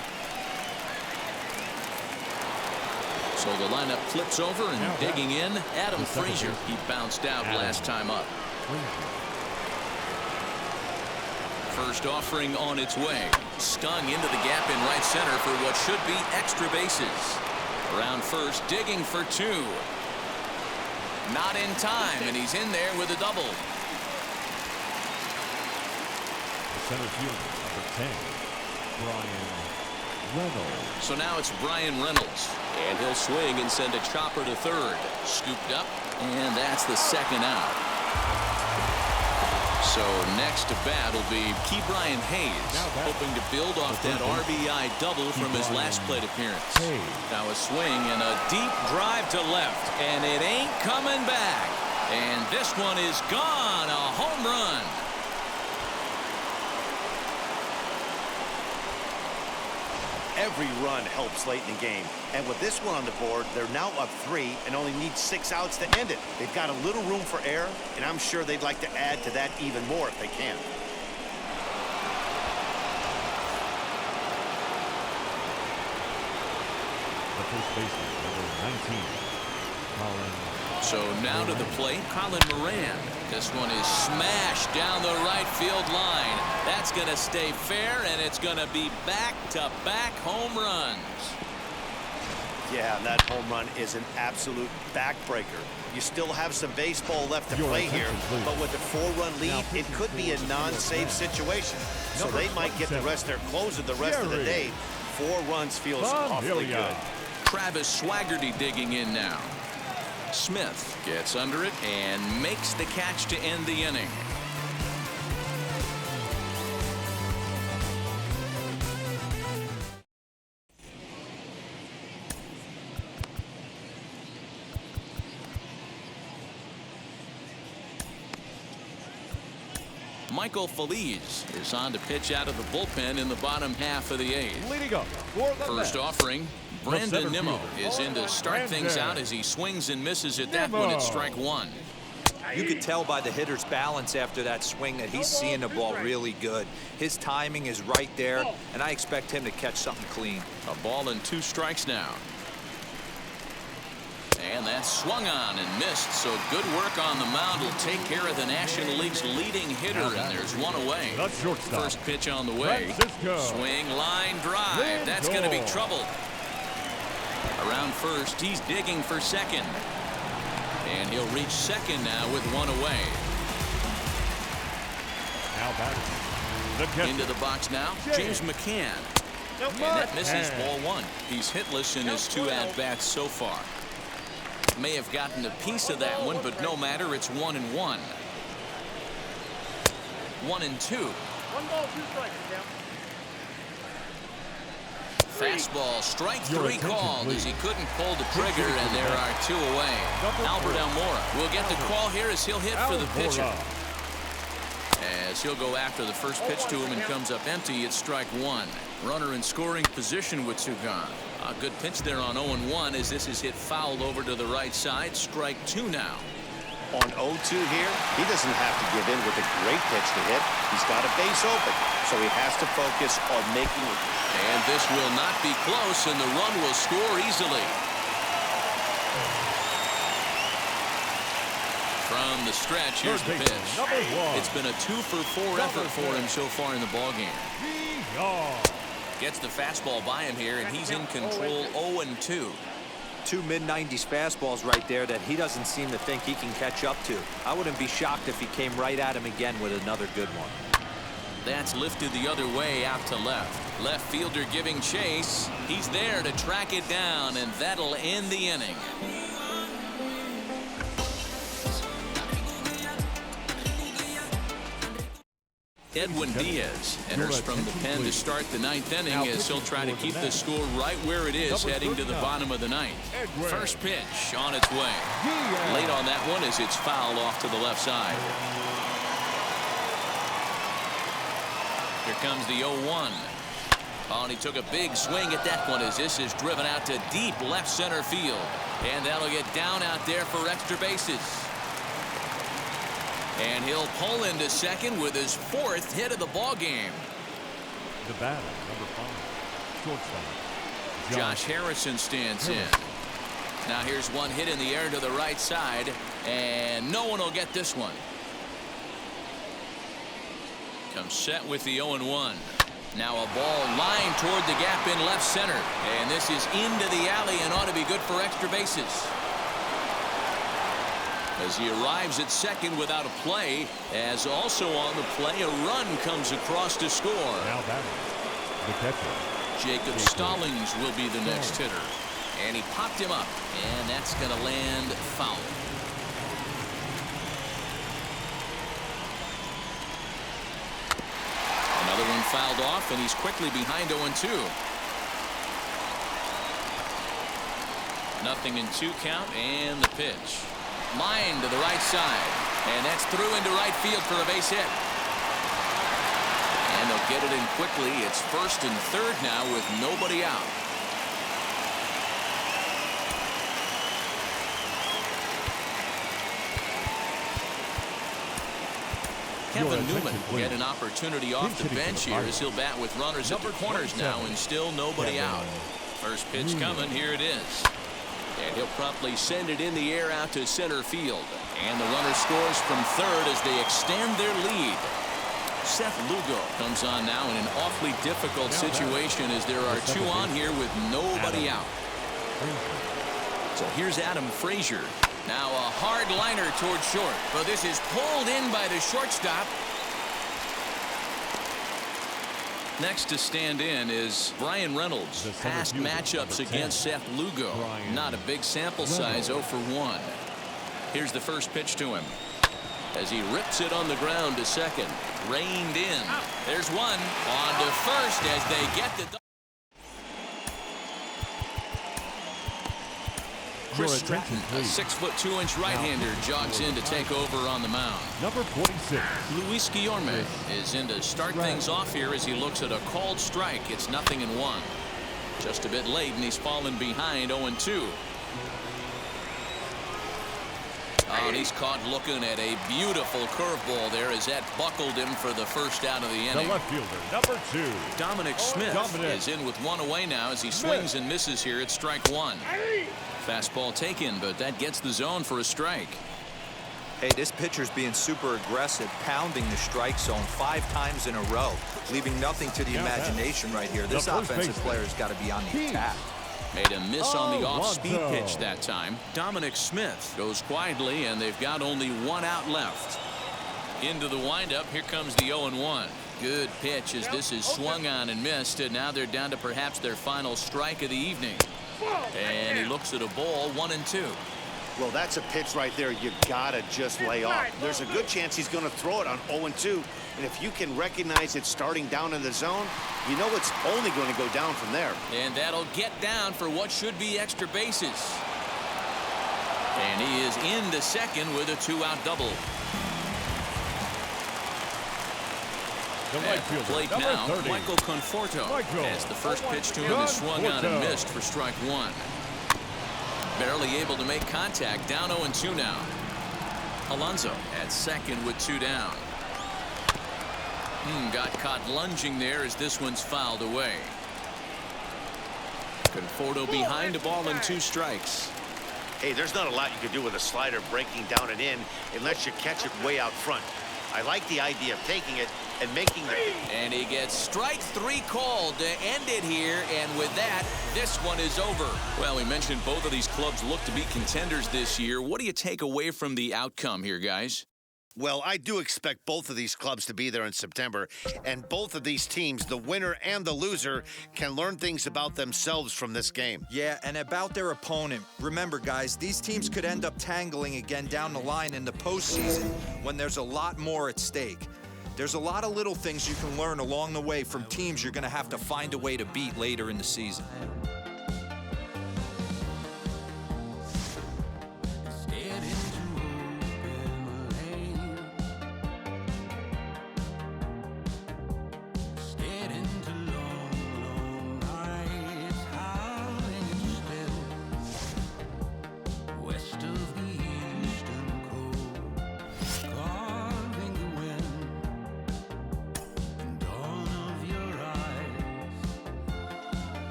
So the lineup flips over and digging in, Adam Frazier. He bounced out last time up. First offering on its way. Stung into the gap in right center for what should be extra bases. Around first, digging for 2. Not in time, and he's in there with a double. The center fielder, number 10, Brian Reynolds. So now it's Brian Reynolds, and he'll swing and send a chopper to third. Scooped up, and that's the second out. So next to bat will be Ke'Bryan Hayes, hoping to build off that RBI double from his last plate appearance. Now a swing and a deep drive to left, and it ain't coming back. And this one is gone, a home run. Every run helps late in the game. And with this one on the board, they're now up 3 and only need 6 outs to end it. They've got a little room for error, and I'm sure they'd like to add to that even more if they can. The first baseman, number 19, Colin. So now to the plate, Colin Moran. This one is smashed down the right field line. That's going to stay fair, and it's going to be back-to-back home runs. Yeah, and that home run is an absolute backbreaker. You still have some baseball left to play here, but with a 4-run lead, it could be a non-save situation. So they might get the rest of their closer the rest of the day. 4 runs feels awfully good. Travis Swaggerty digging in now. Smith gets under it and makes the catch to end the inning. Michael Feliz is on to pitch out of the bullpen in the bottom half of the 8th. Leading up for the first offering. Brandon Nimmo is in to start things out as he swings and misses at that one at strike 1. You could tell by the hitter's balance after that swing that he's seeing the ball really good. His timing is right there, and I expect him to catch something clean. A ball and 2 strikes now. And that's swung on and missed, so good work on the mound will take care of the National League's leading hitter, and there's one away. First pitch on the way. Swing, line, drive. That's going to be trouble. Around first, he's digging for second. And he'll reach second now with 1 away. Into the box now, James McCann. And that misses ball 1. He's hitless in his 2 at-bats so far. May have gotten a piece of that one, but no matter, it's 1-1. 1-2. 1 ball, 2 strikes, Cam. Fastball, strike 3 called as he couldn't pull the trigger, and there are 2 away. Albert Almora will get the call here as he'll hit for the pitcher. As he'll go after the first pitch to him and comes up empty, it's strike 1. Runner in scoring position with 2 gone. A good pitch there on 0-1 as this is hit foul over to the right side. Strike 2 now. On 0-2 here, he doesn't have to give in with a great pitch to hit. He's got a base open, so he has to focus on making it. And this will not be close, and the run will score easily. From the stretch, here's the pitch. It's been a 2-for-4 effort for him so far in the ballgame. Gets the fastball by him here, and he's in control. 0-2. 2 mid-90s fastballs right there that he doesn't seem to think he can catch up to. I wouldn't be shocked if he came right at him again with another good one. That's lifted the other way out to left. Left fielder giving chase. He's there to track it down, and that'll end the inning. Edwin Diaz enters from the pen to start the 9th inning as he'll try to keep the score right where it is heading to the bottom of the 9th. First pitch on its way. Late on that one as it's fouled off to the left side. Here comes the 0-1. Oh, and he took a big swing at that one as this is driven out to deep left center field. And that'll get down out there for extra bases. And he'll pull into second with his 4th hit of the ball game. The batter, number 5, shortstop. Josh Harrison stands in. Now here's one hit in the air to the right side, and no one will get this one. Comes set with the 0-1. Now a ball lined toward the gap in left center. And this is into the alley and ought to be good for extra bases. As he arrives at second without a play, as also on the play, a run comes across to score. Now batting, the catcher. Jacob Stallings will be the next hitter. And he popped him up, and that's going to land foul. Another one fouled off, and he's quickly behind 0-2. Nothing in 2 count, and the pitch. Line to the right side, and that's through into right field for a base hit. And they'll get it in quickly. It's first and third now with nobody out. Kevin Newman will get an opportunity off the bench here as he'll bat with runners at the corners now and still nobody out. First pitch coming. Here it is. And he'll promptly send it in the air out to center field. And the runner scores from third as they extend their lead. Seth Lugo comes on now in an awfully difficult situation as there are 2 on here with nobody out. So here's Adam Frazier. Now a hard liner toward short, but this is pulled in by the shortstop. Next to stand in is Brian Reynolds. Past matchups against Seth Lugo. Not a big sample size, 0 for 1. Here's the first pitch to him. As he rips it on the ground to second. Reined in. There's one. On to first as they get the... Chris Stratton, a 6'2" right-hander, jogs in to take over on the mound. Number 46. Luis Guillorme is in to start things off here as he looks at a called strike. It's 0-1. Just a bit late, and he's fallen behind 0-2. Oh, and he's caught looking at a beautiful curveball there as that buckled him for the first out of the inning. The left fielder, number 2. Dominic Smith is in with 1 away now as he swings and misses here at strike 1. Fastball taken, but that gets the zone for a strike. Hey, this pitcher's being super aggressive, pounding the strike zone 5 times in a row, leaving nothing to the imagination right here. This offensive player's got to be on the attack. Made a miss on the off-speed pitch that time. Dominic Smith goes quietly, and they've got only 1 out left. Into the windup, here comes the 0-1. Good pitch as this is swung on and missed, and now they're down to perhaps their final strike of the evening. And he looks at a ball, 1-2. Well, that's a pitch right there you gotta just lay off. There's a good chance he's going to throw it on 0-2, and if you can recognize it starting down in the zone, you know it's only going to go down from there. And that'll get down for what should be extra bases. And he is into second with a 2-out double. At the plate now, Michael Conforto. As the first pitch to him is swung on and missed for strike 1. Barely able to make contact, down 0-2 now. Alonso at second with 2 down. Got caught lunging there as this one's fouled away. Conforto behind a ball and 2 strikes. Hey, there's not a lot you can do with a slider breaking down and in unless you catch it way out front. I like the idea of taking it and making the... And he gets strike 3 called to end it here, and with that, this one is over. Well, we mentioned both of these clubs look to be contenders this year. What do you take away from the outcome here, guys? Well, I do expect both of these clubs to be there in September, and both of these teams, the winner and the loser, can learn things about themselves from this game. Yeah, and about their opponent. Remember, guys, these teams could end up tangling again down the line in the postseason when there's a lot more at stake. There's a lot of little things you can learn along the way from teams you're going to have to find a way to beat later in the season.